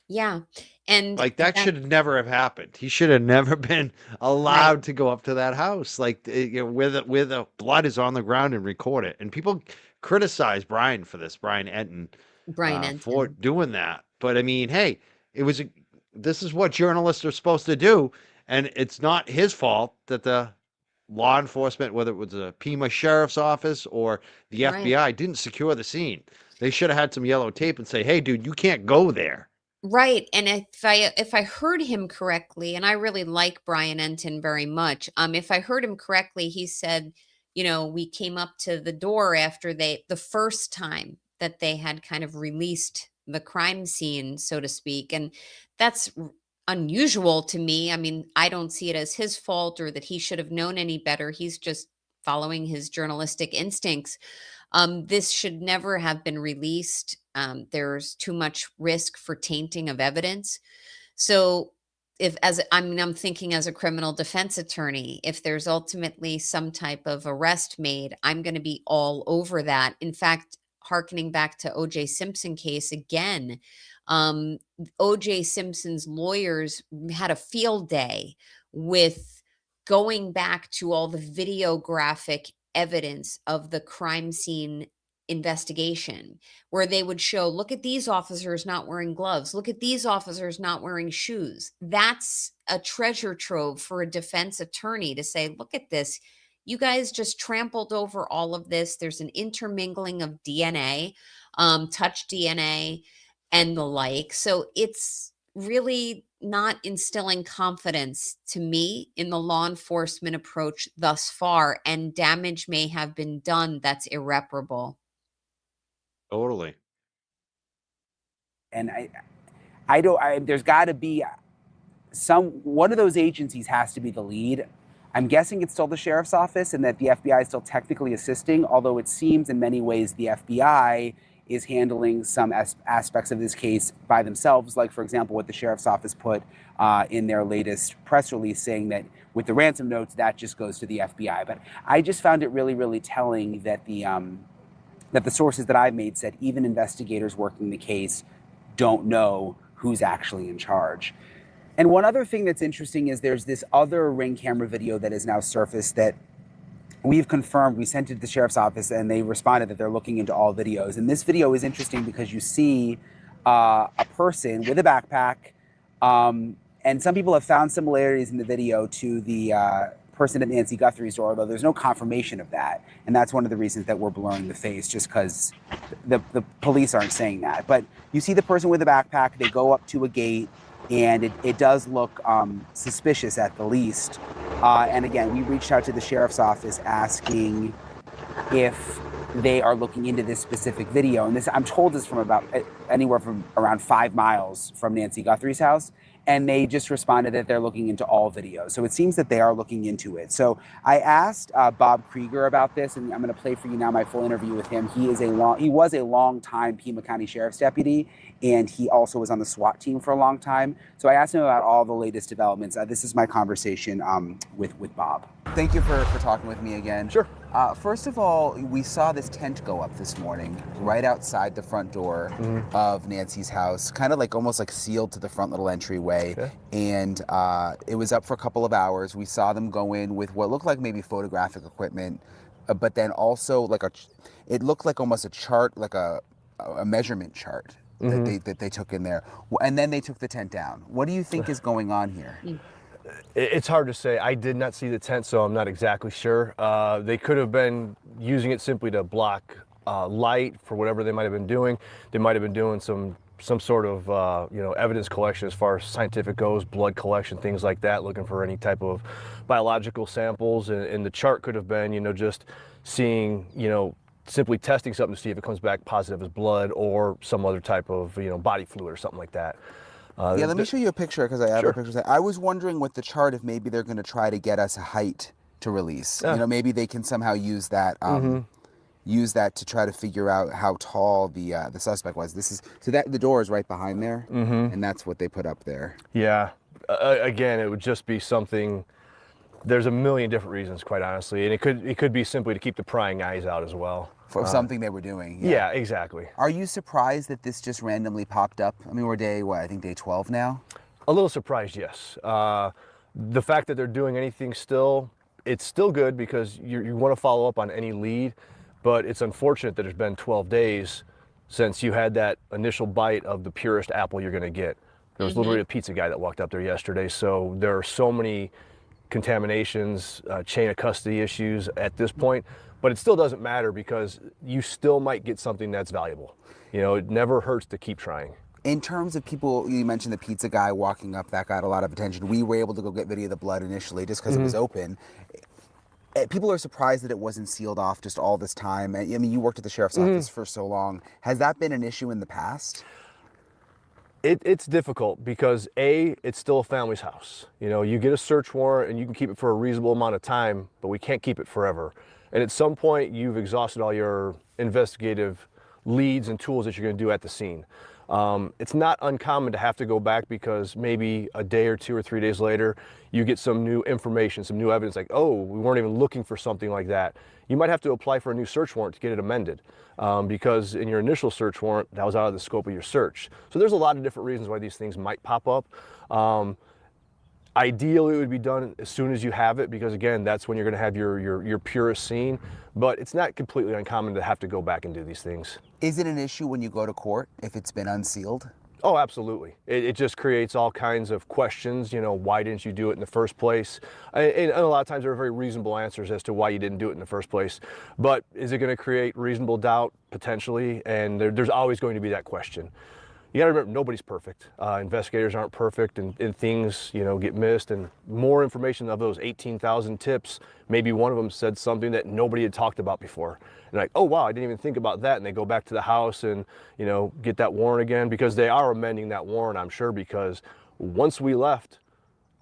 yeah, and Like that that, should never have happened. He should have never been right, allowed to go up to that house, like where the blood is on the ground, and record it. And people criticize Brian for this, Brian Enton, Brian for Enton. doing that. But I mean, hey, this is what journalists are supposed to do, and it's not his fault that the law enforcement, whether it was the Pima Sheriff's Office or the Right. FBI, didn't secure the scene. They should have had some yellow tape and say, "Hey, dude, you can't go there." Right. And if I heard him correctly, and I really like Brian Enton very much, if I heard him correctly, he said, we came up to the door after the first time that they had kind of released the crime scene, so to speak. And that's unusual to me. I mean, I don't see it as his fault or that he should have known any better. He's just following his journalistic instincts. This should never have been released. There's too much risk for tainting of evidence. So I'm thinking as a criminal defense attorney, if there's ultimately some type of arrest made, I'm going to be all over that. In fact, hearkening back to O.J. Simpson case again, O.J. Simpson's lawyers had a field day with going back to all the videographic evidence of the crime scene investigation where they would show, look at these officers not wearing gloves, look at these officers not wearing shoes. That's a treasure trove for a defense attorney to say, look at this. You guys just trampled over all of this. There's an intermingling of DNA, touch DNA, and the like. So it's really not instilling confidence to me in the law enforcement approach thus far, and damage may have been done that's irreparable. Totally. And there's got to be one of those agencies has to be the lead. I'm guessing it's still the sheriff's office and that the FBI is still technically assisting, although it seems in many ways the FBI is handling some aspects of this case by themselves, like, for example, what the sheriff's office put in their latest press release saying that with the ransom notes, that just goes to the FBI. But I just found it really, really telling that the sources that I've made said even investigators working the case don't know who's actually in charge. And one other thing that's interesting is there's this other Ring camera video that has now surfaced that we've confirmed. We sent it to the sheriff's office and they responded that they're looking into all videos. And this video is interesting because you see a person with a backpack, and some people have found similarities in the video to the person at Nancy Guthrie's door, although there's no confirmation of that. And that's one of the reasons that we're blurring the face, just because the police aren't saying that. But you see the person with a backpack, they go up to a gate, and it does look suspicious at the least. And again, we reached out to the sheriff's office asking if they are looking into this specific video. And this, I'm told, is from about anywhere from around 5 miles from Nancy Guthrie's house. And they just responded that they're looking into all videos. So it seems that they are looking into it. So I asked Bob Krieger about this, and I'm going to play for you now my full interview with him. He was a long-time Pima County Sheriff's deputy, and he also was on the SWAT team for a long time. So I asked him about all the latest developments. This is my conversation with Bob. Thank you for talking with me again. Sure. First of all, we saw this tent go up this morning right outside the front door of Nancy's house, kind of like almost like sealed to the front little entryway. Okay. And it was up for a couple of hours. We saw them go in with what looked like maybe photographic equipment, but then also like it looked like almost a chart, like a measurement chart that they took in there. And then they took the tent down. What do you think is going on here? It's hard to say. I did not see the tent, so I'm not exactly sure. They could have been using it simply to block light for whatever they might have been doing. They might have been doing some sort of evidence collection as far as scientific goes, blood collection, things like that, looking for any type of biological samples. And the chart could have been, just seeing, simply testing something to see if it comes back positive as blood or some other type of, body fluid or something like that. Yeah, let me show you a picture because I have a picture. I was wondering with the chart if maybe they're going to try to get us a height to release. Maybe they can somehow use that to try to figure out how tall the suspect was. The door is right behind there, and that's what they put up there. Yeah, again, it would just be something. There's a million different reasons, quite honestly, and it could be simply to keep the prying eyes out as well. For something they were doing. Yeah, exactly. Are you surprised that this just randomly popped up? I mean, we're day 12 now? A little surprised, yes. The fact that they're doing anything still, it's still good because you want to follow up on any lead, but it's unfortunate that it's been 12 days since you had that initial bite of the purest apple you're going to get. There was literally a pizza guy that walked up there yesterday, so there are so many contaminations, chain of custody issues at this point. But it still doesn't matter because you still might get something that's valuable. It never hurts to keep trying. In terms of people, you mentioned the pizza guy walking up, that got a lot of attention. We were able to go get video of the blood initially just because it was open. People are surprised that it wasn't sealed off just all this time. I mean, you worked at the sheriff's office for so long. Has that been an issue in the past? It's difficult because it's still a family's house. You get a search warrant and you can keep it for a reasonable amount of time, but we can't keep it forever. And at some point, you've exhausted all your investigative leads and tools that you're going to do at the scene. It's not uncommon to have to go back because maybe a day or 2 or 3 days later, you get some new information, some new evidence like, oh, we weren't even looking for something like that. You might have to apply for a new search warrant to get it amended because in your initial search warrant, that was out of the scope of your search. So there's a lot of different reasons why these things might pop up. Ideally, it would be done as soon as you have it, because again, that's when you're going to have your purest scene. But it's not completely uncommon to have to go back and do these things. Is it an issue when you go to court if it's been unsealed? Oh, absolutely. It just creates all kinds of questions. You know, why didn't you do it in the first place? And a lot of times there are very reasonable answers as to why you didn't do it in the first place. But is it going to create reasonable doubt? Potentially. And there's always going to be that question. You got to remember, nobody's perfect. Investigators aren't perfect, and things, you know, get missed. And more information of those 18,000 tips, maybe one of them said something that nobody had talked about before. And like, oh wow, I didn't even think about that. And they go back to the house and, you know, get that warrant again, because they are amending that warrant, I'm sure, because once we left,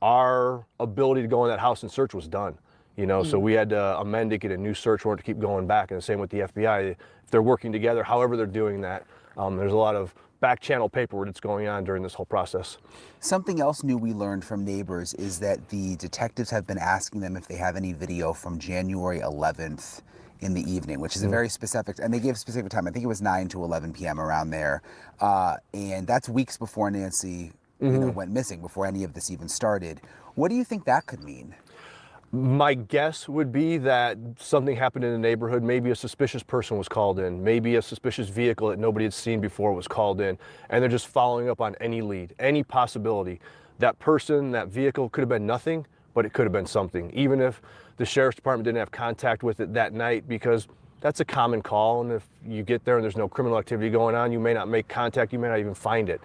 our ability to go in that house and search was done. You know, so we had to amend it, get a new search warrant to keep going back. And the same with the FBI. If they're working together, however they're doing that, there's a lot of back channel paperwork that's going on during this whole process. Something else new we learned from neighbors is that the detectives have been asking them if they have any video from January 11th in the evening, which is a very specific, and they gave a specific time. I think it was 9 to 11 p.m. around there. And that's weeks before Nancy you know, went missing, before any of this even started. What do you think that could mean? My guess would be that something happened in the neighborhood. Maybe a suspicious person was called in. Maybe a suspicious vehicle that nobody had seen before was called in. And they're just following up on any lead, any possibility. That person, that vehicle could have been nothing, but it could have been something. Even if the sheriff's department didn't have contact with it that night, because that's a common call. And if you get there and there's no criminal activity going on, you may not make contact, you may not even find it.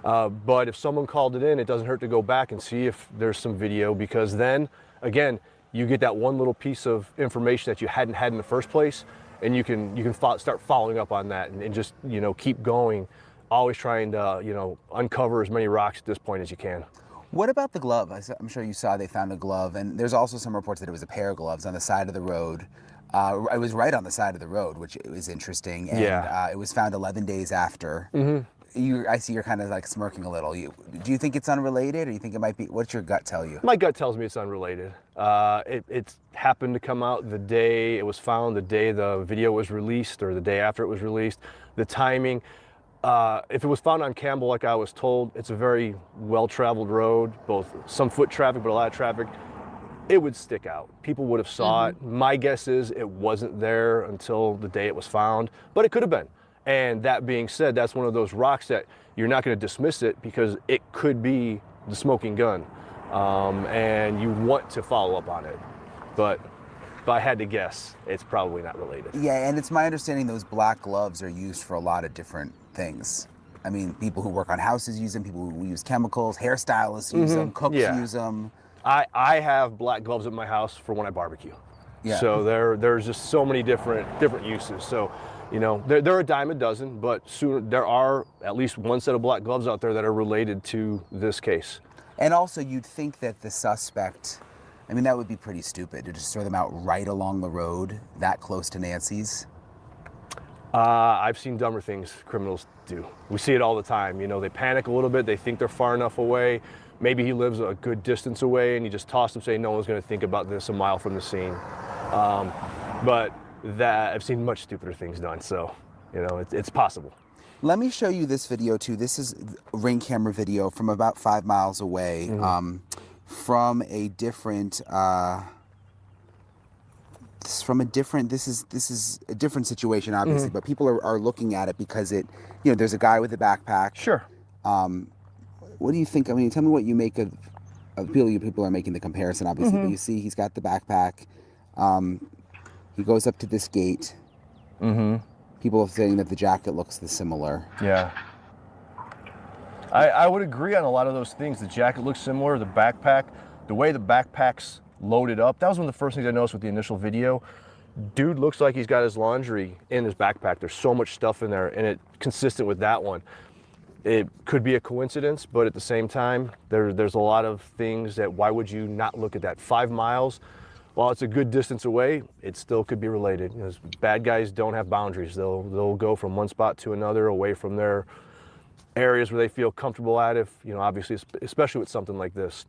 But if someone called it in, it doesn't hurt to go back and see if there's some video, because then, again, you get that one little piece of information that you hadn't had in the first place, and you can start following up on that and just, you know, keep going, always trying to, you know, uncover as many rocks at this point as you can. What about the glove? I'm sure you saw they found a glove, and there's also some reports that it was a pair of gloves on the side of the road. It was right on the side of the road, which was interesting. And it was found 11 days after. I see you're kind of like smirking a little. Do you think it's unrelated, or you think it might be? What's your gut tell you? My gut tells me it's unrelated. It happened to come out the day it was found, the day the video was released, or the day after it was released. The timing. If it was found on Campbell, like I was told, it's a very well-traveled road, both some foot traffic, but a lot of traffic. It would stick out. People would have saw it. My guess is it wasn't there until the day it was found, but it could have been. And that being said, that's one of those rocks that you're not going to dismiss it, because it could be the smoking gun. And you want to follow up on it. But if I had to guess, it's probably not related. Yeah, and it's my understanding those black gloves are used for a lot of different things. I mean, people who work on houses use them, people who use chemicals, hairstylists use them, cooks use them. I have black gloves at my house for when I barbecue. Yeah. So there's just so many different uses. So, you know, there are a dime a dozen, but soon there are at least one set of black gloves out there that are related to this case. And also, you'd think that the suspect, I mean, that would be pretty stupid to just throw them out right along the road that close to Nancy's. I've seen dumber things criminals do. We see it all the time. You know, they panic a little bit. They think they're far enough away. Maybe he lives a good distance away, and you just toss them, say no one's going to think about this a mile from the scene. But that I've seen much stupider things done. So, you know, it's possible. Let me show you this video too. This is ring camera video from about 5 miles away, from a different. This is a different situation, obviously, but people are looking at it because it, you know, there's a guy with a backpack. Sure. What do you think? I mean, tell me what you make of people are making the comparison, obviously, but you see he's got the backpack. He goes up to this gate. People are saying that the jacket looks similar. Yeah. I would agree on a lot of those things. The jacket looks similar, the backpack, the way the backpack's loaded up. That was one of the first things I noticed with the initial video. Dude looks like he's got his laundry in his backpack. There's so much stuff in there, and it's consistent with that one. It could be a coincidence, but at the same time, there's a lot of things that why would you not look at that? 5 miles, while it's a good distance away, it still could be related. You know, bad guys don't have boundaries. They'll go from one spot to another, away from their areas where they feel comfortable at, if, you know, obviously, especially with something like this.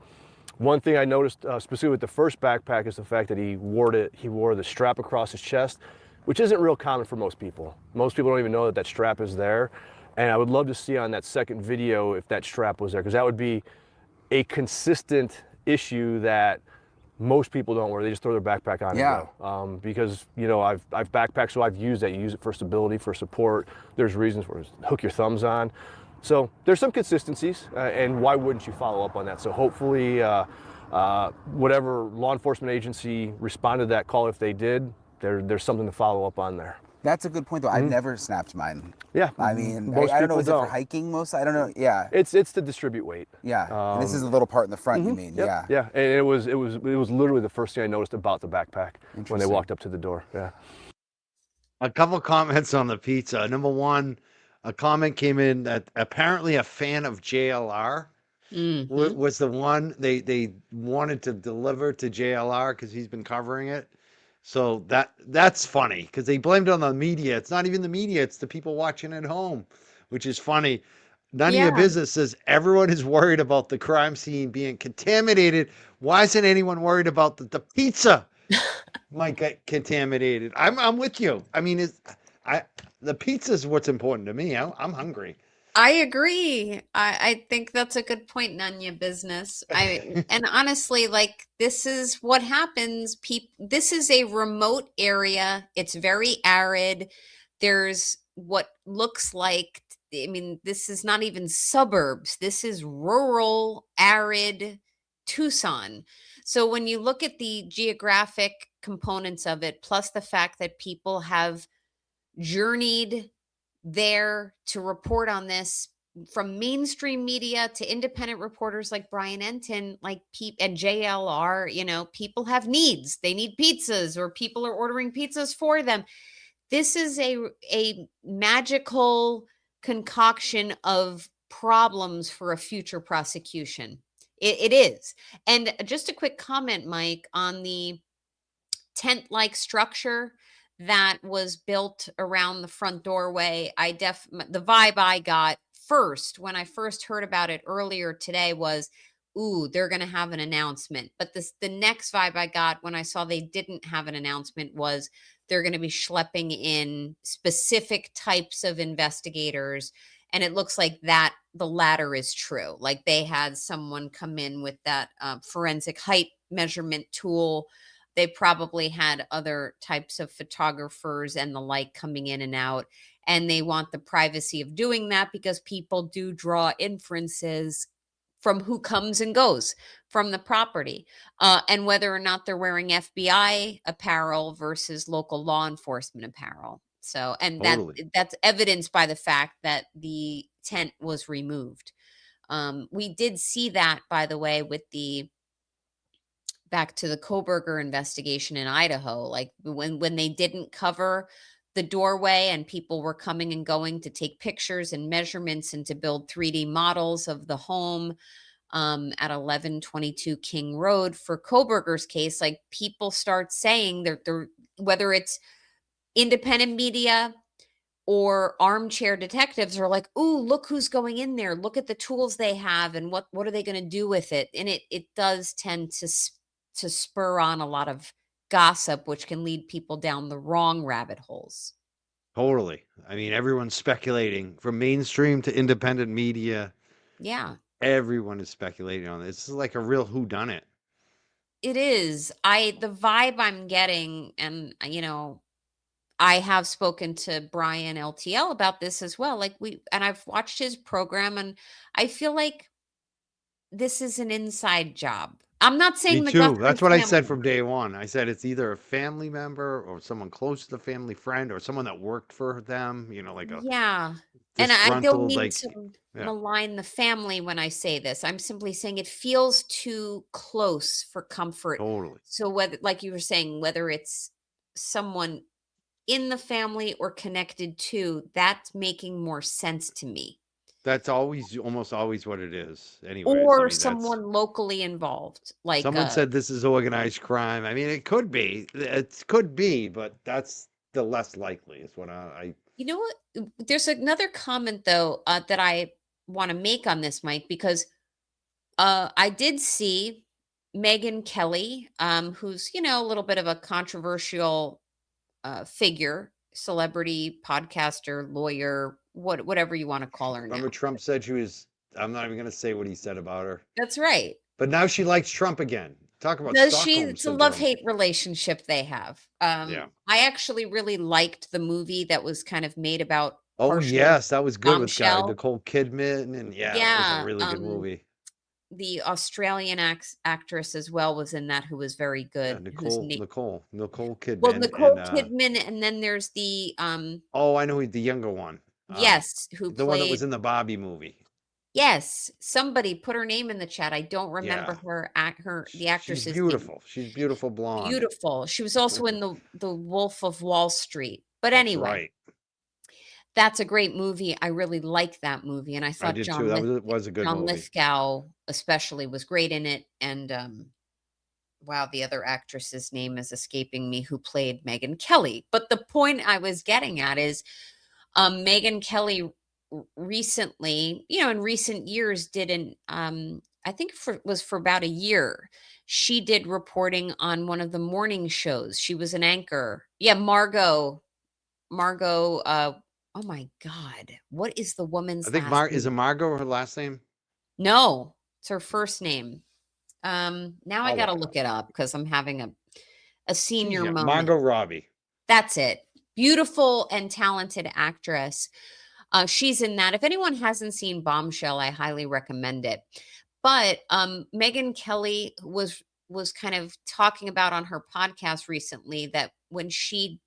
One thing I noticed specifically with the first backpack is the fact that he wore the strap across his chest, which isn't real common for most people. Most people don't even know that strap is there. And I would love to see on that second video if that strap was there, because that would be a consistent issue that most people don't wear. They just throw their backpack on Yeah. and go. Because, you know, I've backpacked, so I've used that. You use it for stability, for support. There's reasons for it. Hook your thumbs on. So there's some consistencies, and why wouldn't you follow up on that? So hopefully whatever law enforcement agency responded to that call, if they did, there's something to follow up on there. That's a good point, though. I've never snapped mine. Yeah. I mean, most I don't know, people is it for hiking most? I don't know. Yeah. It's to distribute weight. Yeah. And this is the little part in the front, you mean? Yep. Yeah. Yeah. And it was literally the first thing I noticed about the backpack when they Interesting. walked up to the door. Yeah. A couple comments on the pizza. Number one, a comment came in that apparently a fan of JLR was the one they wanted to deliver to JLR because he's been covering it. So that's funny because they blamed it on the media. It's not even the media, it's the people watching at home, which is funny. None of your business says everyone is worried about the crime scene being contaminated. Why isn't anyone worried about the pizza might get contaminated? I'm with you. I mean, the pizza is what's important to me. I'm hungry. I agree. I think that's a good point, none your business. And honestly, like, this is what happens. This is a remote area. It's very arid. There's what looks like, I mean, this is not even suburbs. This is rural, arid Tucson. So when you look at the geographic components of it, plus the fact that people have journeyed there to report on this, from mainstream media to independent reporters like Brian Enton, like and JLR, you know, people have needs. They need pizzas, or people are ordering pizzas for them. This is a magical concoction of problems for a future prosecution. It is. And just a quick comment, Mike, on the tent-like structure that was built around the front doorway. The vibe I got first when I first heard about it earlier today was, ooh, they're going to have an announcement. But the next vibe I got when I saw they didn't have an announcement was they're going to be schlepping in specific types of investigators. And it looks like that the latter is true. Like, they had someone come in with that forensic height measurement tool. They probably had other types of photographers and the like coming in and out. And they want the privacy of doing that because people do draw inferences from who comes and goes from the property, and whether or not they're wearing FBI apparel versus local law enforcement apparel. So, and that's evidenced by the fact that the tent was removed. We did see that, by the way, with back to the Koberger investigation in Idaho, like when they didn't cover the doorway and people were coming and going to take pictures and measurements and to build 3D models of the home at 1122 King Road for Koberger's case, like, people start saying they're whether it's independent media or armchair detectives are like, ooh, look who's going in there. Look at the tools they have and what are they going to do with it? And it does tend to spur on a lot of gossip, which can lead people down the wrong rabbit holes. Totally. I mean, everyone's speculating from mainstream to independent media. Yeah. Everyone is speculating on this. This is like a real whodunit. It is. The vibe I'm getting, and you know, I have spoken to Brian LTL about this as well. Like, I've watched his program, and I feel like this is an inside job. I'm not saying Me the too. Guthrie That's what I said family. from day one. I said it's either a family member or someone close to the family friend or someone that worked for them, you know, like a Yeah. And I don't disgruntled, mean like, to yeah, malign the family when I say this. I'm simply saying it feels too close for comfort. totally. So whether, like you were saying, whether it's someone in the family or connected to, that's making more sense to me. That's almost always what it is. Anyways, I Or mean, someone locally involved, like someone said this is organized crime. I mean, it could be. It could be, but that's the less likely. Is what I you know what? There's another comment though that I want to make on this, Mike, because I did see Megyn Kelly, who's, you know, a little bit of a controversial figure, celebrity, podcaster, lawyer, whatever you want to call her now. remember Trump said she was. I'm not even going to say what he said about her. That's right. But now she likes Trump again. Talk about Does she? Stockholm It's a syndrome. love-hate relationship they have. Yeah. I actually really liked the movie that was kind of made about Oh partially yes, that was good with Bombshell. Nicole Kidman, and yeah, that was a really good movie. The Australian actress as well was in that, who was very Yeah, good. Nicole Kidman. Well, Nicole and, Kidman, and then there's the oh, I know the younger one. yes, who The one that was played in the Barbie movie. yes. Somebody put her name in the chat. I don't remember Yeah. the actress's She's name. beautiful. She's beautiful blonde. Beautiful. She was also in the Wolf of Wall Street. But That's anyway, right. that's a great movie. I really liked that movie, and I I thought did too. That was a good John movie. Lithgow especially was great in it. And wow, the other actress's name is escaping me, who played Megyn Kelly. But the point I was getting at is Megyn Kelly recently, in recent years, did I think was for about a year. She did reporting on one of the morning shows. She was an anchor. Yeah, Margot. Oh my God, what is the woman's I think last is it name? Margot her last name? No, it's her first name. Now I I'll gotta look look it up because I'm having a senior moment. Margot Robbie. That's it. Beautiful and talented actress. She's in that. If anyone hasn't seen Bombshell, I highly recommend it. But Megyn Kelly was kind of talking about on her podcast recently that when she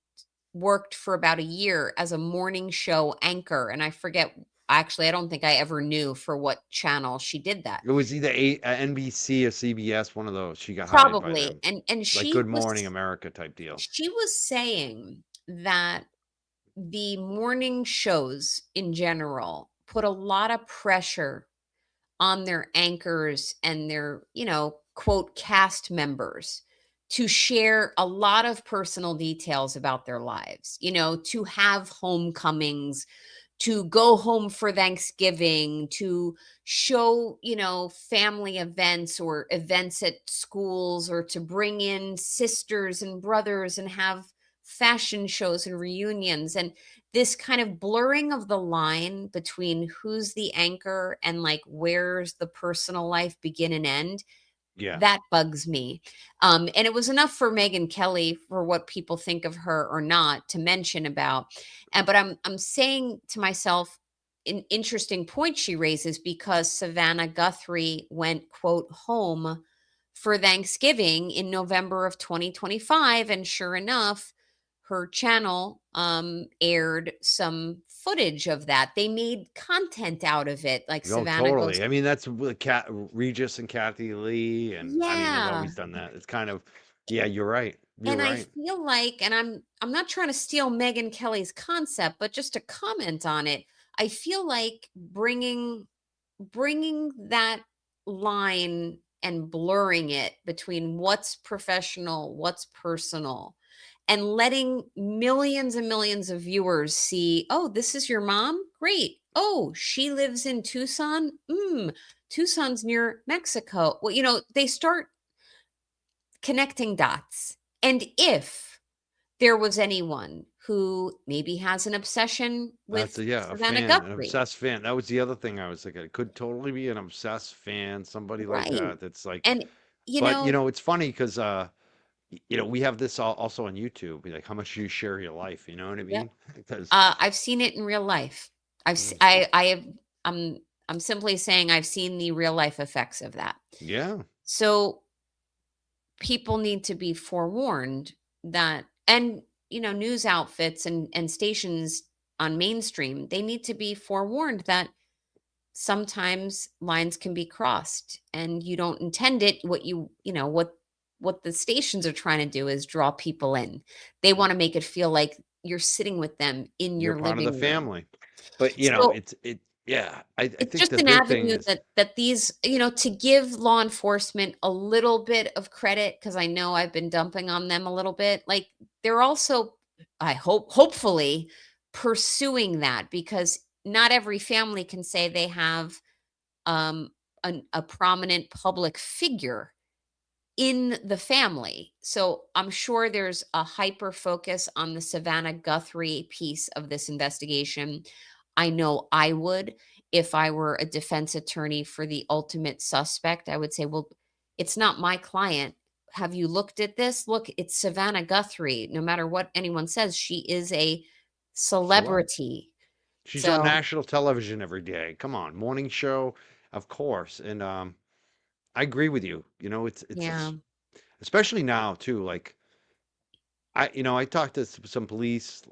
worked for about a year as a morning show anchor, and I forget, actually, I don't think I ever knew for what channel she did that. It was either NBC or CBS, one of those. She got hired by Probably. them. And Like she Good was Morning America type deal. She was saying that the morning shows in general put a lot of pressure on their anchors and their, quote, cast members to share a lot of personal details about their lives, to have homecomings, to go home for Thanksgiving, to show, family events or events at schools, or to bring in sisters and brothers and have fashion shows and reunions. And this kind of blurring of the line between who's the anchor and like where's the personal life begin and end. Yeah. That bugs me. And it was enough for Megyn Kelly, for what people think of her or not, to mention about. But I'm saying to myself, an interesting point she raises, because Savannah Guthrie went, quote, home for Thanksgiving in November of 2025. And sure enough, her channel aired some footage of that. They made content out of it, like Oh, Savannah totally. goes. I mean, that's with Regis and Kathy Lee, and I mean, they've always done that. It's kind of, yeah, you're right. You're I right. feel like, and I'm not trying to steal Megyn Kelly's concept, but just to comment on it, I feel like bringing that line and blurring it between what's professional, what's personal, and letting millions and millions of viewers see, oh, this is your mom? Great. Oh, she lives in Tucson? Tucson's near Mexico. Well, they start connecting dots. And if there was anyone who maybe has an obsession with A Savannah fan, an Guthrie, obsessed fan. That was the other thing I was thinking. It could totally be an obsessed fan, somebody like right? that. That's like, And but it's funny because we have this also on YouTube. Be like, how much do you share your life? You know what I mean? Because I've seen it in real life. I'm simply saying I've seen the real life effects of that. yeah, So people need to be forewarned that, and news outfits and stations on mainstream, they need to be forewarned that sometimes lines can be crossed and you don't intend it. What the stations are trying to do is draw people in. They want to make it feel like you're sitting with them in you're your part of living the room. family. But So yeah. I it's think just the an big thing avenue is that these, to give law enforcement a little bit of credit, because I know I've been dumping on them a little bit. Like, they're also, hopefully pursuing that, because not every family can say they have a prominent public figure in the family. So I'm sure there's a hyper focus on the Savannah Guthrie piece of this investigation. I know I would, if I were a defense attorney for the ultimate suspect, I would say, well, It's not my client. Have you looked at this? Look, it's Savannah Guthrie. No matter what anyone says, she is a celebrity. She's on So national television every day. Come on, morning show, of course. And I agree with you. You know, yeah. it's especially now too. Like I talked to some police.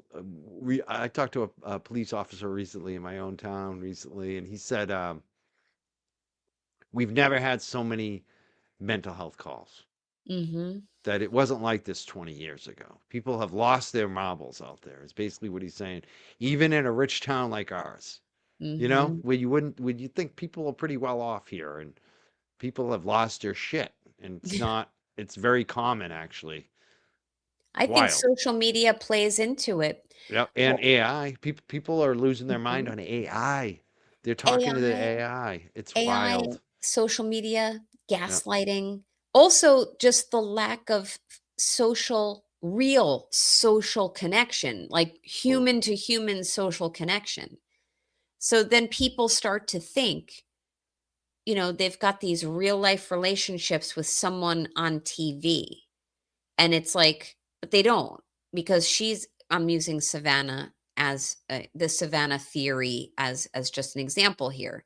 I talked to a police officer recently in my own town recently, and he said we've never had so many mental health calls. Mm-hmm. That it wasn't like this 20 years ago. People have lost their marbles out there. It's basically what he's saying. Even in a rich town like ours, Mm-hmm. where you think people are pretty well off here, and people have lost their shit, and it's very common actually. I think Wild. social media plays into it. Yep. And Well, AI. People are losing their mind mhm. on AI. They're talking to the AI, AI. It's AI, wild. social media, Yep. gaslighting, also just the lack of real social connection, like Oh, human to human social connection. So then people start to think, they've got these real life relationships with someone on TV. And it's like, but they don't, because I'm using Savannah as the Savannah theory as just an example here.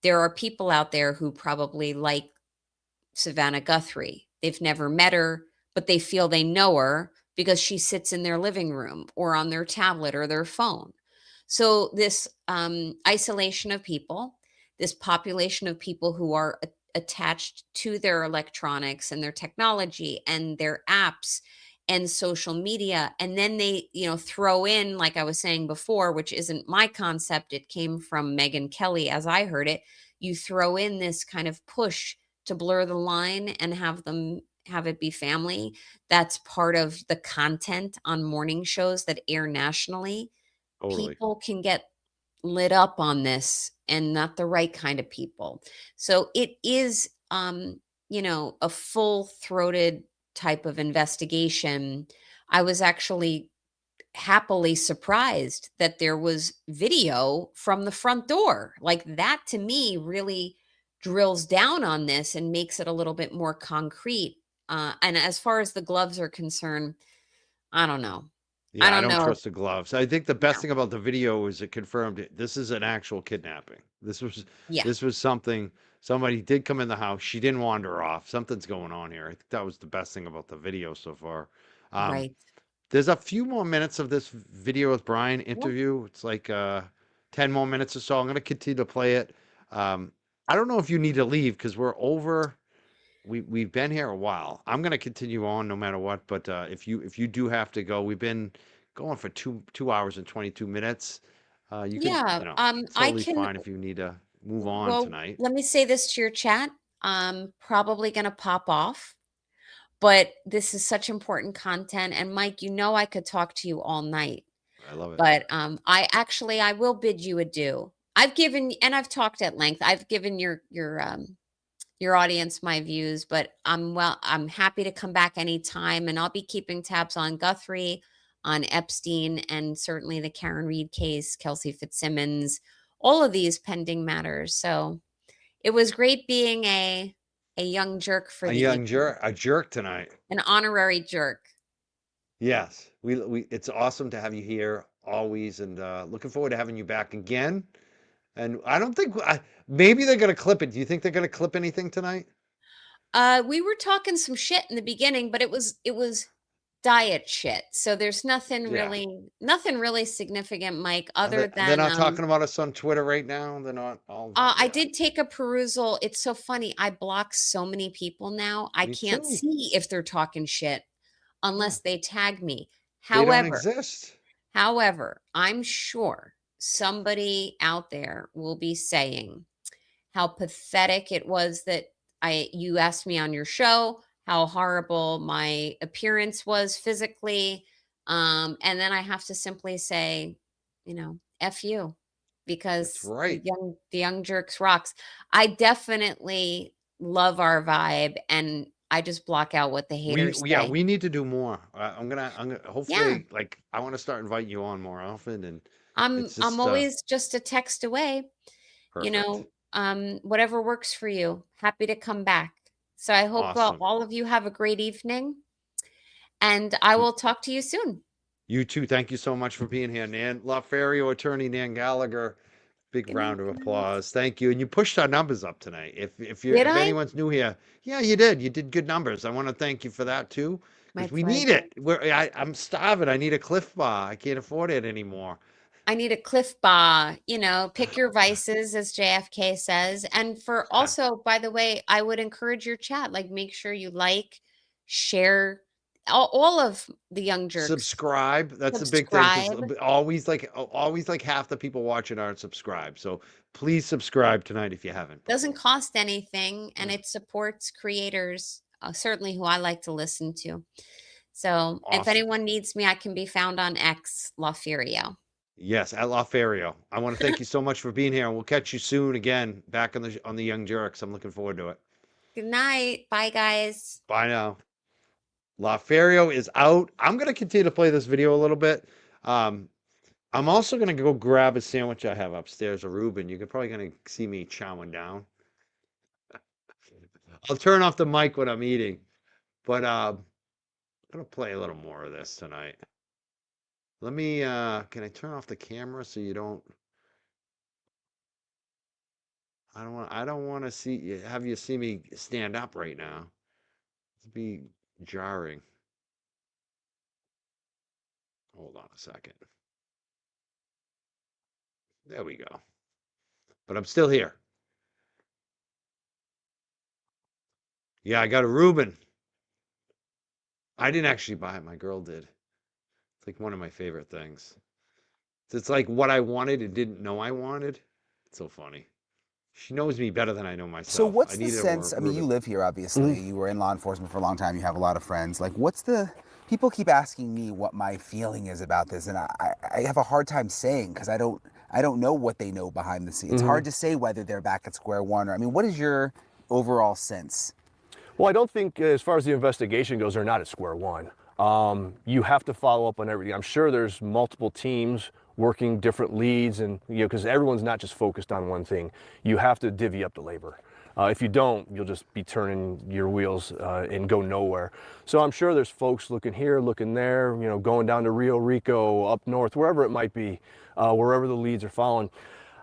There are people out there who probably like Savannah Guthrie. They've never met her, but they feel they know her because she sits in their living room or on their tablet or their phone. So, this isolation of people, this population of people who are attached to their electronics and their technology and their apps and social media. And then they, throw in, like I was saying before, which isn't my concept, it came from Megyn Kelly as I heard it. You throw in this kind of push to blur the line and have it be family. That's part of the content on morning shows that air nationally. totally. People can get lit up on this, and not the right kind of people. So it is a full-throated type of investigation. I was actually happily surprised that there was video from the front door. Like, that to me really drills down on this and makes it a little bit more concrete. And as far as the gloves are concerned, I don't know. I Yeah, I don't don't know. trust the gloves. I think the best No. thing about the video is it confirmed this is an actual kidnapping. Yeah. This was something somebody did come in the house. She didn't wander off. Something's going on here. I think that was the best thing about the video so far. Um, Right. there's a few more minutes of this video with Brian Yeah. interview. It's like 10 more minutes or so. I'm going to continue to play it. I don't know if you need to leave because we're over. We've been here a while. I'm going to continue on no matter what. But if you do have to go, we've been going for 2 hours and 22 minutes. You can, Yeah. I totally can. fine if you need to move on Well, tonight. let me say this to your chat. I'm probably going to pop off, but this is such important content. And Mike, I could talk to you all night, I love it. but I will bid you adieu. I've talked at length. I've given your audience my views, but I'm happy to come back anytime, and I'll be keeping tabs on Guthrie, on Epstein, and certainly the Karen Reed case, Kelsey Fitzsimmons, all of these pending matters. So it was great being a young jerk for A the young evening, jerk tonight. an honorary jerk. Yes, we it's awesome to have you here always, and looking forward to having you back again. And I don't think maybe they're gonna clip it. Do you think they're gonna clip anything tonight? We were talking some shit in the beginning, but it was diet shit. So there's Yeah. nothing really significant, Mike, other They're than not talking about us on Twitter right now. They're not all. I Yeah, did take a perusal. It's so funny. I block so many people now. I me can't too. see if they're talking shit Yeah, unless they tag me. they don't However, exist. I'm sure somebody out there will be saying how pathetic it was that you asked me on your show, how horrible my appearance was physically. And then I have to simply say, F you, That's because right. the young jerks rocks. I definitely love our vibe, and I just block out what the haters Yeah, say. we need to do more. I'm gonna Yeah. hopefully like I want to start inviting you on more often, and I'm it's I'm just always just a text away, perfect. whatever works for you. Happy to come back. So I hope Awesome. all of you have a great evening, and I will talk to you soon. You too. Thank you so much for being here, Nan. Lothario attorney Nan Gallagher. Big round of applause. Thank you. And you pushed our numbers up tonight. If anyone's new here, yeah, you did. You did good numbers. I want to thank you for that too. Because we need it. I'm starving. I need a Cliff Bar. I can't afford it anymore. I need a Cliff Bar. Pick your vices, as JFK says. And for also, by the way, I would encourage your chat. Like, make sure you share all of the Young Jerks. Subscribe. That's a big thing. 'Cause always like half the people watching aren't subscribed. So please subscribe tonight if you haven't. Doesn't cost anything, and it supports creators, certainly who I like to listen to. So if anyone needs me, I can be found on X, Lothario. Yes, at Lothario. I want to thank you so much for being here, and we'll catch you soon again back on the Young Jerks. I'm looking forward to it. Good night. Bye, guys. Bye now. Lothario is out. I'm going to continue to play this video a little bit. I'm also going to go grab a sandwich I have upstairs, a Reuben. You're probably going to see me chowing down. I'll turn off the mic when I'm eating. But I'm going to play a little more of this tonight. Let me, can I turn off the camera so you don't... I don't want to have you see me stand up right now. It'd be jarring. Hold on a second. There we go. But I'm still here. Yeah, I got a Reuben. I didn't actually buy it. My girl did. It's like one of my favorite things. It's like what I wanted and didn't know I wanted. It's so funny. She knows me better than I know myself. So what's the sense? I mean, you live here, obviously. You were in law enforcement for a long time. You have a lot of friends. Like, people keep asking me what my feeling is about this, and I have a hard time saying because I don't know what they know behind the scenes. It's hard to say whether they're back at square one or, I mean, what is your overall sense? Well, I don't think as far as the investigation goes, they're not at square one. You have to follow up on everything. I'm sure there's multiple teams working different leads, and because everyone's not just focused on one thing. You have to divvy up the labor. If you don't, you'll just be turning your wheels and go nowhere. So I'm sure there's folks looking here, looking there, going down to Rio Rico, up north, wherever it might be, wherever the leads are falling.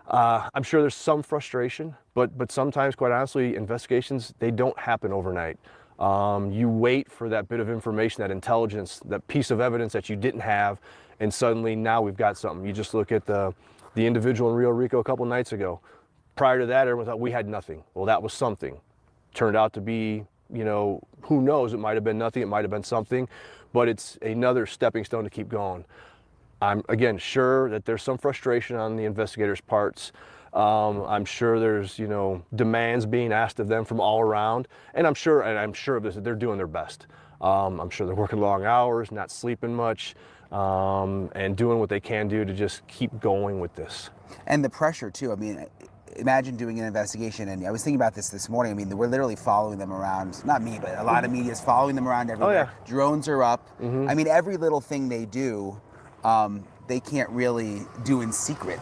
I'm sure there's some frustration, but sometimes, quite honestly, investigations, they don't happen overnight. You wait for that bit of information, that intelligence, that piece of evidence that you didn't have, and suddenly now we've got something. You just look at the individual in Rio Rico a couple nights ago. Prior to that, everyone thought we had nothing. Well, that was something. Turned out to be, who knows, it might have been nothing, it might have been something, but it's another stepping stone to keep going. I'm, again, sure that there's some frustration on the investigators' parts. I'm sure there's, demands being asked of them from all around, and I'm sure of this, that they're doing their best. I'm sure they're working long hours, not sleeping much, and doing what they can do to just keep going with this. And the pressure, too. I mean, imagine doing an investigation, and I was thinking about this morning. I mean, we're literally following them around, not me, but a lot of media is following them around everywhere. Oh, yeah. Drones are up. I mean, every little thing they do, they can't really do in secret.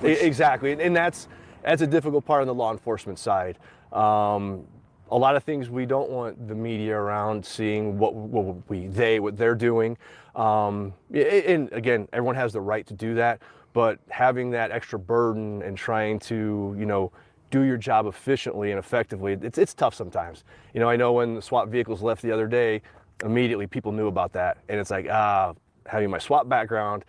Exactly, and that's a difficult part on the law enforcement side. A lot of things we don't want the media around seeing what they're doing. And again, everyone has the right to do that, but having that extra burden and trying to, do your job efficiently and effectively, it's tough sometimes. I know when the SWAT vehicles left the other day, immediately people knew about that, and it's like, having my SWAT background,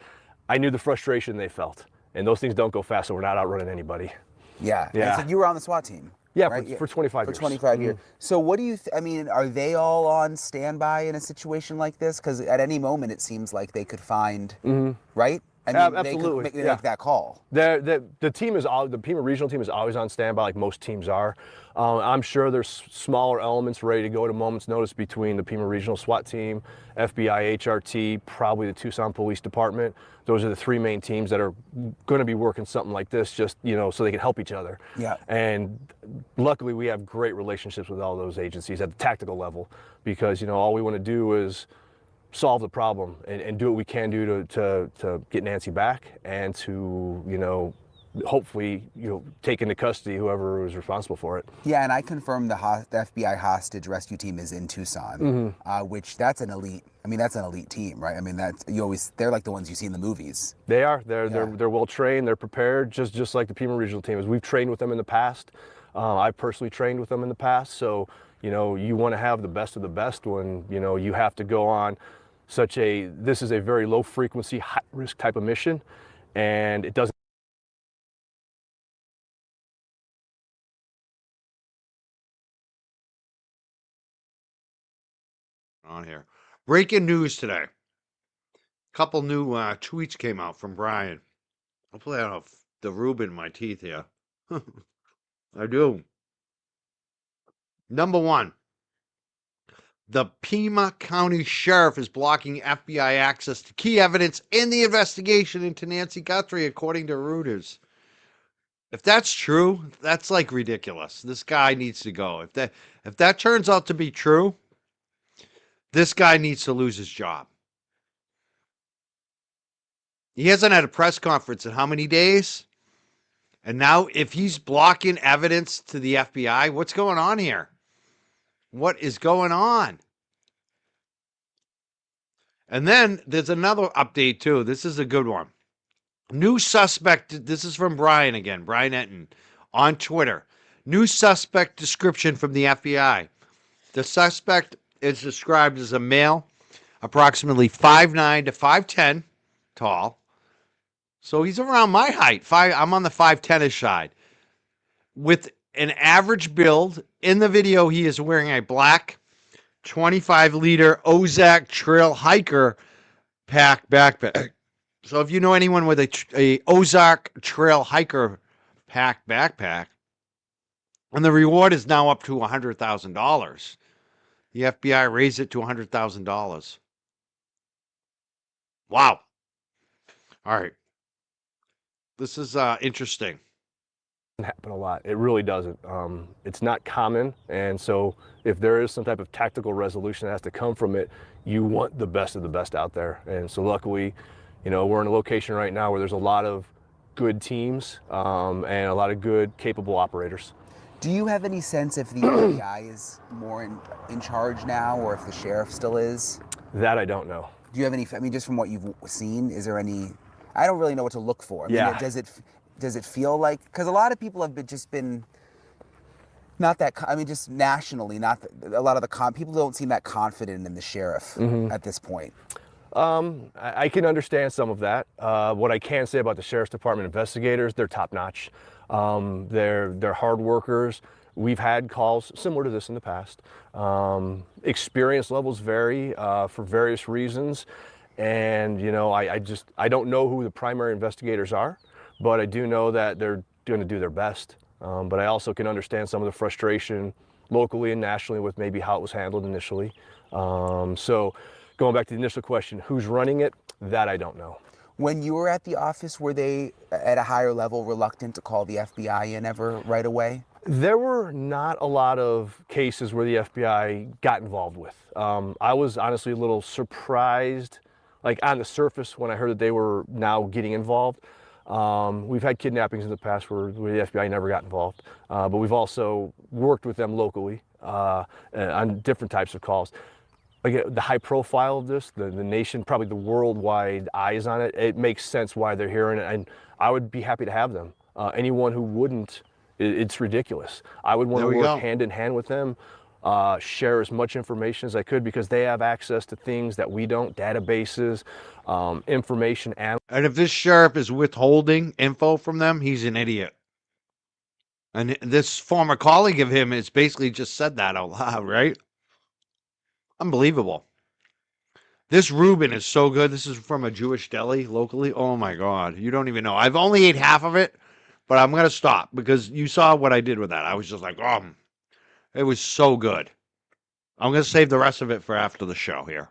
I knew the frustration they felt, and those things don't go fast, so we're not outrunning anybody. Yeah. So you were on the SWAT team. Yeah, right? for 25 years. For 25 years. So what do you, I mean, are they all on standby in a situation like this? Because at any moment it seems like they could find, right? I mean, absolutely. They could make that call. The team is the Pima regional team is always on standby, like most teams are. I'm sure there's smaller elements ready to go at a moment's notice between the Pima regional SWAT team, FBI, HRT, probably the Tucson Police Department. Those are the three main teams that are going to be working something like this, just so they can help each other. Yeah. And luckily, we have great relationships with all those agencies at the tactical level, because all we want to do is solve the problem and do what we can do to get Nancy back and to hopefully, take into custody whoever was responsible for it. Yeah, and I confirmed the FBI hostage rescue team is in Tucson, which that's an elite. I mean, that's an elite team, right? I mean, they're like the ones you see in the movies. They are. They're well trained. They're prepared, just like the Pima Regional team is. We've trained with them in the past. I personally trained with them in the past. So, you want to have the best of the best when, you have to go on this is a very low frequency, high risk type of mission, and it doesn't. On here. Breaking news today. A couple new tweets came out from Brian. Hopefully I don't have the rube in my teeth here. I do. Number one, the Pima County Sheriff is blocking FBI access to key evidence in the investigation into Nancy Guthrie, according to Reuters. If that's true, that's like ridiculous. This guy needs to go. If that turns out to be true, this guy needs to lose his job. He hasn't had a press conference in how many days? And now if he's blocking evidence to the FBI, what's going on here? What is going on? And then there's another update too. This is a good one. New suspect, this is from Brian again, Brian Enton on Twitter. New suspect description from the FBI. The suspect is described as a male, approximately 5'9" to 5'10" tall. So he's around my height. I'm on the 5'10"ish side. With an average build. In the video, he is wearing a black 25-liter Ozark Trail Hiker pack backpack. So if you know anyone with a Ozark Trail Hiker pack backpack, and the reward is now up to $100,000. The FBI raised it to $100,000. Wow. All right. This is interesting. Doesn't happen a lot. It really doesn't. It's not common, and so if there is some type of tactical resolution that has to come from it, you want the best of the best out there. And so luckily, we're in a location right now where there's a lot of good teams and a lot of good, capable operators. Do you have any sense if the FBI is more in charge now, or if the sheriff still is? That I don't know. Do you have any, just from what you've seen, is there any, I don't really know what to look for. I mean, does it feel like, because a lot of people have been not that, just nationally, a lot of the people don't seem that confident in the sheriff at this point. I can understand some of that. What I can say about the Sheriff's Department investigators, they're top notch. They're hard workers. We've had calls similar to this in the past. Experience levels vary for various reasons. And, I don't know who the primary investigators are, but I do know that they're going to do their best. But I also can understand some of the frustration locally and nationally with maybe how it was handled initially. So going back to the initial question, who's running it? That I don't know. When you were at the office, were they at a higher level reluctant to call the FBI in ever right away? There were not a lot of cases where the FBI got involved with. I was honestly a little surprised, like on the surface, when I heard that they were now getting involved. We've had kidnappings in the past where the FBI never got involved, but we've also worked with them locally on different types of calls. Like the high profile of this, the nation, probably the worldwide eyes on it, it makes sense why they're here, and I would be happy to have them. Anyone who wouldn't, it's ridiculous. I would want to work hand in hand with them, share as much information as I could, because they have access to things that we don't, databases, information. And if this sheriff is withholding info from them, he's an idiot. And this former colleague of him has basically just said that out loud, right? Unbelievable. This Reuben is so good. This is from a Jewish deli locally. Oh my God. You don't even know. I've only ate half of it, but I'm going to stop because you saw what I did with that. I was just like, it was so good. I'm going to save the rest of it for after the show here.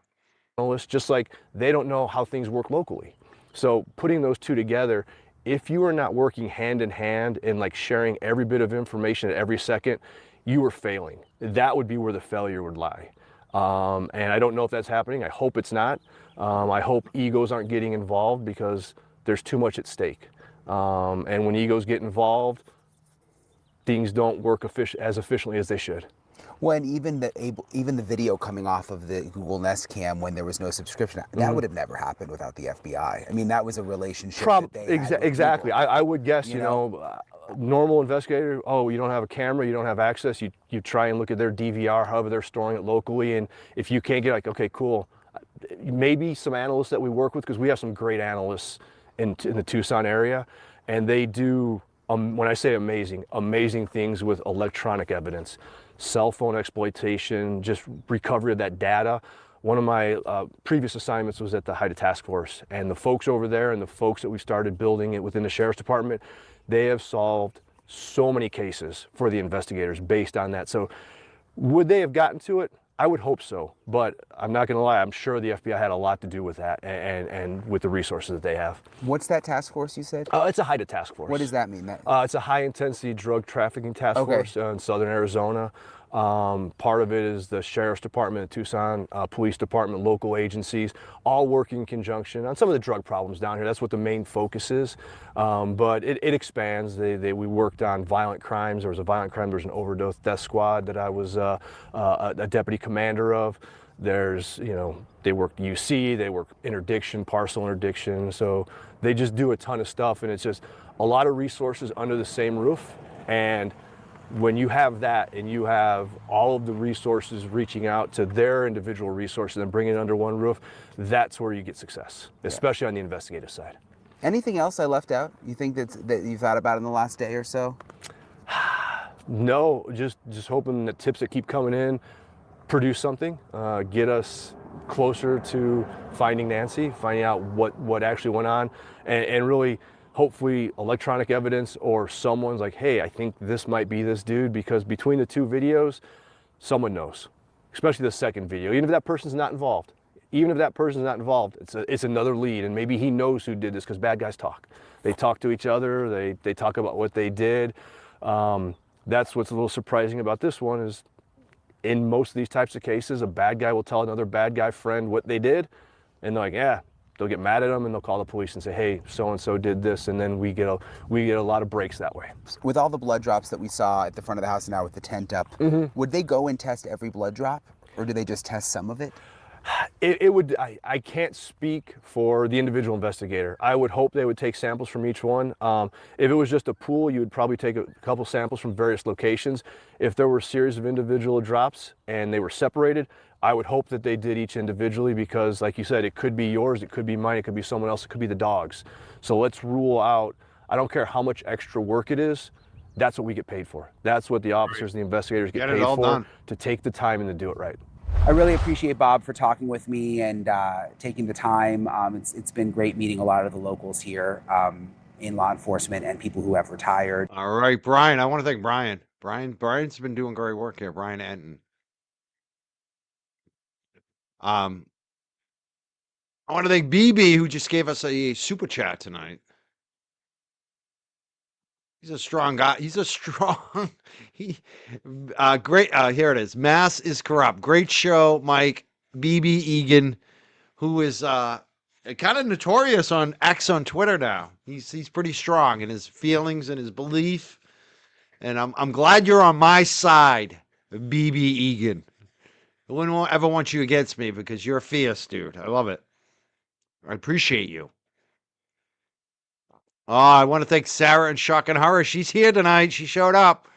Just like they don't know how things work locally. So putting those two together, if you are not working hand in hand and like sharing every bit of information at every second, you are failing. That would be where the failure would lie. And I don't know if that's happening. I hope it's not. I hope egos aren't getting involved because there's too much at stake. And when egos get involved, things don't work as efficiently as they should. Well, and even the video coming off of the Google Nest Cam when there was no subscription, that would have never happened without the FBI. I mean, that was a relationship that they had with exactly. people. I would guess, normal investigator, oh, you don't have a camera, you don't have access, you try and look at their DVR, however they're storing it locally, and if you can't get like, okay, cool, maybe some analysts that we work with, because we have some great analysts in the Tucson area, and they do, when I say amazing things with electronic evidence, cell phone exploitation, just recovery of that data. One of my previous assignments was at the HIDTA task force, and the folks over there and the folks that we started building it within the sheriff's department, they have solved so many cases for the investigators based on that. So would they have gotten to it? I would hope so, but I'm not gonna lie, I'm sure the FBI had a lot to do with that and with the resources that they have. What's that task force you said? It's a HIDTA task force. What does that mean? It's a high intensity drug trafficking task force in southern Arizona. Part of it is the Sheriff's Department, the Tucson Police Department, local agencies, all working in conjunction on some of the drug problems down here. That's what the main focus is. But it expands. We worked on violent crimes. There was a violent crime. There was an overdose death squad that I was a deputy commander of. There's, they work UC, they work interdiction, parcel interdiction. So they just do a ton of stuff, and it's just a lot of resources under the same roof. And when you have that and you have all of the resources reaching out to their individual resources and bringing it under one roof, that's where you get success, especially on the investigative side. Anything else I left out you think that you thought about in the last day or so? No, just hoping that tips that keep coming in produce something, get us closer to finding Nancy, finding out what actually went on, and really hopefully electronic evidence or someone's like, hey, I think this might be this dude, because between the two videos, someone knows, especially the second video, even if that person's not involved. It's another lead, and maybe he knows who did this, because bad guys talk. They talk to each other, they talk about what they did. That's what's a little surprising about this one is in most of these types of cases, a bad guy will tell another bad guy friend what they did, and they're like, yeah, they'll get mad at them and they'll call the police and say, hey, so-and-so did this, and then we get a lot of breaks that way. With all the blood drops that we saw at the front of the house now with the tent up, would they go and test every blood drop, or do they just test some of it? I can't speak for the individual investigator. I would hope they would take samples from each one. If it was just a pool, you would probably take a couple samples from various locations. If there were a series of individual drops and they were separated, I would hope that they did each individually, because like you said, it could be yours, it could be mine, it could be someone else, it could be the dog's. So let's rule out, I don't care how much extra work it is, that's what we get paid for. That's what the officers and the investigators get paid for, to take the time and to do it right. I really appreciate Bob for talking with me and taking the time. It's been great meeting a lot of the locals here in law enforcement and people who have retired. All right, Brian, I want to thank Brian. Brian's been doing great work here, Brian Enton. I want to thank BB, who just gave us a super chat tonight. He's a strong guy. He's a strong, great. Here it is. Mass is corrupt. Great show, Mike. BB Egan, who is kind of notorious on X on Twitter now. He's pretty strong in his feelings and his belief. And I'm glad you're on my side, BB Egan. I wouldn't ever want you against me, because you're fierce, dude. I love it. I appreciate you. Oh, I want to thank Sarah and Shock and Horror. She's here tonight. She showed up.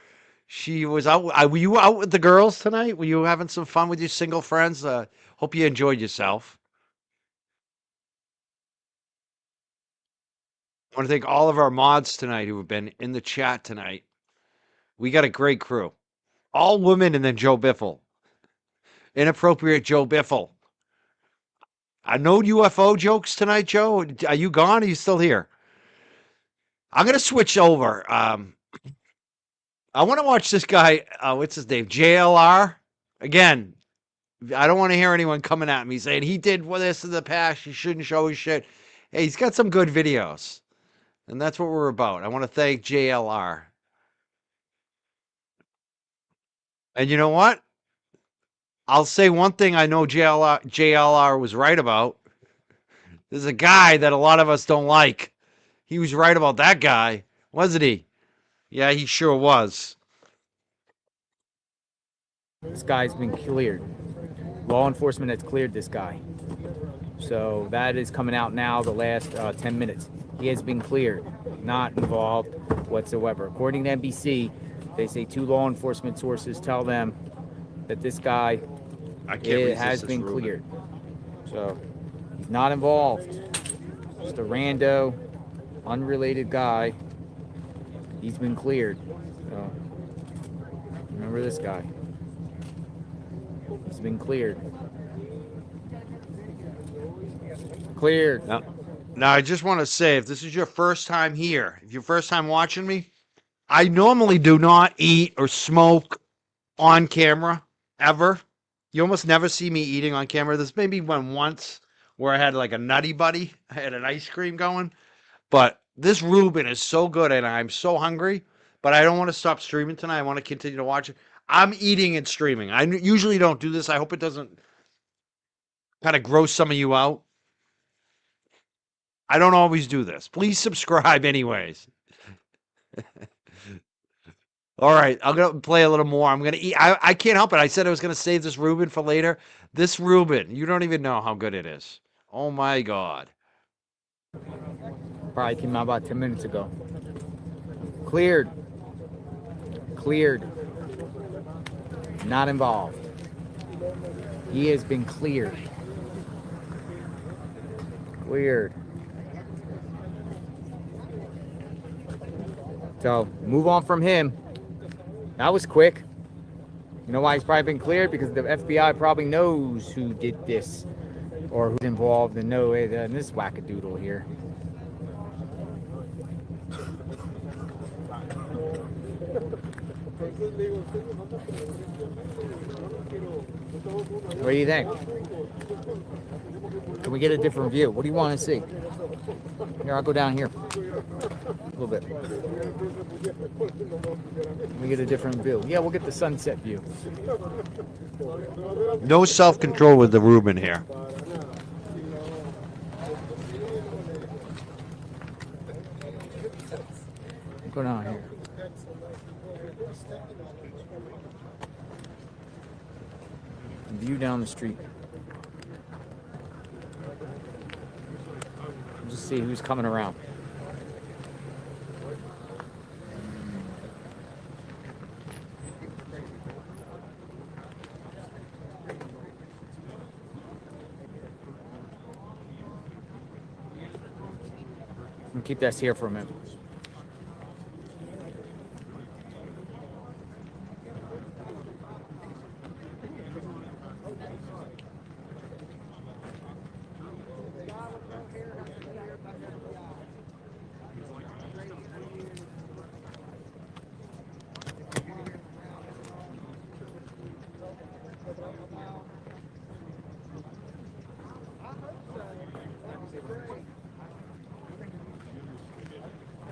She was out. Were you out with the girls tonight? Were you having some fun with your single friends? Hope you enjoyed yourself. I want to thank all of our mods tonight who have been in the chat tonight. We got a great crew. All women, and then Joe Biffle. Inappropriate Joe Biffle. No UFO jokes tonight, Joe. Are you gone? Or are you still here? I'm going to switch over. I want to watch this guy. What's his name? JLR. Again, I don't want to hear anyone coming at me saying he did this in the past. He shouldn't show his shit. Hey, he's got some good videos. And that's what we're about. I want to thank JLR. And you know what? I'll say one thing I know JLR was right about. There's a guy that a lot of us don't like. He was right about that guy, wasn't he? Yeah, he sure was. This guy's been cleared. Law enforcement has cleared this guy. So that is coming out now the last 10 minutes. He has been cleared, not involved whatsoever. According to NBC, they say 2 law enforcement sources tell them that this guy has been cleared. So he's not involved. Just a rando, unrelated guy. He's been cleared. So remember this guy. He's been cleared. Cleared. Now, I just want to say, if this is your first time here, if your first time watching me, I normally do not eat or smoke on camera, ever. You almost never see me eating on camera. There's maybe once where I had like a Nutty Buddy. I had an ice cream going. But this Reuben is so good, and I'm so hungry. But I don't want to stop streaming tonight. I want to continue to watch it. I'm eating and streaming. I usually don't do this. I hope it doesn't kind of gross some of you out. I don't always do this. Please subscribe anyways. All right, I'm going to play a little more. I'm going to eat. I can't help it. I said I was going to save this Reuben for later. This Reuben, you don't even know how good it is. Oh, my God. Probably came out about 10 minutes ago. Cleared. Cleared. Not involved. He has been cleared. Cleared. So move on from him. That was quick. You know why he's probably been cleared? Because the FBI probably knows who did this or who's involved in this wackadoodle here. What do you think? Can we get a different view? What do you want to see? Here, I'll go down here a little bit. Can we get a different view? Yeah, we'll get the sunset view. No self-control with the Reuben here. Go down here. View down the street. Just see who's coming around. And keep this here for a minute.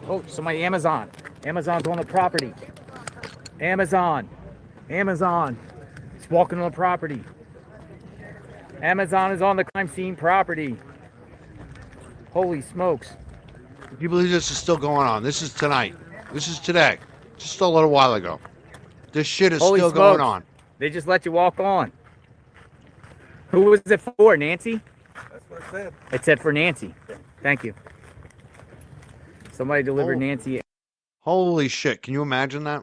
Oh, somebody, Amazon. Amazon's on the property. Amazon. It's walking on the property. Amazon is on the crime scene property. Holy smokes. Can you believe this is still going on? This is tonight. This is today. Just a little while ago. This shit is still going on. They just let you walk on. Who was it for, Nancy? That's what it said. It said for Nancy. Thank you. Somebody delivered Nancy. Holy shit. Can you imagine that?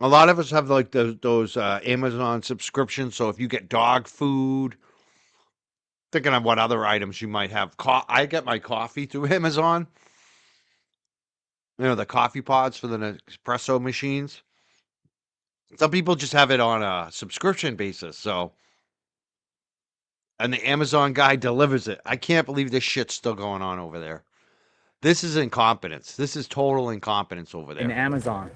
A lot of us have like those Amazon subscriptions. So if you get dog food, thinking of what other items you might have. I get my coffee through Amazon. You know, the coffee pods for the espresso machines. Some people just have it on a subscription basis. So, and the Amazon guy delivers it. I can't believe this shit's still going on over there. This is incompetence. This is total incompetence over there. In Amazon.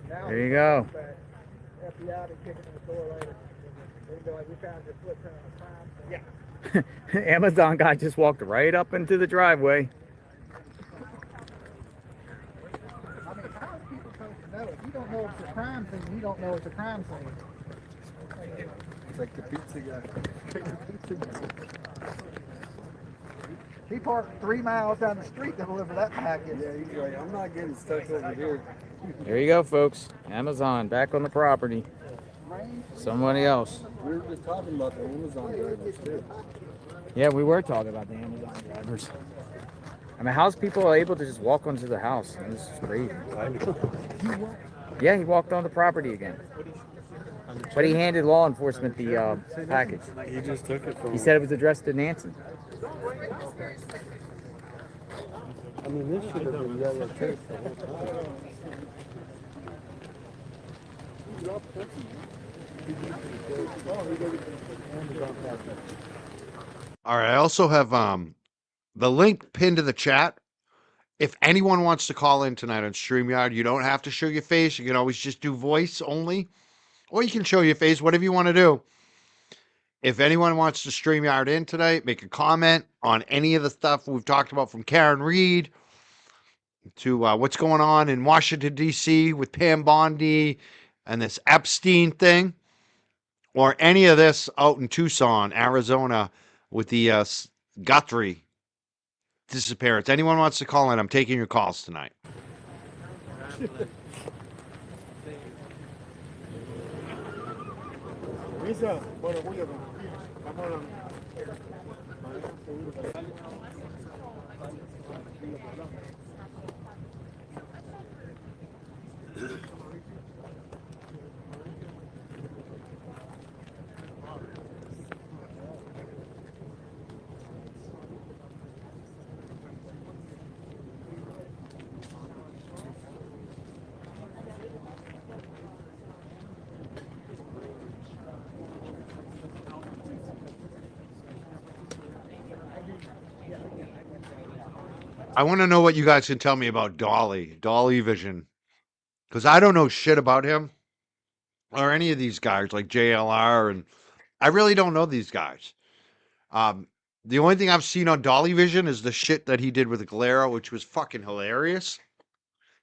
There you go. Amazon guy just walked right up into the driveway. I mean, how are people supposed to know? If you don't know it's a crime scene, you don't know it's a crime scene. It's like the pizza guy. The pizza guy. He parked 3 miles down the street to deliver that package. Yeah, he's like, I'm not getting stuck over here. There you go, folks. Amazon back on the property. Somebody else. We were just talking about the Amazon drivers too. Yeah, we were talking about the Amazon drivers. I mean, how's people able to just walk onto the house? This is crazy. Yeah, he walked on the property again. But he handed law enforcement the package. He just took it from He said it was addressed to Nancy. I mean, this should have been yellow tape the whole time. All right. I also have the link pinned to the chat. If anyone wants to call in tonight on StreamYard, you don't have to show your face. You can always just do voice only, or you can show your face, whatever you want to do. If anyone wants to StreamYard in tonight, make a comment on any of the stuff we've talked about, from Karen Reed to what's going on in Washington, D.C. with Pam Bondi and this Epstein thing, or any of this out in Tucson, Arizona with the Guthrie disappearance. Anyone wants to call in, I'm taking your calls tonight. I want to know what you guys can tell me about Dolly Vision, because I don't know shit about him or any of these guys like JLR, and I really don't know these guys. The only thing I've seen on Dolly Vision is the shit that he did with Galera, which was fucking hilarious.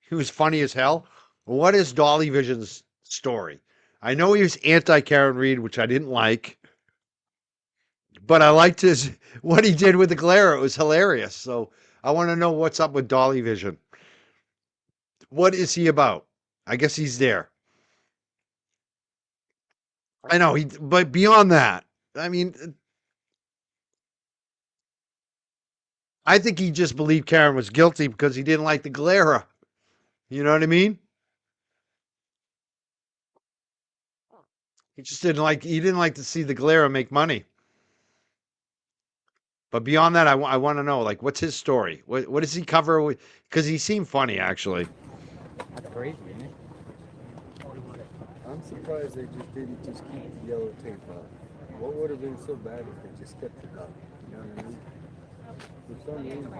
He was funny as hell. What is Dolly Vision's story? I know he was anti-Karen Reed, which I didn't like, but I liked what he did with the Galera. It was hilarious. So I want to know what's up with Dolly Vision. What is he about? I guess he's there. I know but beyond that, I mean, I think he just believed Karen was guilty because he didn't like the Galera. You know what I mean? He didn't like to see the Galera make money. But beyond that, I want to know, like, what's his story? What does he cover? Because he seemed funny, actually. That's crazy, isn't it? I'm surprised they didn't just keep the yellow tape up. What would have been so bad if they just kept it up? You know what I mean? For some reason.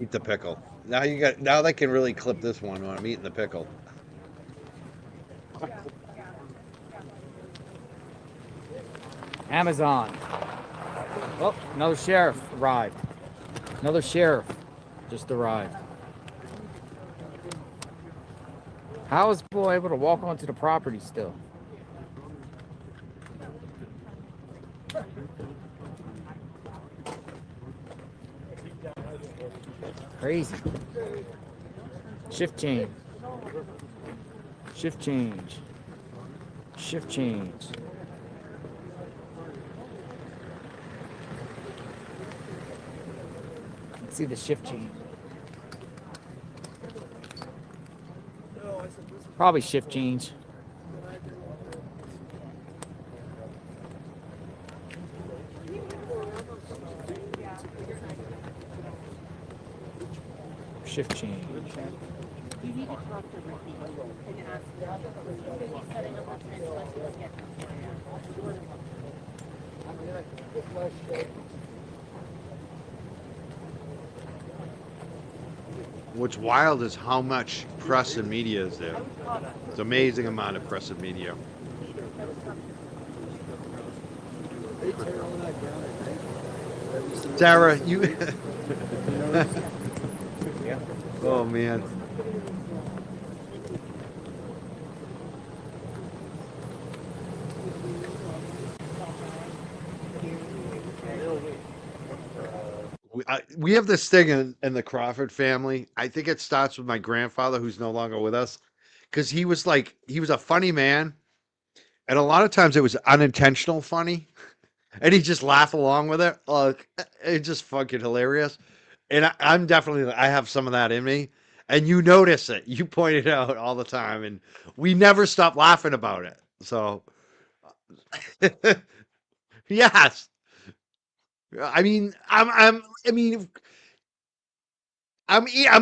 Eat the pickle. Now they can really clip this one when I'm eating the pickle. Amazon. Oh, another sheriff arrived. Another sheriff just arrived. How is people able to walk onto the property still? Crazy. Shift change. Shift change. Shift change. Let's see the shift change. Probably shift change. Shift change. You need to talk to Ricky and ask them. Maybe setting up a time to get What's wild is how much press and media is there. It's an amazing amount of press and media. Sarah, you. Oh man. We have this thing in the Crawford family. I think it starts with my grandfather, who's no longer with us, because he was a funny man, and a lot of times it was unintentional funny, and he just laugh along with it. It's just fucking hilarious. And I'm definitely, I have some of that in me, and you notice it. You point it out all the time, and we never stop laughing about it. So, yes. I mean, I'm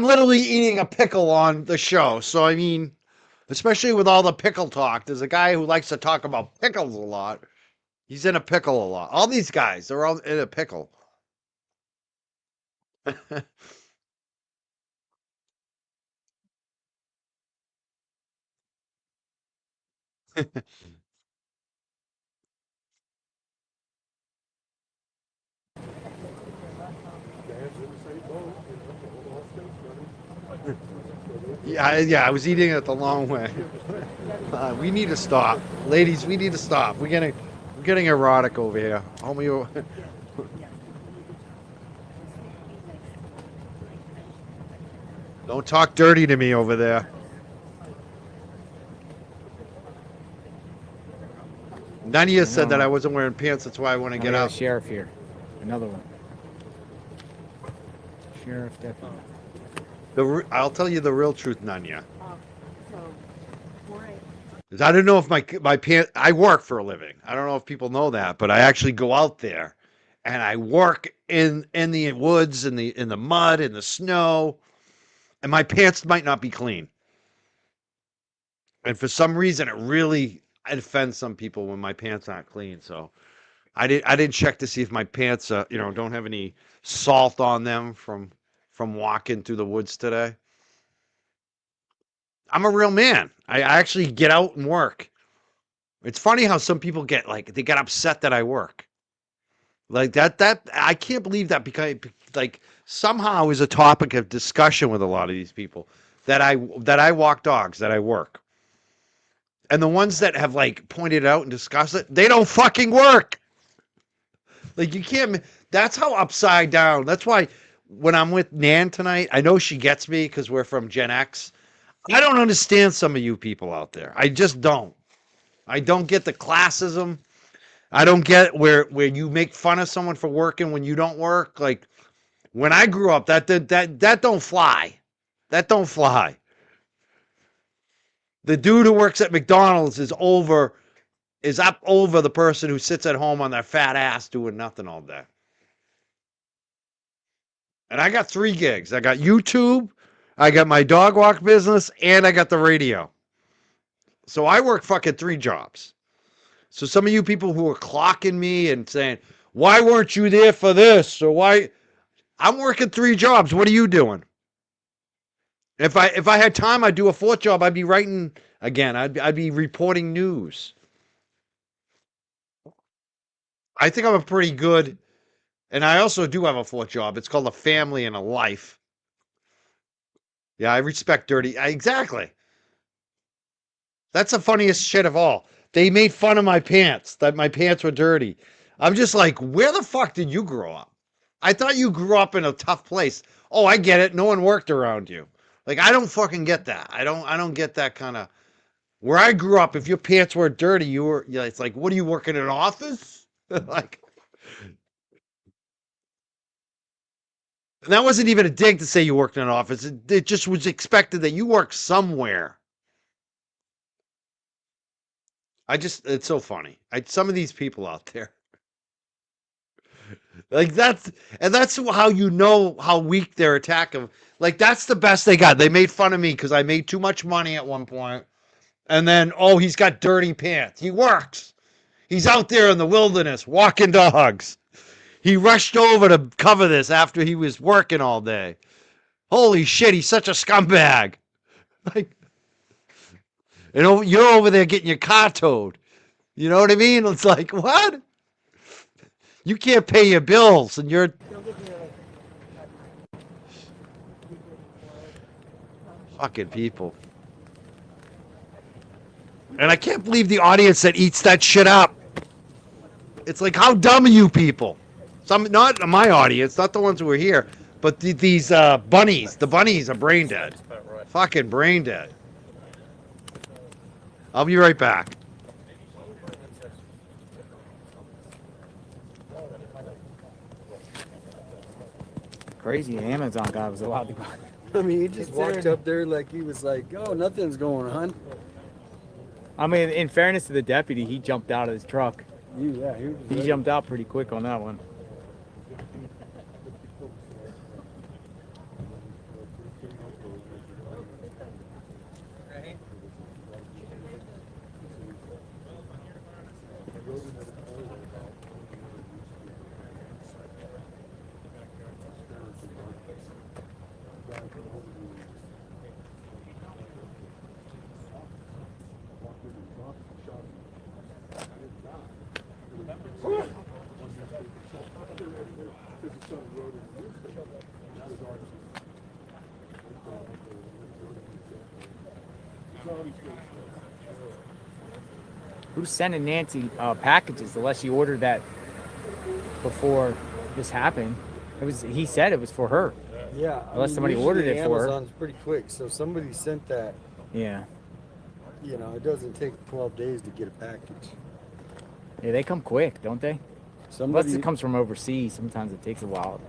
literally eating a pickle on the show. So I mean, especially with all the pickle talk, there's a guy who likes to talk about pickles a lot. He's in a pickle a lot. All these guys, they're all in a pickle. Yeah, I was eating it the long way. We need to stop, ladies. We need to stop. We're getting erotic over here. Homie. Don't talk dirty to me over there. Nania said that I wasn't wearing pants. That's why I want to get out. Sheriff here. Another one. Sheriff deputy. I'll tell you the real truth, Nanya. I don't know if my pants. I work for a living. I don't know if people know that, but I actually go out there, and I work in the woods, in the mud, in the snow, and my pants might not be clean. And for some reason, it really offends some people when my pants aren't clean. So I didn't check to see if my pants don't have any salt on them from walking through the woods today. I'm a real man. I actually get out and work. It's funny how some people get upset that I work. Like that I can't believe that, because somehow is a topic of discussion with a lot of these people that I walk dogs, that I work. And the ones that have pointed it out and discussed it, they don't fucking work. You can't. That's how upside down. That's why when I'm with Nan tonight, I know she gets me because we're from Gen X. I don't understand some of you people out there. I just don't. I don't get the classism. I don't get where you make fun of someone for working when you don't work. When I grew up, that don't fly. That don't fly. The dude who works at McDonald's is up over the person who sits at home on their fat ass doing nothing all day. And I got 3 gigs. I got YouTube, I got my dog walk business, and I got the radio. So I work fucking 3 jobs. So some of you people who are clocking me and saying, why weren't you there for this? Or why? I'm working 3 jobs. What are you doing? If I had time, I'd do a 4th job. I'd be writing again. I'd be reporting news. I think I'm a pretty good, and I also do have a 4th job. It's called a family and a life. Yeah, I respect dirty. Exactly. That's the funniest shit of all. They made fun of my pants, that my pants were dirty. I'm just like, where the fuck did you grow up? I thought you grew up in a tough place. Oh, I get it. No one worked around you. Like, I don't fucking get that. I don't get that kind of. Where I grew up, if your pants were dirty, it's like, what are you working in an office? Like, and that wasn't even a dig to say you worked in an office. It just was expected that you work somewhere. It's so funny. Some of these people out there, like that's how you know how weak their attack of. Like, that's the best they got. They made fun of me because I made too much money at one point, and then he's got dirty pants. He works. He's out there in the wilderness walking dogs. He rushed over to cover this after he was working all day. Holy shit, he's such a scumbag. Like, you're over there getting your car towed. You know what I mean? It's like, what? You can't pay your bills and you're fucking people. And I can't believe the audience that eats that shit up. It's like, how dumb are you people? Not my audience, not the ones who are here, but these bunnies. The bunnies are brain dead. Fucking brain dead. I'll be right back. Crazy Amazon guy was allowed to go. I mean, he just walked up there like he was like, oh, nothing's going on. I mean, in fairness to the deputy, he jumped out of his truck. Yeah, he jumped out pretty quick on that one. Who's sending Nancy packages unless she ordered that before this happened? He said it was for her. Yeah. Unless somebody ordered it for her. Amazon's pretty quick, so somebody sent that. Yeah. You know, it doesn't take 12 days to get a package. Yeah, they come quick, don't they? Unless it comes from overseas, sometimes it takes a while.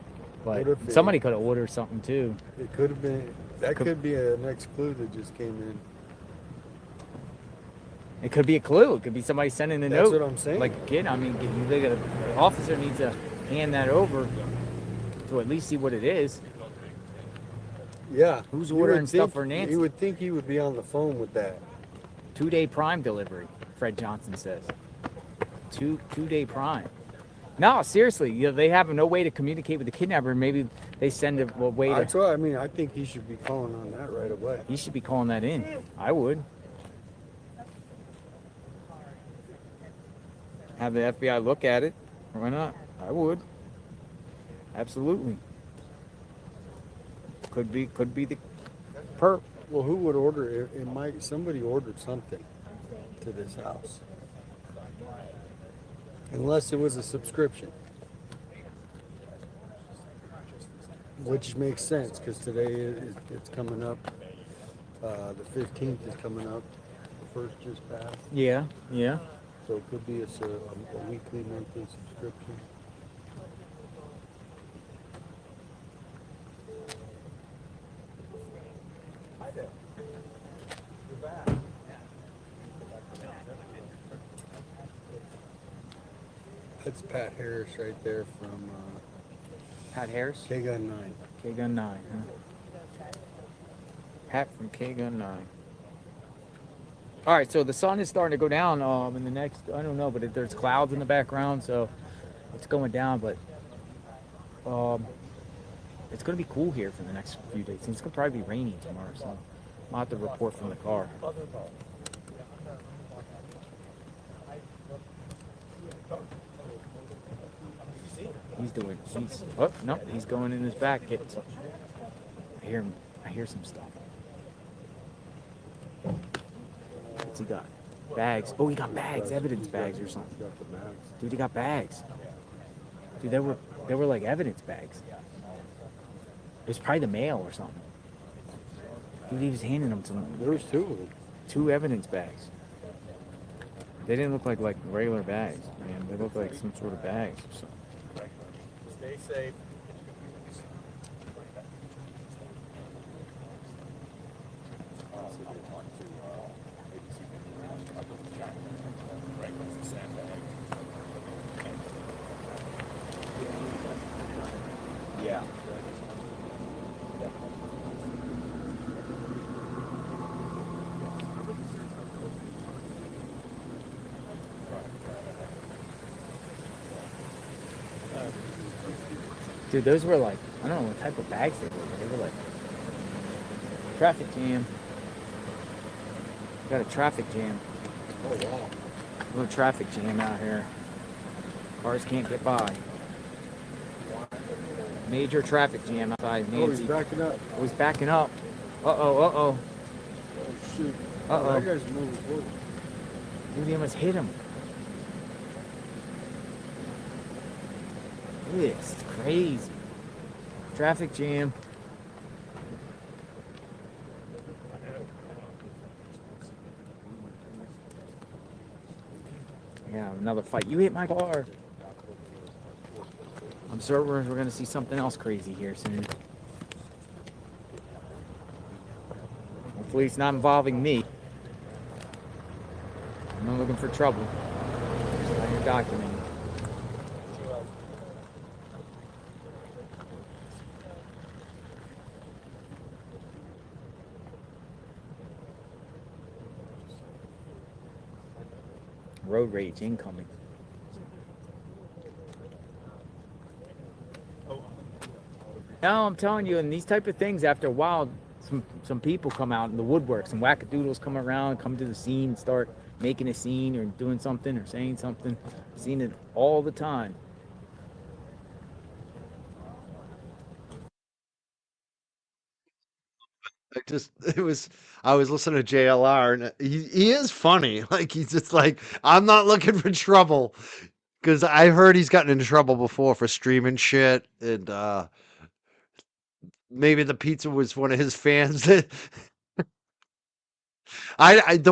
But somebody could have ordered something too. It could have been. That could be a next clue that just came in. It could be a clue. It could be somebody sending a note. That's what I'm saying. Like a kid. I mean, the officer needs to hand that over to at least see what it is. Yeah. Who's ordering stuff for Nancy? You would think he would be on the phone with that. 2-day Prime delivery, Fred Johnson says. Two-day Prime. No, seriously, they have no way to communicate with the kidnapper. Maybe they send a way to... That's why, I mean, I think he should be calling on that right away. He should be calling that in. I would. Have the FBI look at it. Why not? I would. Absolutely. Could be the perp. Well, who would order it? Somebody ordered something to this house. Unless it was a subscription. Which makes sense, because today it's coming up. The 15th is coming up. The first just passed. Yeah. So it could be a weekly, monthly subscription. Hi there. You're back. That's Pat Harris right there from Pat Harris? K-Gun 9. K-Gun 9, huh? Pat from K-Gun 9. All right, so the sun is starting to go down in the next, I don't know, but there's clouds in the background, so it's going down, but it's going to be cool here for the next few days. It's going to probably be rainy tomorrow, so I'll have to report from the car. He's going in his back. I hear some stuff. What's he got? Bags. Oh, he got bags, evidence bags or something. Dude, he got bags. Dude, they were like evidence bags. It was probably the mail or something. Dude, he was handing them to them. There was two of them. 2 evidence bags. They didn't look like regular bags, man. They looked like some sort of bags or something. Stay safe. Yeah. Dude, those were like, I don't know what type of bags they were, but they were like traffic jam. Got a traffic jam. Oh, wow. A little traffic jam out here. Cars can't get by. Major traffic jam outside Nancy. Oh, he's backing up. Oh, he's backing up. Uh-oh, uh-oh. Oh, shoot. Uh-oh. That guy's moving forward. Dude, he almost hit him. Look at this. It's crazy. Traffic jam. Yeah, another fight. You hit my car. I'm sure we're going to see something else crazy here soon. Hopefully it's not involving me. I'm not looking for trouble. It's not your document. Road rage incoming. No, I'm telling you, and these type of things, after a while, some people come out in the woodwork, some wackadoodles come around, come to the scene, start making a scene or doing something or saying something. I've seen it all the time. I was listening to JLR, and he is funny. Like, he's just like, I'm not looking for trouble, because I heard he's gotten into trouble before for streaming shit, and maybe the pizza was one of his fans. The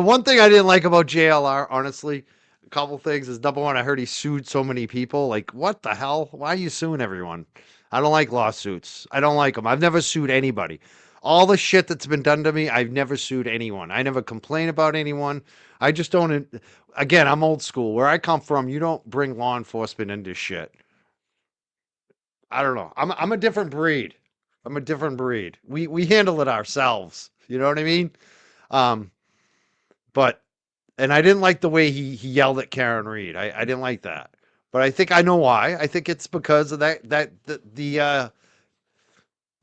one thing I didn't like about JLR, honestly, a couple things is, number one, I heard he sued so many people. Like, what the hell? Why are you suing everyone? I don't like lawsuits. I don't like them. I've never sued anybody. All the shit that's been done to me, I've never sued anyone. I never complain about anyone. I just don't. Again, I'm old school. Where I come from, you don't bring law enforcement into shit. I don't know. I'm a different breed. I'm a different breed. We handle it ourselves. You know what I mean? But and I didn't like the way he yelled at Karen Reed. I didn't like that. But I think I know why. I think it's because of the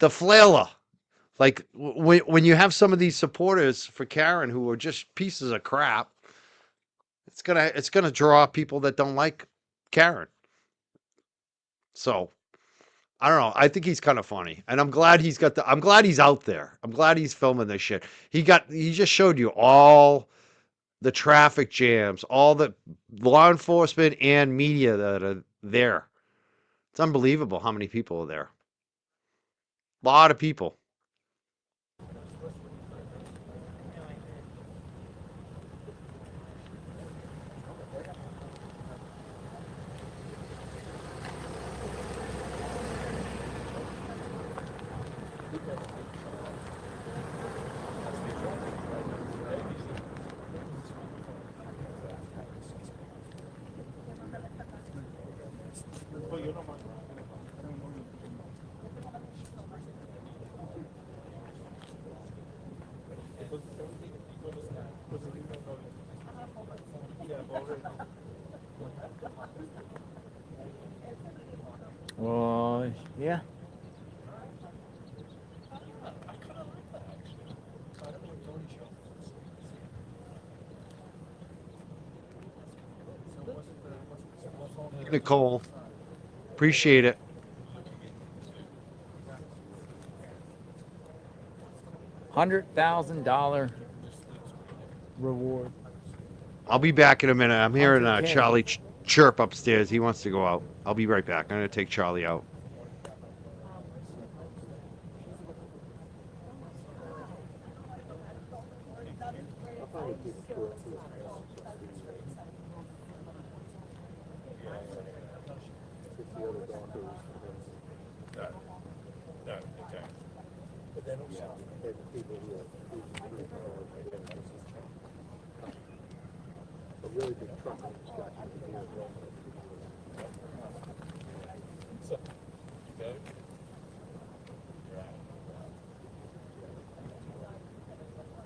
flailer. Like, when you have some of these supporters for Karen who are just pieces of crap, it's gonna draw people that don't like Karen. So I don't know. I think he's kind of funny, and I'm glad he's out there. I'm glad he's filming this shit. He just showed you all the traffic jams, all the law enforcement and media that are there. It's unbelievable how many people are there. A lot of people. Well, yeah. Nicole, appreciate it. $100,000 reward. I'll be back in a minute. I'm hearing Okay. Charlie chirp upstairs. He wants to go out. I'll be right back. I'm going to take Charlie out. Okay. But then also, the people who are a really big truck on this guy. Okay.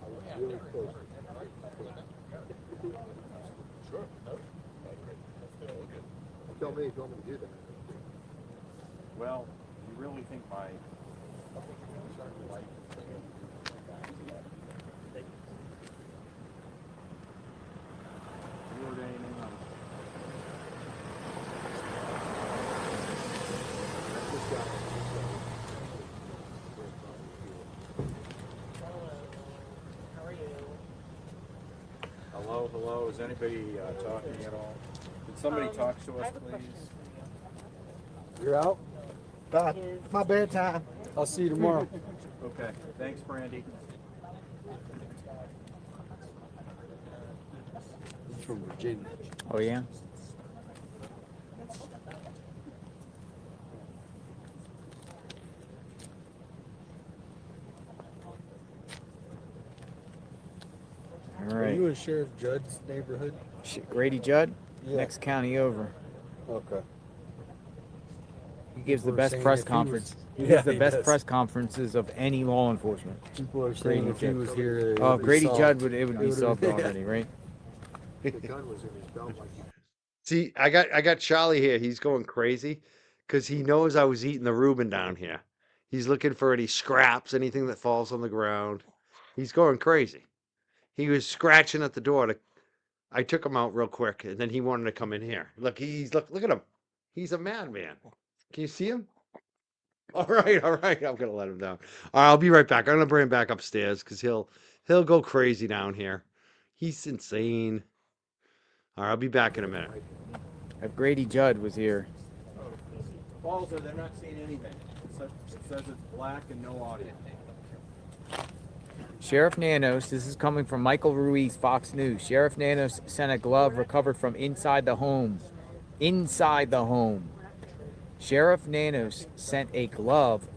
I was really close. Sure. Tell me if you want me to do that. Well, you really think my Hello, is anybody talking at all? Can somebody talk to us, please? You're out? My bedtime. I'll see you tomorrow. Okay, thanks, Brandy. He's from Virginia. Oh, yeah? All Are right. you in Sheriff Judd's neighborhood? Grady Judd? Yeah. Next county over. Okay. He gives the People are best saying press if he conference. was- He Yeah, gives the he best does. press conferences of any law enforcement. People are saying Grady if he Judd. was here, it Oh, would be Grady solved. Judd it would It be would've solved been- already, right? The gun was in his belt like See, I got Charlie here. He's going crazy because he knows I was eating the Reuben down here. He's looking for any scraps, anything that falls on the ground. He's going crazy. He was scratching at the door. I took him out real quick, and then he wanted to come in here. Look, look at him. He's a madman. Can you see him? All right. I'm gonna let him down. All right, I'll be right back. I'm gonna bring him back upstairs because he'll go crazy down here. He's insane. All right, I'll be back in a minute. If Grady Judd was here. Balzer, they're not seeing anything. It says it's black and no audio. Sheriff Nanos, this is coming from Michael Ruiz, Fox News. Sheriff Nanos sent a glove recovered from inside the home. Inside the home. Sheriff Nanos sent a glove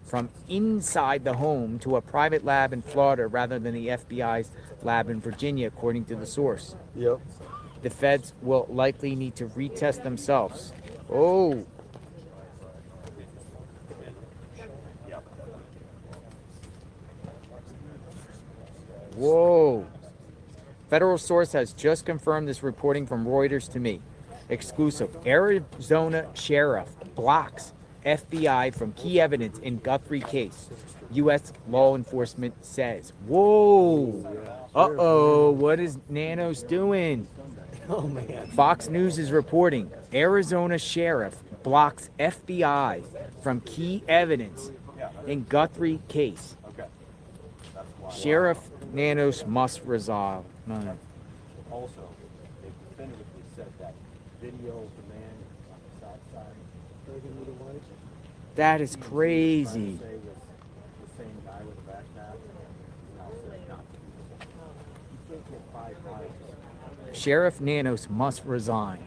from inside the home to a private lab in Florida rather than the FBI's lab in Virginia, according to the source. Yep. The feds will likely need to retest themselves. Oh. Whoa. Federal source has just confirmed this reporting from Reuters to me. Exclusive. Arizona Sheriff blocks FBI from key evidence in Guthrie case. U.S. law enforcement says. Whoa. Uh-oh. What is Nanos doing? Oh, man. Fox News is reporting Arizona Sheriff blocks FBI from key evidence in Guthrie case. Sheriff Nanos must resolve. No. Also, they definitively said that video of the man on the south side. That is crazy. Say was the same guy with a backpack. Now says not. You can't get 5 miles. Sheriff Nanos must resign.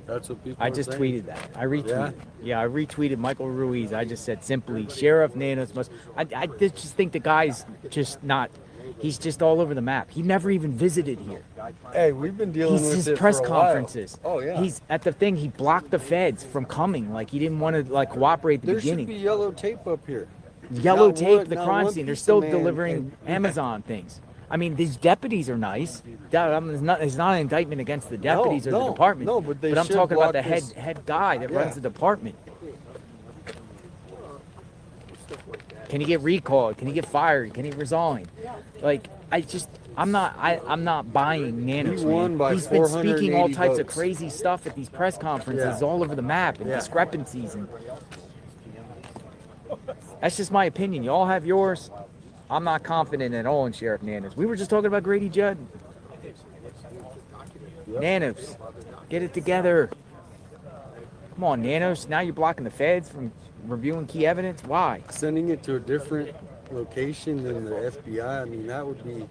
That's what people I are just saying. tweeted that. I retweeted. Yeah, I retweeted Michael Ruiz. I just said simply, Sheriff Nanos must. I just think the guy's just not. He's just all over the map. He never even visited here. Hey, we've been dealing with His it press for a while. conferences. Oh, yeah. He's at the thing. He blocked the feds from coming. Like he didn't want to like cooperate at the There beginning. should be yellow tape up here. Yellow Not tape, one- the not crime one scene. They're piece still of man delivering and- Amazon things. I mean, these deputies are nice. It's not an indictment against the deputies or the department. No, but they I'm should talking about block the this- head guy that runs the department. Can he get recalled? Can he get fired? Can he resign? Like, I'm not buying Nanos. He won by He's been speaking all 480 types of votes. crazy stuff at these press conferences all over the map and Yeah. discrepancies and. That's just my opinion. You all have yours. I'm not confident at all in Sheriff Nanos. We were just talking about Grady Judd. Nanos, get it together. Come on, Nanos. Now you're blocking the feds from reviewing key evidence. Why? Sending it to a different location than the FBI. I mean, that would be.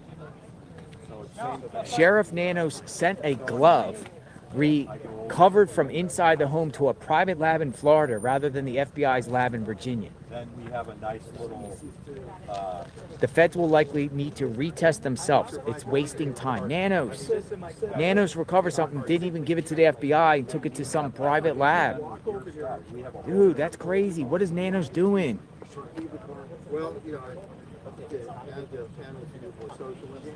Sheriff Nanos sent a glove recovered from inside the home to a private lab in Florida rather than the FBI's lab in Virginia. Then we have a nice little. The feds will likely need to retest themselves. It's wasting time. Nanos recovered something, didn't even give it to the FBI, and took it to some private lab. Dude, that's crazy. What is Nanos doing? Well, you know, I think as the panel to do more socialism,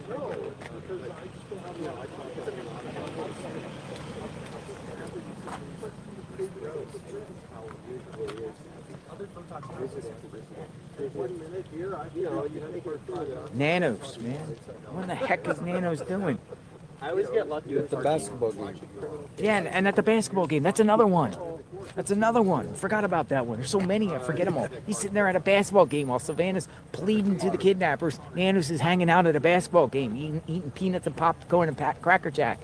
Nanos, man. What the heck is Nanos doing? I always get lucky with the basketball game. Yeah, and at the basketball game, that's another one. That's another one. Forgot about that one. There's so many, I forget them all. He's sitting there at a basketball game while Savannah's pleading to the kidnappers. Nanos is hanging out at a basketball game, eating peanuts and popcorn and Cracker Jack.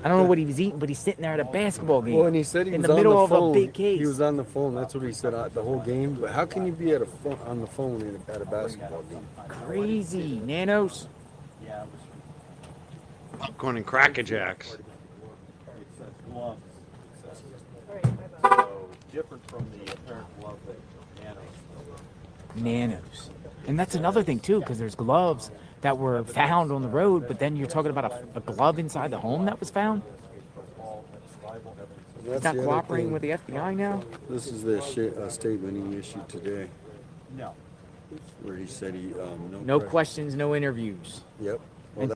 I don't know what he was eating, but he's sitting there at a basketball game. Well, and he said he in was the on middle the of phone. a big case. He was on the phone. That's what he said the whole game. But how can you be at on the phone at a basketball game? Crazy. Nanos. Popcorn and Cracker Jacks. So different from the apparent glove that Nanos. And that's another thing, too, because there's gloves that were found on the road, but then you're talking about a glove inside the home that was found? He's not cooperating with the FBI now? This is the statement he issued today. No. Where he said he no questions, no interviews. Yep. Well,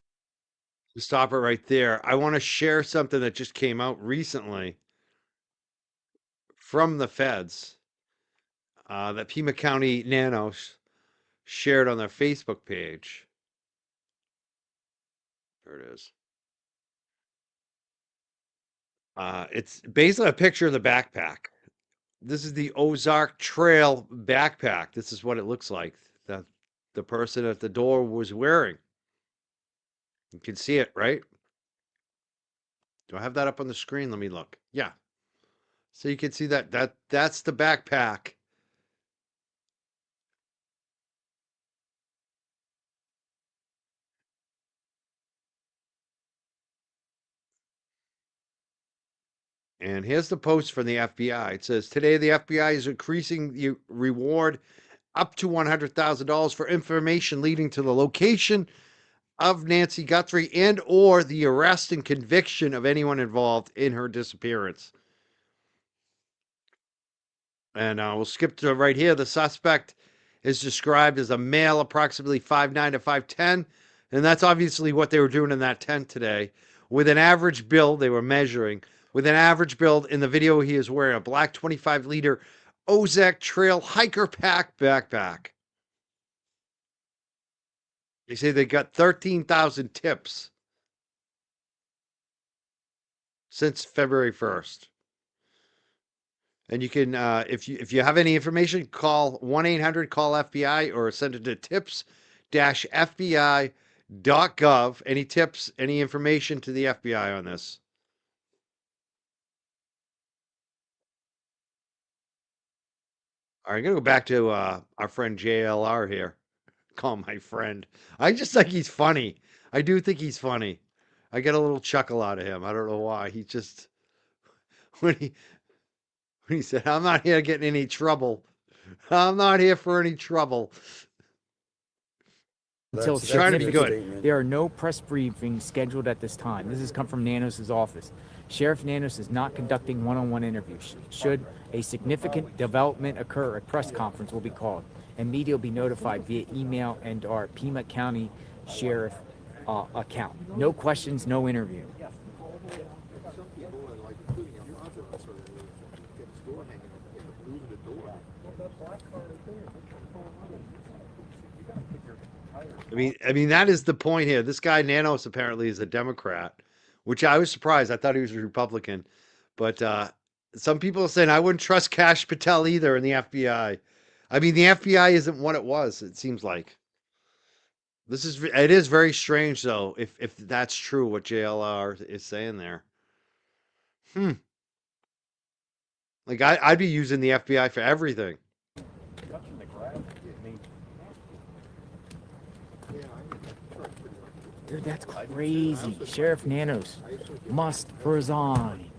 stop it right there. I want to share something that just came out recently from the feds that Pima County Nanos shared on their Facebook page. There it is. It's basically a picture of the backpack. This is the Ozark Trail backpack. This is what it looks like that the person at the door was wearing. You can see it, right? Do I have that up on the screen? Let me look. Yeah. So you can see that's the backpack. And here's the post from the FBI. It says, today the FBI is increasing the reward up to $100,000 for information leading to the location of Nancy Guthrie and or the arrest and conviction of anyone involved in her disappearance. And we'll skip to right here. The suspect is described as a male, approximately 5'9" to 5'10", and that's obviously what they were doing in that tent today. With an average build, they were measuring. With an average build, in the video, he is wearing a black 25-liter Ozark Trail hiker pack backpack. They say they got 13,000 tips since February 1st. And you can, if you have any information, call 1-800-CALL-FBI or send it to tips-fbi.gov. Any tips, any information to the FBI on this? All right, I'm going to go back to our friend JLR here. Call him my friend. I just think he's funny. I do think he's funny. I get a little chuckle out of him. I don't know why. He just, when he said, I'm not here to get in any trouble. I'm not here for any trouble. Until Trying to be good. There are no press briefings scheduled at this time. This has come from Nanos' office. Sheriff Nanos is not conducting one-on-one interviews. Should a significant development occur, a press conference will be called, and media will be notified via email and our Pima County Sheriff account. No questions, no interview. I mean that is the point here. This guy Nanos apparently is a Democrat, which I was surprised. I thought he was a Republican, but some people are saying I wouldn't trust Kash Patel either in the FBI. I mean, the FBI isn't what it was. It seems like it is very strange though. If that's true, what JLR is saying there. Like I'd be using the FBI for everything. Dude, that's crazy. Sheriff Nanos must resign.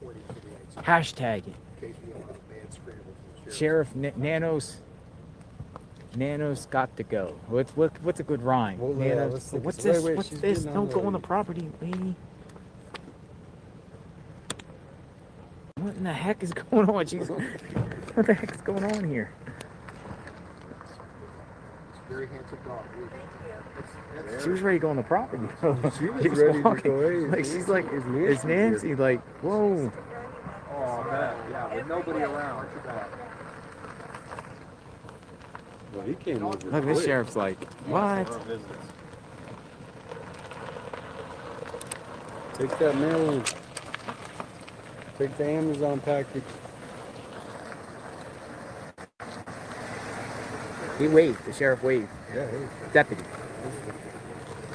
Hashtag it. Sheriff Nanos. Nanos got to go. What's a good rhyme? Well, Nanos. wait, What's this? wait, What's she's this? getting Don't on go there. on the property, lady. What in the heck is going on? What the heck is going on here? Very handsome dog. She was ready to go on the property. She was ready to go. Hey, like she's like, is Nancy like, whoa? Oh man, yeah, with nobody around. Well, he came over. Look, this quick. sheriff's like, what? Take that mail in. Take the Amazon package. He waved. The sheriff waved. Yeah, hey. Deputy.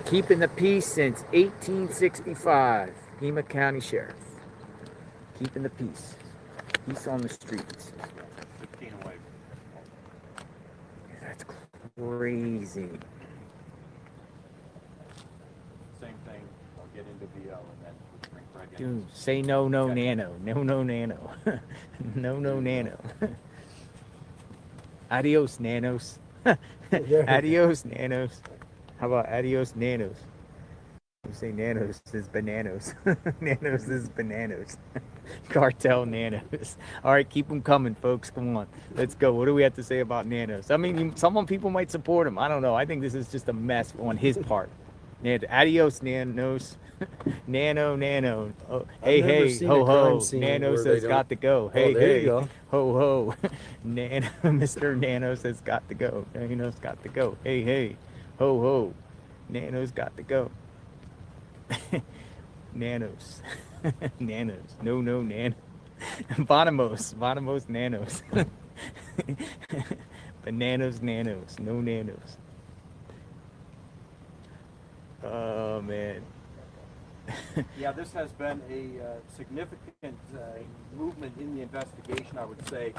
Keeping the peace since 1865. Pima County Sheriff. Keeping the peace. Peace on the streets. 15 away. That's crazy. Same thing. I'll get into VO and then bring Craig in. Dude, say no, nano. No, nano. no, nano. Adios, nanos. Adios, nanos. How about adios, nanos? You say nanos is bananas. Nanos is bananas. Cartel nanos. All right, keep them coming, folks. Come on. Let's go. What do we have to say about nanos? I mean, some people might support him. I don't know. I think this is just a mess on his part. Adios, nanos. Nano. Oh, hey, ho, ho. Nanos has got to go. Hey, hey. Go. Ho, ho. Mr. Nanos has got to go. Nanos got to go. Hey. Ho, ho. Nanos got to go. Nanos. Nanos. No, nano. Bonamos, nanos. Bananas, nanos. No nanos. Oh, man. Yeah, this has been a significant movement in the investigation, I would say.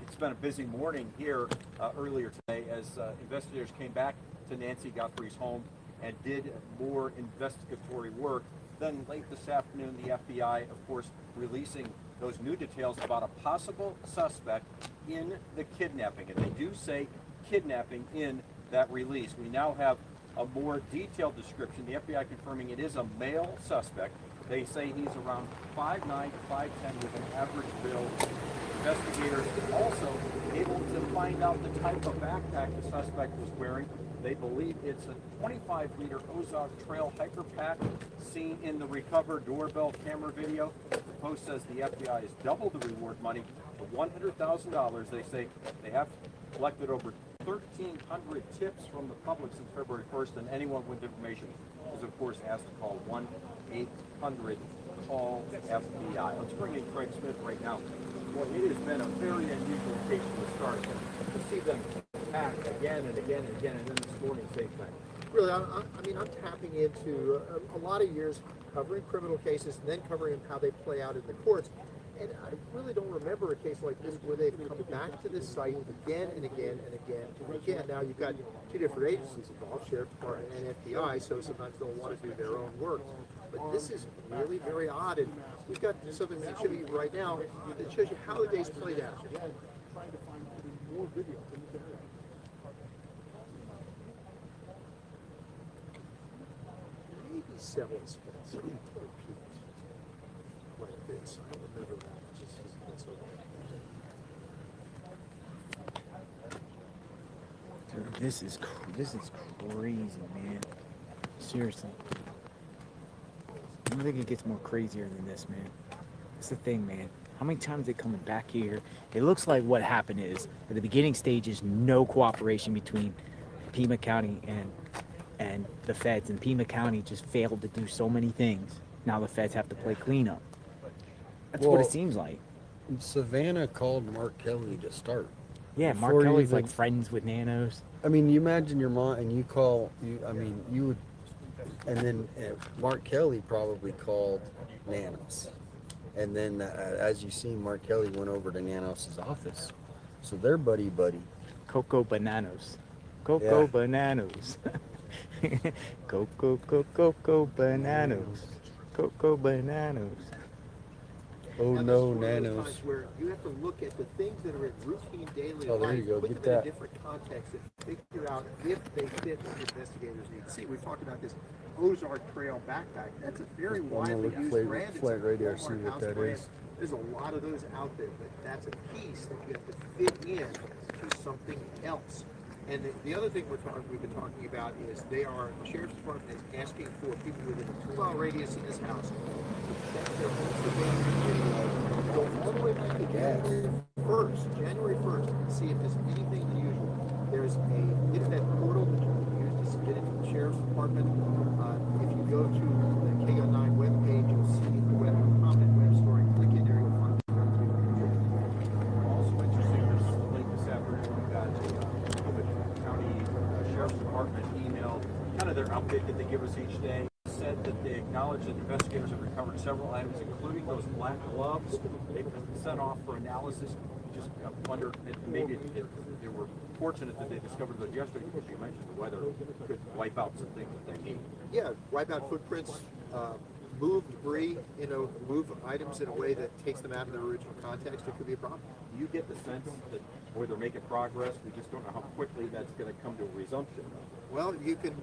It's been a busy morning here earlier today as investigators came back to Nancy Guthrie's home and did more investigatory work. Then late this afternoon, the FBI, of course, releasing those new details about a possible suspect in the kidnapping. And they do say kidnapping in that release. We now have a more detailed description. The FBI confirming it is a male suspect. They say he's around 5'9" to 5'10" with an average build. Investigators also able to find out the type of backpack the suspect was wearing. They believe it's a 25-liter Ozark Trail hiker pack seen in the recovered doorbell camera video. The Post says the FBI has doubled the reward money to $100,000. They say they have collected over 1,300 tips from the public since February 1st, and anyone with information is, of course, asked to call 1-800-CALL-FBI. Let's bring in Craig Smith right now. Well, it has been a very unusual case from the start. To see them act again and again and again, and then this morning, same thing. Really, I mean, I'm tapping into a lot of years covering criminal cases and then covering how they play out in the courts. And I really don't remember a case like this where they've come back to this site again and again and again and again. Now, you've got two different agencies involved, Sheriff Department and FBI, so sometimes they'll want to do their own work. But this is really very odd, and we've got something to show you right now that shows you how the days played out. Trying to find more video. Maybe selling Spencer or Pete like this. I don't remember that. That's okay. Dude, this is crazy, man. Seriously. I don't think it gets more crazier than this, man. That's the thing, man. How many times they coming back here? It looks like what happened is, at the beginning stages, no cooperation between Pima County and the feds, and Pima County just failed to do so many things. Now the feds have to play cleanup. That's what it seems like. Savannah called Mark Kelly to start. Yeah, Mark Kelly's like friends with Nanos. I mean, you imagine your mom and you would, and then Mark Kelly probably called Nanos. And then, as you see, Mark Kelly went over to Nanos' office. So they're buddy. Coco Bananos. Bananos. Go bananas. Go bananas. Oh And no, this is one of those Nanos. times where you have to look at the things that are in routine daily Oh, there life, you go. put Get them in that. a different context, and figure out if they fit what investigators need to see. We've talked about this Ozark Trail backpack. That's a very I'm gonna widely look used flag, brand. It's flag a right there, see Walmart what house that brand. is. There's a lot of those out there, but that's a piece that you have to fit in to something else. And the other thing we've been talking about is the Sheriff's Department is asking for people within a 2-mile radius of this house to check their home surveillance video, go all the way back to January 1st, and see if there's anything unusual. There's a internet portal that you can use to submit it to the Sheriff's Department. If you go to the KO9 webpage, you'll see the prominent web story. Click in there, you'll find it. Also interesting, late this afternoon, we got the Pima County Sheriff's Department email, kind of their update that they give us each day. Said that they acknowledge that investigators have recovered several items, including those black gloves. They've been sent off for analysis. Just wonder if maybe they were fortunate that they discovered those yesterday, because you mentioned the weather could wipe out some things that they need. Yeah, wipe out footprints, move debris, move items in a way that takes them out of their original context. It could be a problem. Do you get the sense that where they're making progress, we just don't know how quickly that's going to come to a resumption? Well, you can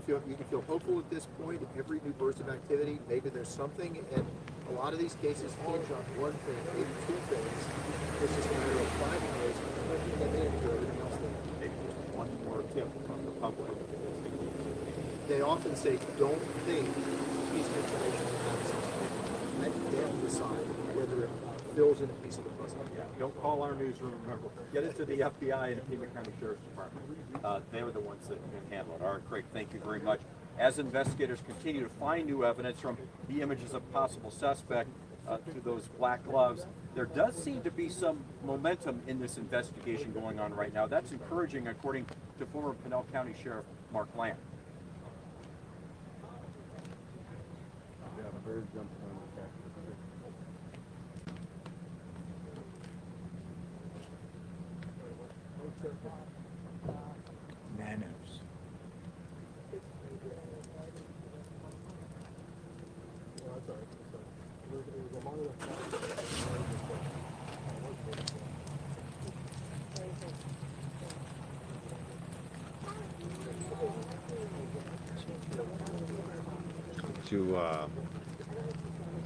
feel hopeful at this point. Every new burst of activity, maybe there's something, and a lot of these cases hinge on one thing, maybe two things. It's just a matter of finding those and putting them into everything else. Maybe just one more tip from the public. They often say, don't think piece of information will have something. Let them decide whether it fills in a piece of the puzzle. Yeah, don't call our newsroom. Remember, get it to the FBI and the Pima County Sheriff's Department. They were the ones that can handle it. All right, Craig, thank you very much. As investigators continue to find new evidence from the images of possible suspect to those black gloves, there does seem to be some momentum in this investigation going on right now. That's encouraging, according to former Pinal County Sheriff Mark Lana. Yeah, bird jumped on the back. Nanos.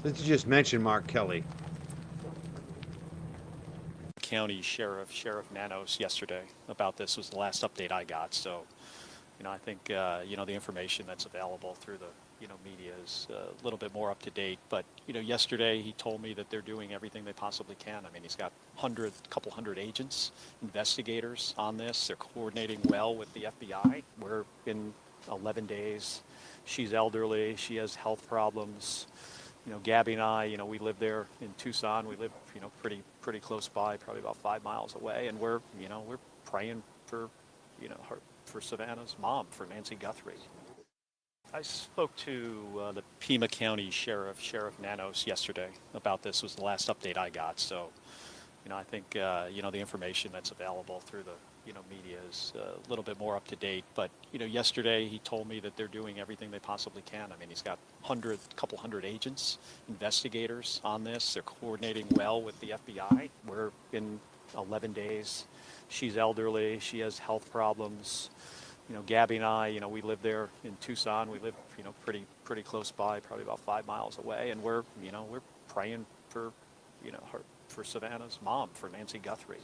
Since you just mentioned Mark Kelly. County Sheriff Nanos yesterday about this was the last update I got. So, I think, the information that's available through the, media is a little bit more up to date. But, yesterday he told me that they're doing everything they possibly can. I mean, he's got a couple hundred agents, investigators on this. They're coordinating well with the FBI. We're in 11 days. She's elderly. She has health problems. Gabby and I, we live there in Tucson. We live, pretty close by, probably about 5 miles away. And we're praying for, for Savannah's mom, for Nancy Guthrie. I spoke to the Pima County Sheriff Nanos yesterday about this was the last update I got. So, I think, the information that's available through the, media is a little bit more up to date. But, yesterday he told me that they're doing everything they possibly can. I mean, he's got a couple hundred agents, investigators on this. They're coordinating well with the FBI. We're in 11 days. She's elderly. She has health problems. Gabby and I, we live there in Tucson. We live, pretty close by, probably about 5 miles away. And we're praying for, for Savannah's mom, for Nancy Guthrie.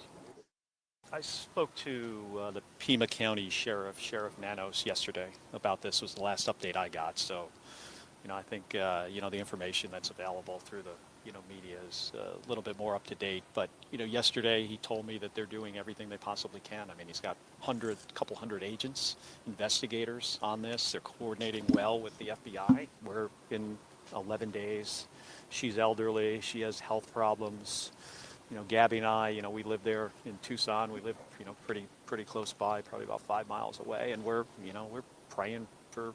I spoke to the Pima County Sheriff Nanos yesterday about this was the last update I got. So, I think, the information that's available through the, media is a little bit more up to date. But, yesterday he told me that they're doing everything they possibly can. I mean, he's got a couple hundred agents, investigators on this. They're coordinating well with the FBI. We're in 11 days. She's elderly. She has health problems. Gabby and I, we live there in Tucson. We live, pretty close by, probably about 5 miles away. And we're praying for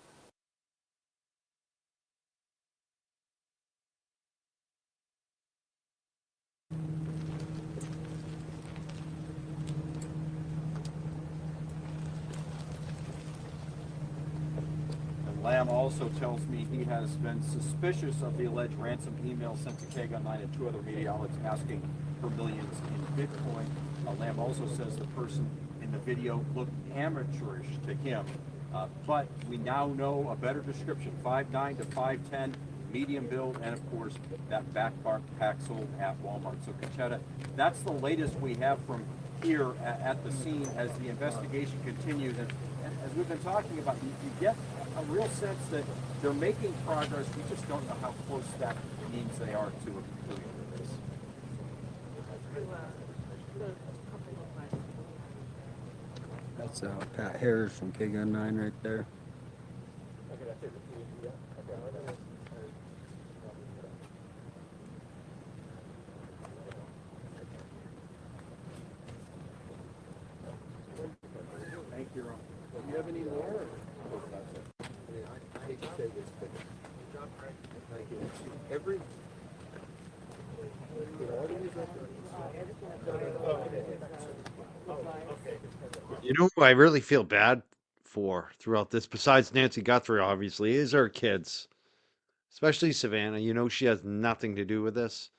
Lamb also tells me he has been suspicious of the alleged ransom email sent to KGUN9 and 2 other media outlets asking for millions in Bitcoin. Lamb also says the person in the video looked amateurish to him. But we now know a better description, 5'9" to 5'10", medium build, and of course that backpack sold at Walmart. So Conchetta, that's the latest we have from here at the scene as the investigation continues. And as we've been talking about, you get a real sense that they're making progress. We just don't know how close that means they are to a conclusion of this. That's Pat Harris from KGUN9 right there. Thank you, Ron. Do you have any more? I hate to say this, but thank you. Every You know who I really feel bad for throughout this, besides Nancy Guthrie, obviously, is her kids, especially Savannah. You know, she has nothing to do with this.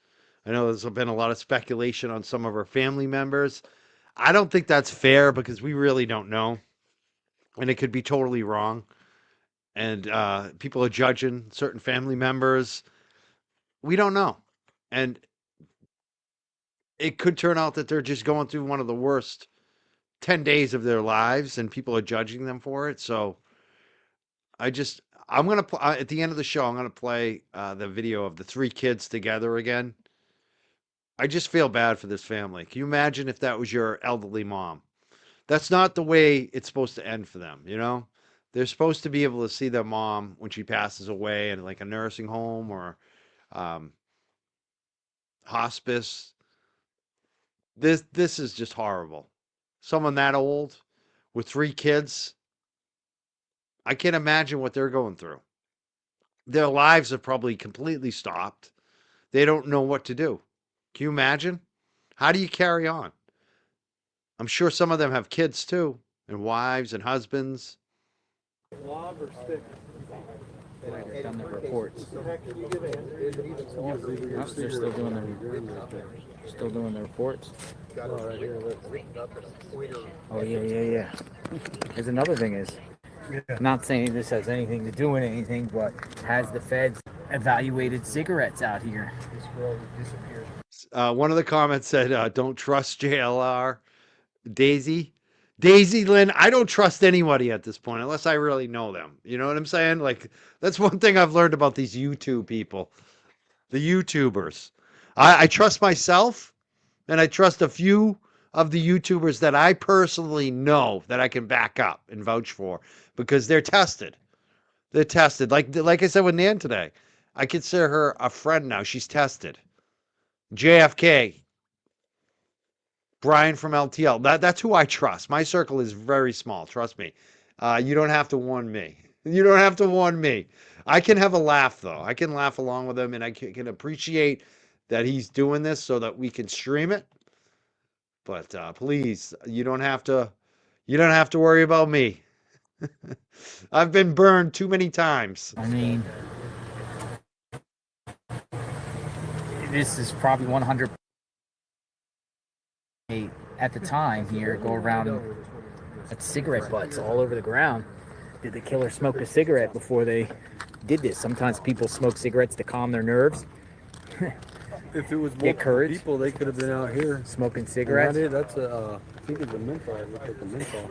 I know there's been a lot of speculation on some of her family members. I don't think that's fair because we really don't know. And it could be totally wrong. And people are judging certain family members. We don't know. And it could turn out that they're just going through one of the worst 10 days of their lives and people are judging them for it. So I'm going to, at the end of the show, I'm going to play the video of the 3 kids together again. I just feel bad for this family. Can you imagine if that was your elderly mom? That's not the way it's supposed to end for them, you know? They're supposed to be able to see their mom when she passes away in like a nursing home or hospice. This is just horrible. Someone that old with 3 kids, I can't imagine what they're going through. Their lives have probably completely stopped. They don't know what to do. Can you imagine? How do you carry on? I'm sure some of them have kids too, and wives and husbands. Lob or stick? They've done the reports. They're Still doing the reports. Oh yeah. There's another thing is, not saying this has anything to do with anything, but has the feds evaluated cigarettes out here? This girl disappeared. One of the comments said, don't trust JLR. Daisy Lynn, I don't trust anybody at this point unless I really know them. You know what I'm saying? Like, that's one thing I've learned about these YouTube people, the YouTubers. I trust myself, and I trust a few of the YouTubers that I personally know that I can back up and vouch for because they're tested. They're tested. Like I said with Nan today, I consider her a friend now. She's tested. JFK. Brian from LTL. That's who I trust. My circle is very small. Trust me. You don't have to warn me. You don't have to warn me. I can have a laugh, though. I can laugh along with him, and I can appreciate that he's doing this so that we can stream it. But please, you don't have to worry about me. I've been burned too many times. I mean, this is probably 100. At the time here, go around at cigarette butts all over the ground. Did the killer smoke a cigarette before they did this? Sometimes people smoke cigarettes to calm their nerves. If it was Get courage. people, they could have been out here smoking cigarettes. That's I think it's a menthol. I look at the menthol.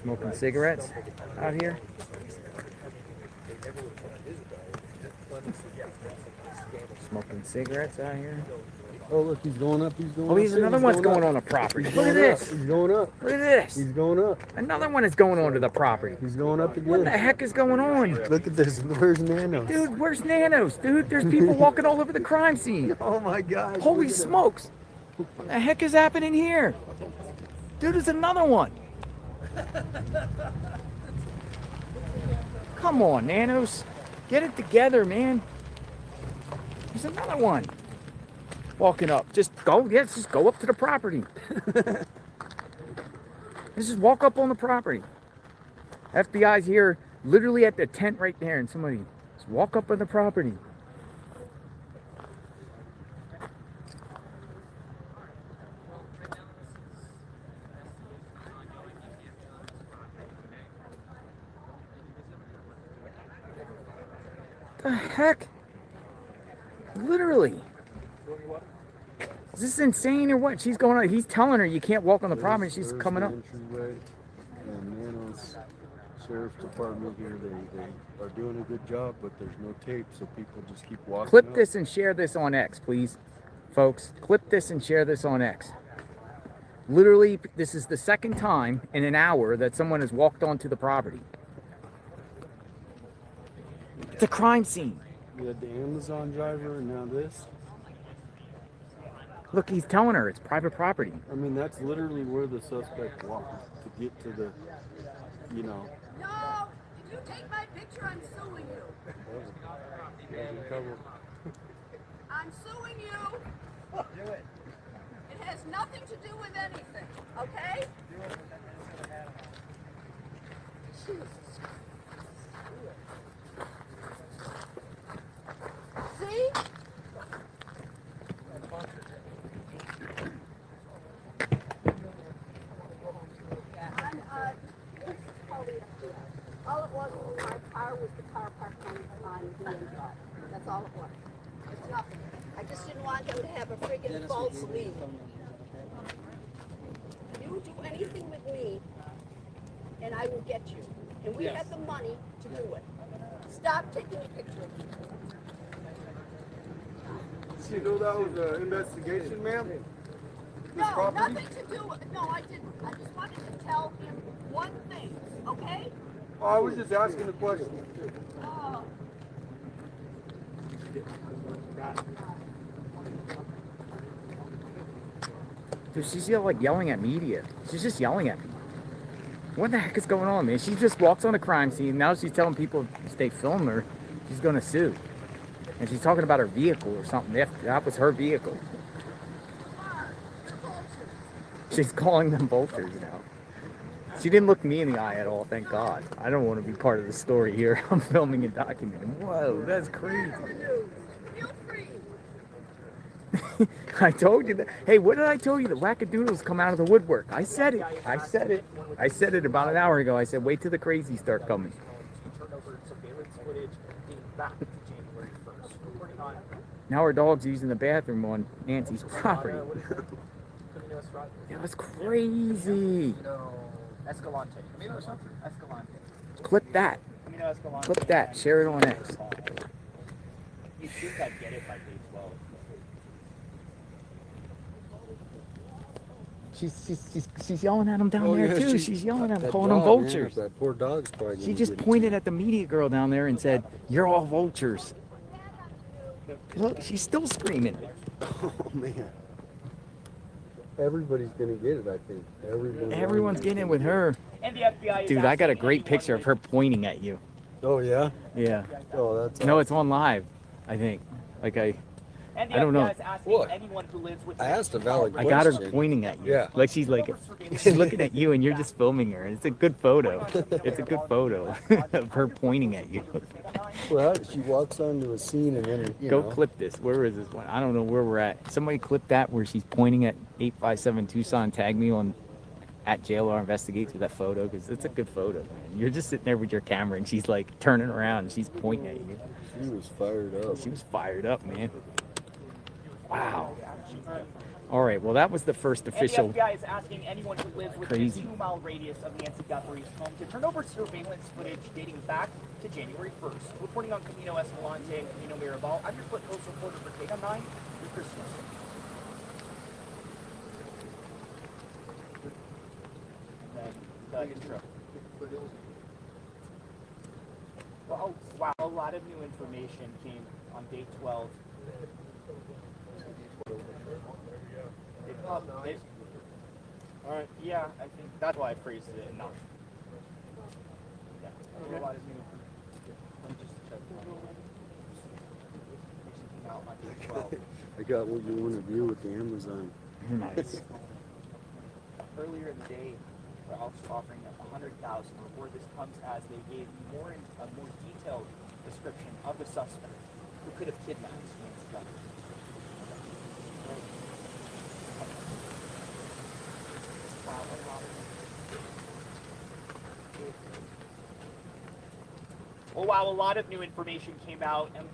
Smoking cigarettes out here. Smoking cigarettes out here. Oh, look, he's going up. He's going up. Oh, he's another one's going on the property. Look at this. He's going up. Look at this. He's going up. Another one is going onto the property. He's going up again. What the heck is going on? Look at this. Where's Nanos? Dude, where's Nanos? Dude, there's people walking all over the crime scene. Oh, my God. Holy smokes. What the heck is happening here? Dude, there's another one. Come on, Nanos. Get it together, man. There's another one. Walking up. Just go up to the property. Just walk up on the property. FBI's here literally at the tent right there, and somebody just walk up on the property. The heck? Literally. Is this insane or what? She's going on. He's telling her you can't walk on the property. She's coming up. Entryway, and Nanos Sheriff's Department here, they are doing a good job, but there's no tape, so people just keep walking. Clip up. this and share this on X, please. Folks, clip this and share this on X. Literally, this is the second time in an hour that someone has walked onto the property. It's a crime scene. We had the Amazon driver, and now this. Look, he's telling her it's private property. I mean, that's literally where the suspect walked to get to the, you know. No! If you take my picture, I'm suing you. I'm suing you. Do it. It has nothing to do with anything, okay? See? All it was my car was the car parked on the Enton. That's all it was. It's nothing. I just didn't want them to have a friggin' false lead. You do anything with me, and I will get you. And we have the money to do it. Stop taking a picture of me. You know that was an investigation, ma'am? No, nothing to do with it. No, I didn't. I just wanted to tell him one thing, okay? Oh, I was just asking a question. Oh. Dude, she's like yelling at media. She's just yelling at me. What the heck is going on, man? She just walks on a crime scene. Now she's telling people if they film her, she's going to sue. And she's talking about her vehicle or something. That was her vehicle. She's calling them vultures now. She didn't look me in the eye at all, thank God. I don't want to be part of the story here. I'm filming and documenting. Whoa, that's crazy. I told you that. Hey, what did I tell you? The wackadoodles come out of the woodwork. I said it. I said it. I said it about an hour ago. I said, wait till the crazies start coming. Now our dog's using the bathroom on Nancy's property. That was crazy. Escalante. Escalante. Clip that. Clip that. Share it on X. You think I'd get it by day 12. She's yelling at him down there too. She's yelling at him, calling them vultures. That poor dog's probably She just pointed at the media girl down there and said, "You're all vultures." Look, she's still screaming. Oh man. Everybody's gonna get it, I think. Everyone's getting it with her. And the FBI Dude, I got a great picture of her pointing at you. Oh yeah? Yeah. Oh, that's No, it's on live, I think. Like I don't know. Anyone who lives with I asked a valid I question. got her pointing at you. Yeah. Like she's looking at you and you're just filming her. It's a good photo. It's a good photo of her pointing at you. Well, she walks onto a scene and then, you Go know. clip this. Where is this one? I don't know where we're at. Somebody clip that where she's pointing at 857 Tucson. Tag me on at JLR Investigates with that photo because it's a good photo, man. You're just sitting there with your camera and she's like turning around and she's pointing at you. She was fired up. She was fired up, man. Wow. All right. Well, that was the first official. And the FBI is asking anyone who lives within Crazy. a 2-mile radius of Nancy Guthrie's home to turn over surveillance footage dating back to January 1st. Reporting on Camino Escalante and Camino Mirabal, I'm your Foot Coast reporter for KGUN 9, Chris Smith. And then the intro. Well, oh, wow, a lot of new information came on day 12. Alright, yeah, I think that's why I phrased it enough. Yeah, a lot of new let me just check came out on day 12. I got what you want to do with the Amazon. Nice. Earlier in the day, we're also offering $100,000 reward. This comes as they gave a more detailed description of the suspect who could have kidnapped Nancy Guthrie. Well, wow, a lot of new information came out, and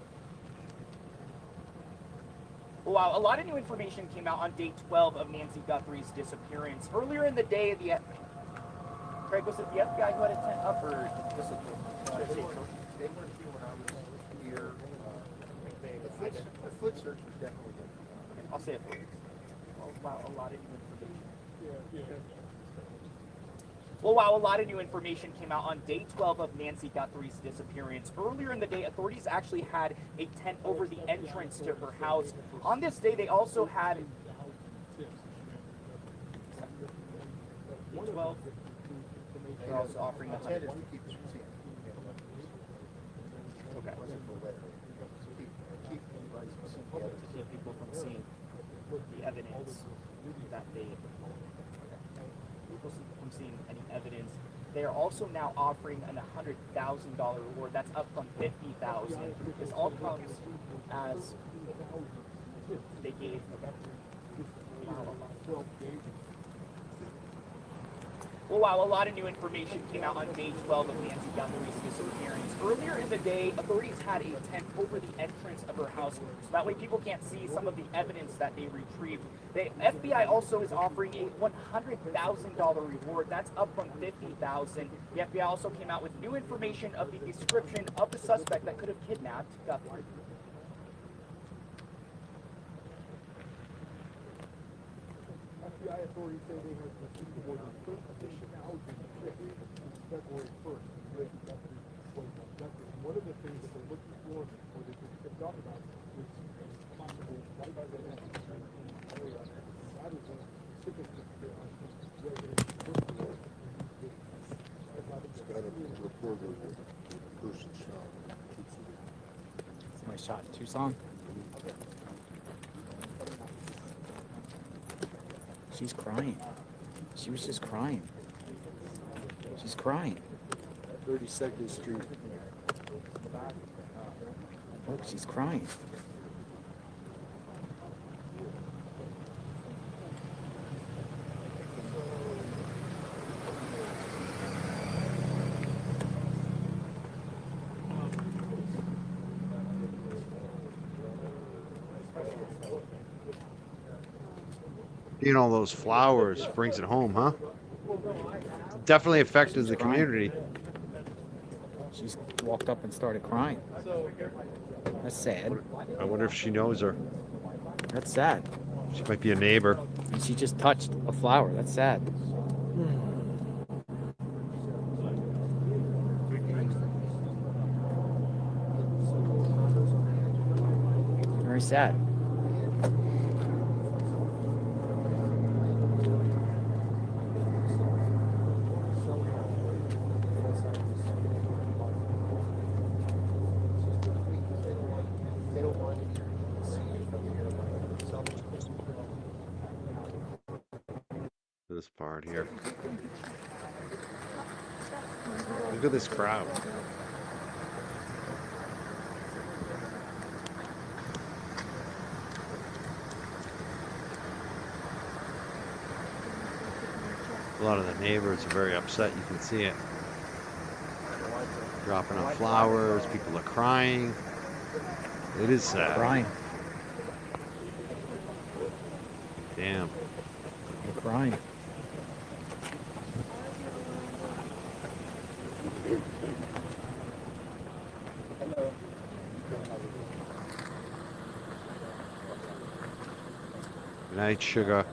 a lot of new information came out on day 12 of Nancy Guthrie's disappearance. Earlier in the day, Craig, was it the FBI who had a tent up, or just They weren't here when I was here. The foot search was definitely good. I'll say it for you. Well, wow, a lot of new information. Well, wow, a lot of new information came out on day 12 of Nancy Guthrie's disappearance. Earlier in the day, authorities actually had a tent over the entrance to her house. On this day, they also had 12. They're also offering a tent. Okay. Keep people from seeing the evidence that they. From seeing any evidence. They are also now offering an $100,000 reward. That's up from $50,000. This all comes as they gave. Well, wow, a lot of new information came out on day 12 of Nancy Guthrie's disappearance. Earlier in the day, authorities had a tent over the entrance of her house, so that way people can't see some of the evidence that they retrieved. The FBI also is offering a $100,000 reward. That's up from $50,000. The FBI also came out with new information of the description of the suspect that could have kidnapped Guthrie. FBI authorities say they have received more than 30,000 since February 1st. One of the things that they're looking for, or they can talk about, is possible right by the area. That is a specific Somebody shot in Tucson. She's crying. She was just crying. She's crying. 32nd Street. Look, she's crying. Seeing all those flowers brings it home, huh? Definitely affected the community. She's walked up and started crying. That's sad. I wonder if she knows her. That's sad. She might be a neighbor. And she just touched a flower. That's sad. Very sad. This part here. Look at this crowd. A lot of the neighbors are very upset. You can see it. Dropping off flowers. People are crying. It is sad. Crying. Damn. They're crying. Good night, sugar.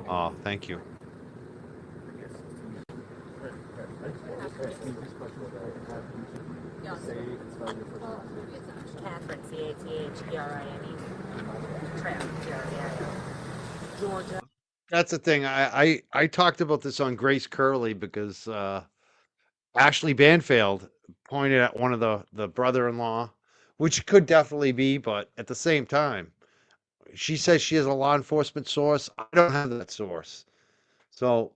Oh, thank you. Catherine, C-A-T-H-E-R-I-N-E. Trap, T-R-A-I-O. Georgia. That's the thing. I talked about this on Grace Curley because Ashley Banfield pointed at one of the brother-in-law, which could definitely be, but at the same time, she says she has a law enforcement source. I don't have that source. So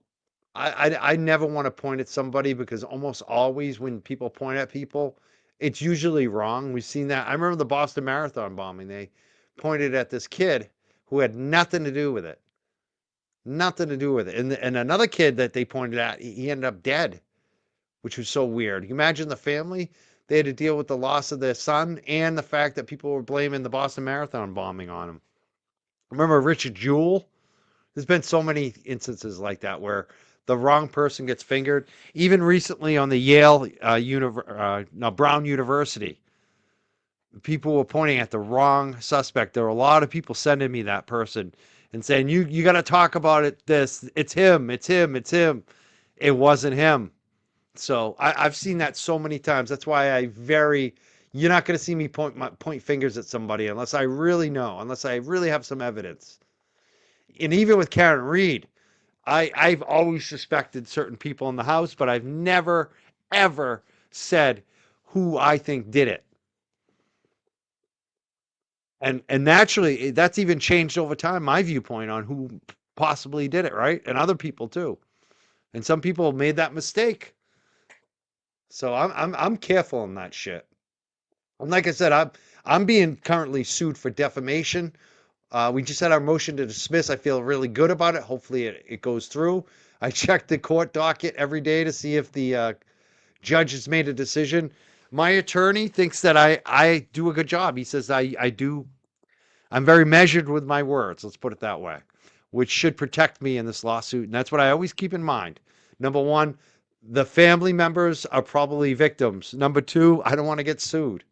I never want to point at somebody because almost always when people point at people, it's usually wrong. We've seen that. I remember the Boston Marathon bombing. They pointed at this kid who had nothing to do with it. Nothing to do with it. And another kid that they pointed at, he ended up dead, which was so weird. You imagine the family, they had to deal with the loss of their son and the fact that people were blaming the Boston Marathon bombing on him. Remember Richard Jewell? There's been so many instances like that where the wrong person gets fingered. Even recently on the Yale Brown University, people were pointing at the wrong suspect. There were a lot of people sending me that person and saying, you got to talk about it. It's him. It wasn't him. So I've seen that so many times. That's why you're not going to see me point fingers at somebody unless I really know, unless I really have some evidence. And even with Karen Reed, I've always suspected certain people in the house, but I've never, ever said who I think did it. And naturally, that's even changed over time, my viewpoint on who possibly did it, right? And other people too. And some people made that mistake. So I'm careful on that shit. And like I said, I'm being currently sued for defamation. We just had our motion to dismiss. I feel really good about it. Hopefully it goes through. I check the court docket every day to see if the judge has made a decision. My attorney thinks that I do a good job. He says I do. I'm very measured with my words. Let's put it that way, which should protect me in this lawsuit. And that's what I always keep in mind. Number one, the family members are probably victims. Number two, I don't want to get sued.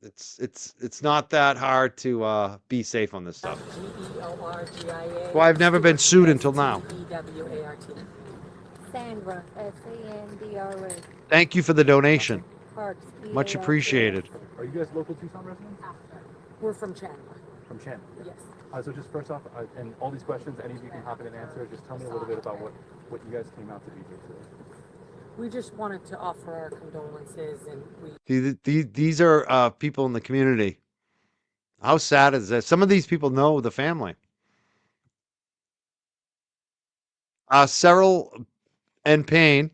It's not that hard to be safe on this stuff. That's why I've never been sued until now. Sandra, Sandra. Thank you for the donation. Parks, Much appreciated. Are you guys local Tucson residents? We're from Chandler. From Chandler? Yes. So just first off, and all these questions, any of you can hop in and answer. Just tell me a little bit about what you guys came out to do here today. We just wanted to offer our condolences, and These are people in the community. How sad is that? Some of these people know the family. Cyril and Payne,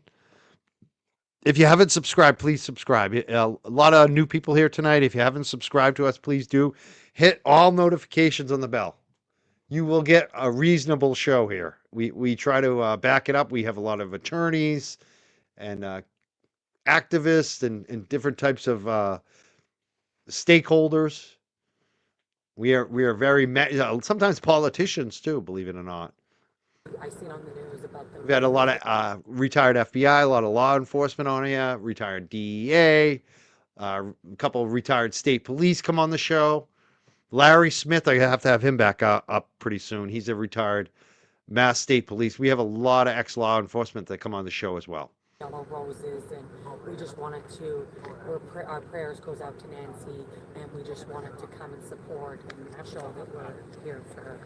if you haven't subscribed, please subscribe. A lot of new people here tonight. If you haven't subscribed to us, please do. Hit all notifications on the bell. You will get a reasonable show here. We try to back it up. We have a lot of attorneys and activists and different types of stakeholders. We are very sometimes politicians too, believe it or not. I seen on the news about the. We've had a lot of retired FBI, a lot of law enforcement on here, retired DEA, a couple of retired state police come on the show. Larry Smith, I have to have him back up pretty soon. He's a retired Mass State Police. We have a lot of ex-law enforcement that come on the show as well. Yellow roses, and we just wanted to, our prayers goes out to Nancy, and we just wanted to come and support and show that we're here for her,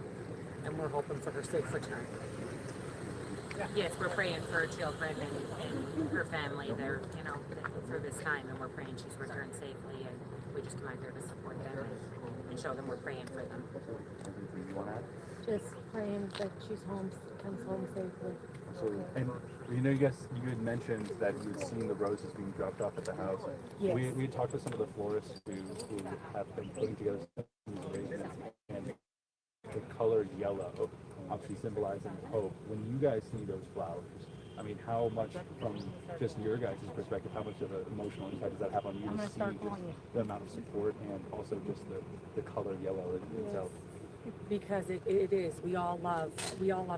and we're hoping for her safe return. Yes, we're praying for her children and her family. They're, for this time, and we're praying she's returned safely, and we just come out here to support them and show them we're praying for them. Just praying that she's comes home safely. Absolutely. And you had mentioned that you had seen the roses being dropped off at the house. Yes. We had talked to some of the florists who have been putting together some of these arrangements, and the color yellow, obviously symbolizing hope. When you guys see those flowers, I mean, how much, from just your guys' perspective, how much of an emotional impact does that have on you to see just the amount of support and also just the color yellow itself? Because it is. We all love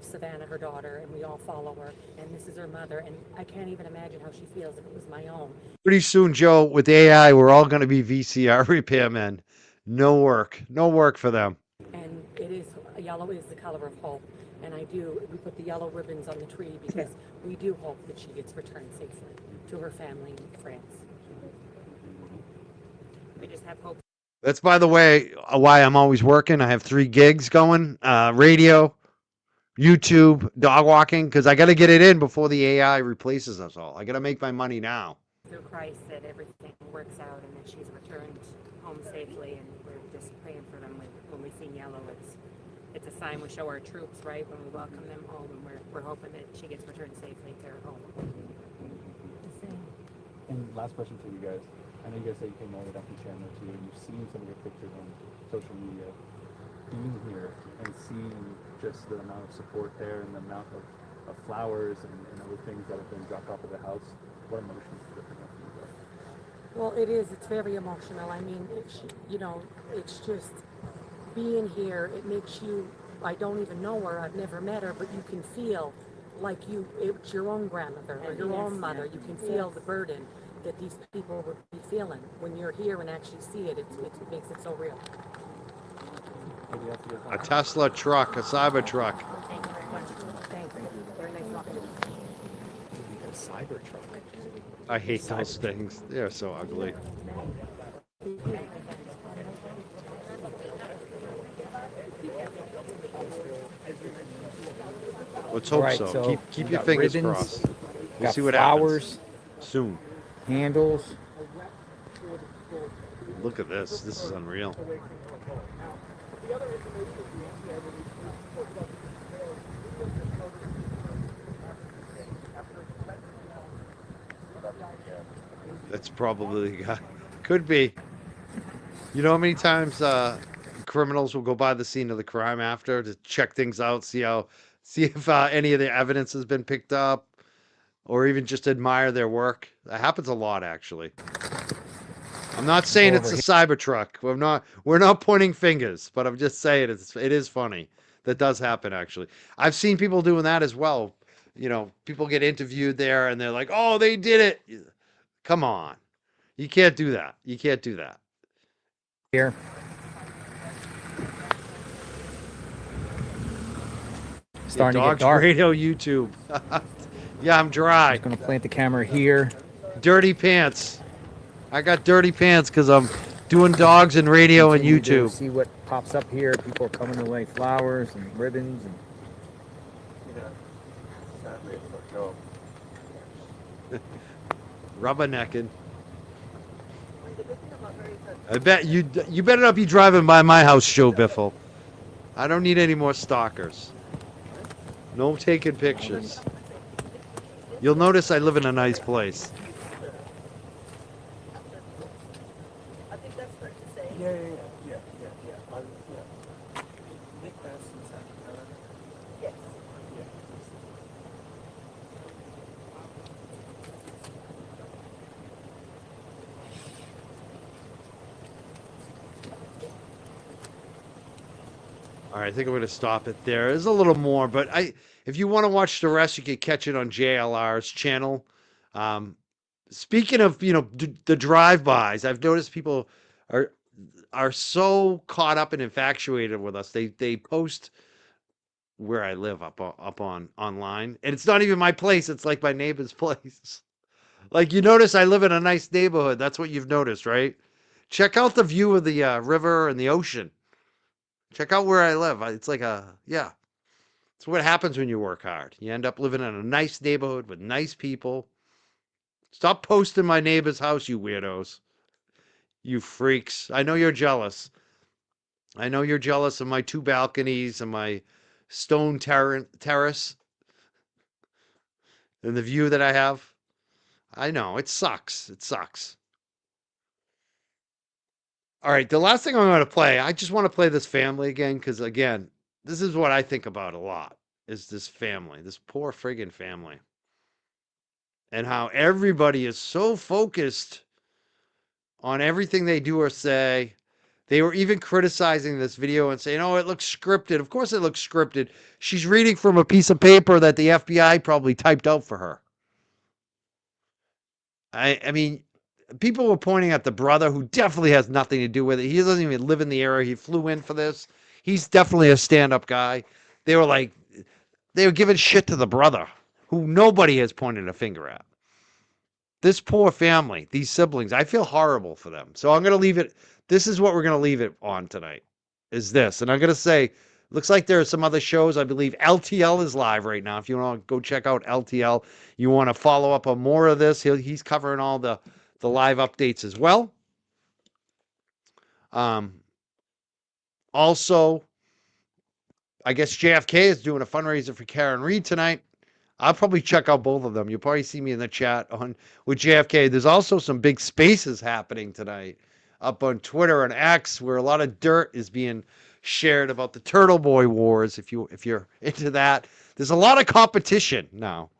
Savannah, her daughter, and we all follow her. And this is her mother. And I can't even imagine how she feels if it was my own. Pretty soon, Joe, with AI, we're all going to be VCR repairmen. No work for them. And it is, yellow is the color of hope. And we put the yellow ribbons on the tree because we do hope that she gets returned safely to her family and friends. We just have hope. That's, by the way, why I'm always working. I have 3 gigs going, radio, YouTube, dog walking, because I got to get it in before the AI replaces us all. I got to make my money now. Through Christ that everything works out and that she's returned home safely, and we're just praying for them. When we see yellow, it's a sign we show our troops, right, when we welcome them home, and we're hoping that she gets returned safely to her home. And last question for you guys. I know you guys say you came all the way down from Chandler too, and you've seen some of your pictures on social media. Being here and seeing just the amount of support there and the amount of flowers and other things that have been dropped off at the house, what emotions does it bring up for you guys? Well, it is. It's very emotional. I mean, it's just being here. It makes you. I don't even know her. I've never met her, but you can feel like it's your own grandmother or your own mother. You can feel the burden that these people would be feeling when you're here and actually see it. It makes it so real. A Tesla truck, a Cyber truck. Thank you very much. Thank you. Very nice talking to you. A cyber truck. I hate those things. They're so ugly. Let's hope Right, so. Keep we your got fingers ribbons, crossed. We'll got see what flowers, happens soon. handles. Look at this. This is unreal. That's probably the guy. Could be. You know how many times criminals will go by the scene of the crime after to check things out, see if any of the evidence has been picked up, or even just admire their work. That happens a lot, actually. I'm not saying it's a Cybertruck. We're not pointing fingers, but I'm just saying it is funny. That does happen, actually. I've seen people doing that as well. You know, people get interviewed there and they're like, "Oh, they did it." Come on. You can't do that. You can't do that. Here. Starting to get dark. Radio YouTube. Yeah, I'm dry. I'm gonna plant the camera here. Dirty pants. I got dirty pants because I'm doing dogs and radio and Continue to YouTube. see what pops up here. People are coming to lay flowers and ribbons and Rubbernecking. I bet you better not be driving by my house, Joe Biffle. I don't need any more stalkers. No taking pictures. You'll notice I live in a nice place. I think that's fair to say. Yeah. Nick Baston's Yes. All right, I think I'm going to stop it there. There's a little more, but if you want to watch the rest, you can catch it on JLR's channel. Speaking of, the drive-bys, I've noticed people are so caught up and infatuated with us. They post where I live up on online, and it's not even my place. It's like my neighbor's place. Like, you notice I live in a nice neighborhood. That's what you've noticed, right? Check out the view of the river and the ocean. Check out where I live. It's like it's what happens when you work hard. You end up living in a nice neighborhood with nice people. Stop posting my neighbor's house, you weirdos. You freaks. I know you're jealous. I know you're jealous of my 2 balconies and my stone terrace and the view that I have. I know. It sucks. It sucks. All right, the last thing I'm going to play, I just want to play this family again because, again, this is what I think about a lot, is this family, this poor friggin' family. And how everybody is so focused on everything they do or say. They were even criticizing this video and saying, "Oh, it looks scripted." Of course it looks scripted. She's reading from a piece of paper that the FBI probably typed out for her. I mean, people were pointing at the brother, who definitely has nothing to do with it. He doesn't even live in the area. He flew in for this. He's definitely a stand-up guy. They were giving shit to the brother, who nobody has pointed a finger at. This poor family, these siblings, I feel horrible for them. So I'm going to leave it. This is what we're going to leave it on tonight, is this. And I'm going to say, Looks like there are some other shows. I believe LTL is live right now. If you want to go check out LTL, you want to follow up on more of this, he's covering all the live updates as well. Also, I guess JFK is doing a fundraiser for Karen Reed tonight. I'll probably check out both of them. You'll probably see me in the chat with JFK. There's also some big spaces happening tonight up on Twitter and X where a lot of dirt is being shared about the Turtle Boy Wars. If you're into that, there's a lot of competition now.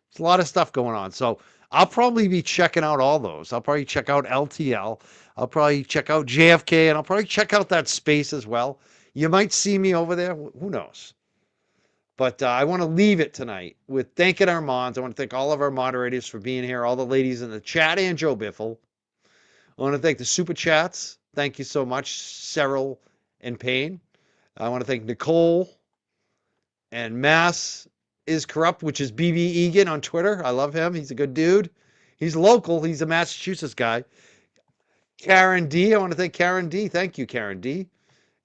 There's a lot of stuff going on. So I'll probably be checking out all those. I'll probably check out LTL. I'll probably check out JFK, and I'll probably check out that space as well. You might see me over there. Who knows? But I want to leave it tonight with thanking our mods. I want to thank all of our moderators for being here, all the ladies in the chat, and Joe Biffle. I want to thank the super chats. Thank you so much, Cyril and Payne. I want to thank Nicole and Mass is Corrupt, which is BB Egan on Twitter. I love him. He's a good dude. He's local. He's a Massachusetts guy. Karen D. I want to thank Karen D. Thank you, Karen D.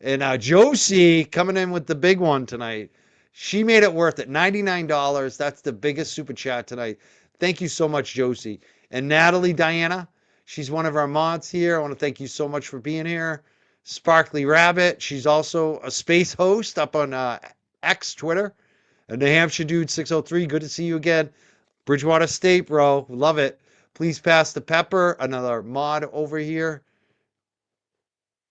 And Josie coming in with the big one tonight. She made it worth it. $99. That's the biggest super chat tonight. Thank you so much, Josie. And Natalie Diana, she's one of our mods here. I want to thank you so much for being here. Sparkly Rabbit, she's also a space host up on X Twitter. New Hampshire Dude 603, good to see you again. Bridgewater State, bro, love it. Please pass the pepper, another mod over here.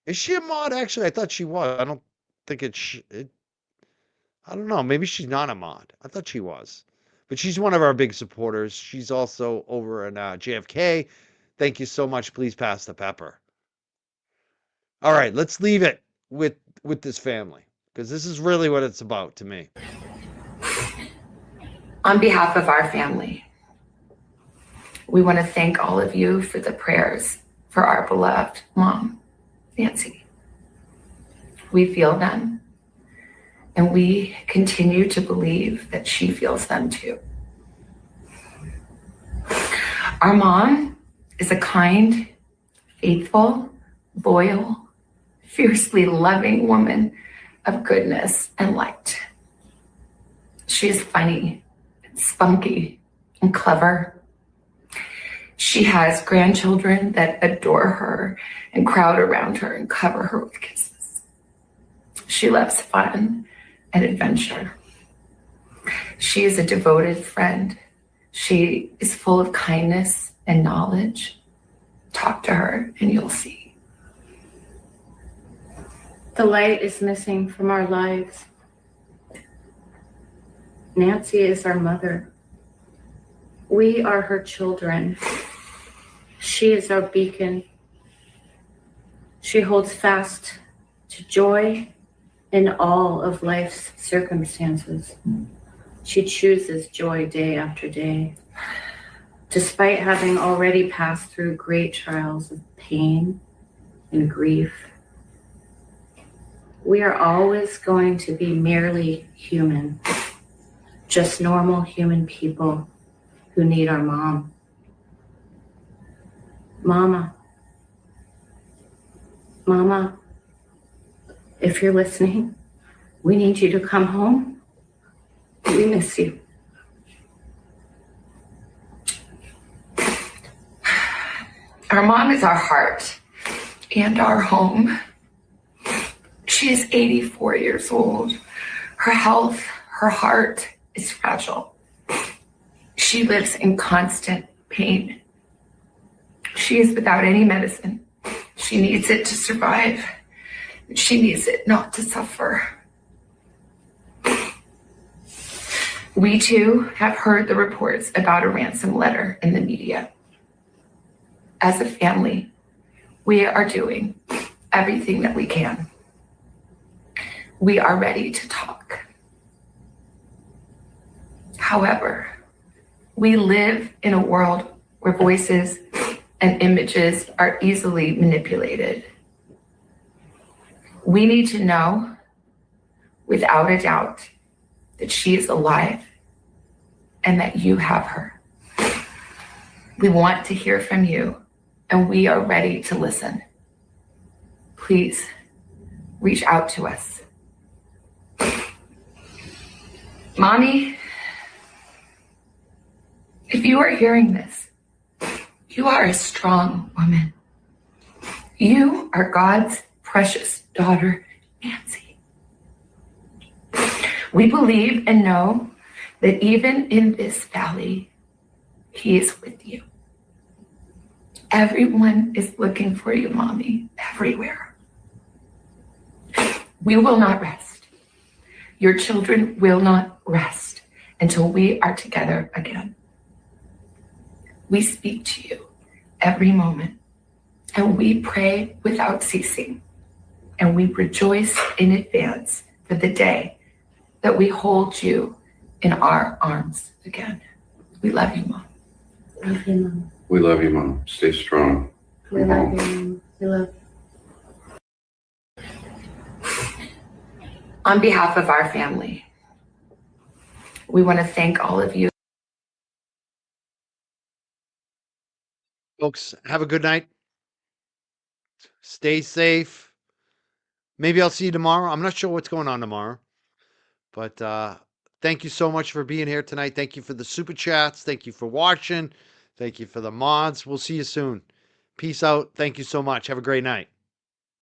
Is she a mod? Actually, I thought she was. I don't think I don't know. Maybe she's not a mod. I thought she was. But she's one of our big supporters. She's also over in JFK. Thank you so much. Please pass the pepper. All right, let's leave it with this family, because this is really what it's about to me. On behalf of our family, we want to thank all of you for the prayers for our beloved mom, Nancy. We feel them, and we continue to believe that she feels them too. Our mom is a kind, faithful, loyal, fiercely loving woman of goodness and light. She is funny, spunky, and clever. She has grandchildren that adore her and crowd around her and cover her with kisses. She loves fun and adventure. She is a devoted friend. She is full of kindness and knowledge. Talk to her and you'll see. The light is missing from our lives. Nancy is our mother. We are her children. She is our beacon. She holds fast to joy in all of life's circumstances. She chooses joy day after day, despite having already passed through great trials of pain and grief. We are always going to be merely human, just normal human people who need our mom. Mama, if you're listening, we need you to come home. We miss you. Our mom is our heart and our home. She is 84 years old. Her health, her heart is fragile. She lives in constant pain. She is without any medicine. She needs it to survive. She needs it not to suffer. We too have heard the reports about a ransom letter in the media. As a family, we are doing everything that we can. We are ready to talk. However, we live in a world where voices and images are easily manipulated. We need to know, without a doubt, that she is alive and that you have her. We want to hear from you, and we are ready to listen. Please reach out to us. Mommy, if you are hearing this, you are a strong woman. You are God's precious daughter, Nancy. We believe and know that even in this valley, He is with you. Everyone is looking for you, Mommy, everywhere. We will not rest. Your children will not rest until we are together again. We speak to you every moment, and we pray without ceasing, and we rejoice in advance for the day that we hold you in our arms again. We love you, Mom. Love you, Mom. We love you, Mom. Stay strong. We love you, Mom. We love you. On behalf of our family, we want to thank all of you. Folks, have a good night. Stay safe. Maybe I'll see you tomorrow. I'm not sure what's going on tomorrow. But thank you so much for being here tonight. Thank you for the super chats. Thank you for watching. Thank you for the mods. We'll see you soon. Peace out. Thank you so much. Have a great night.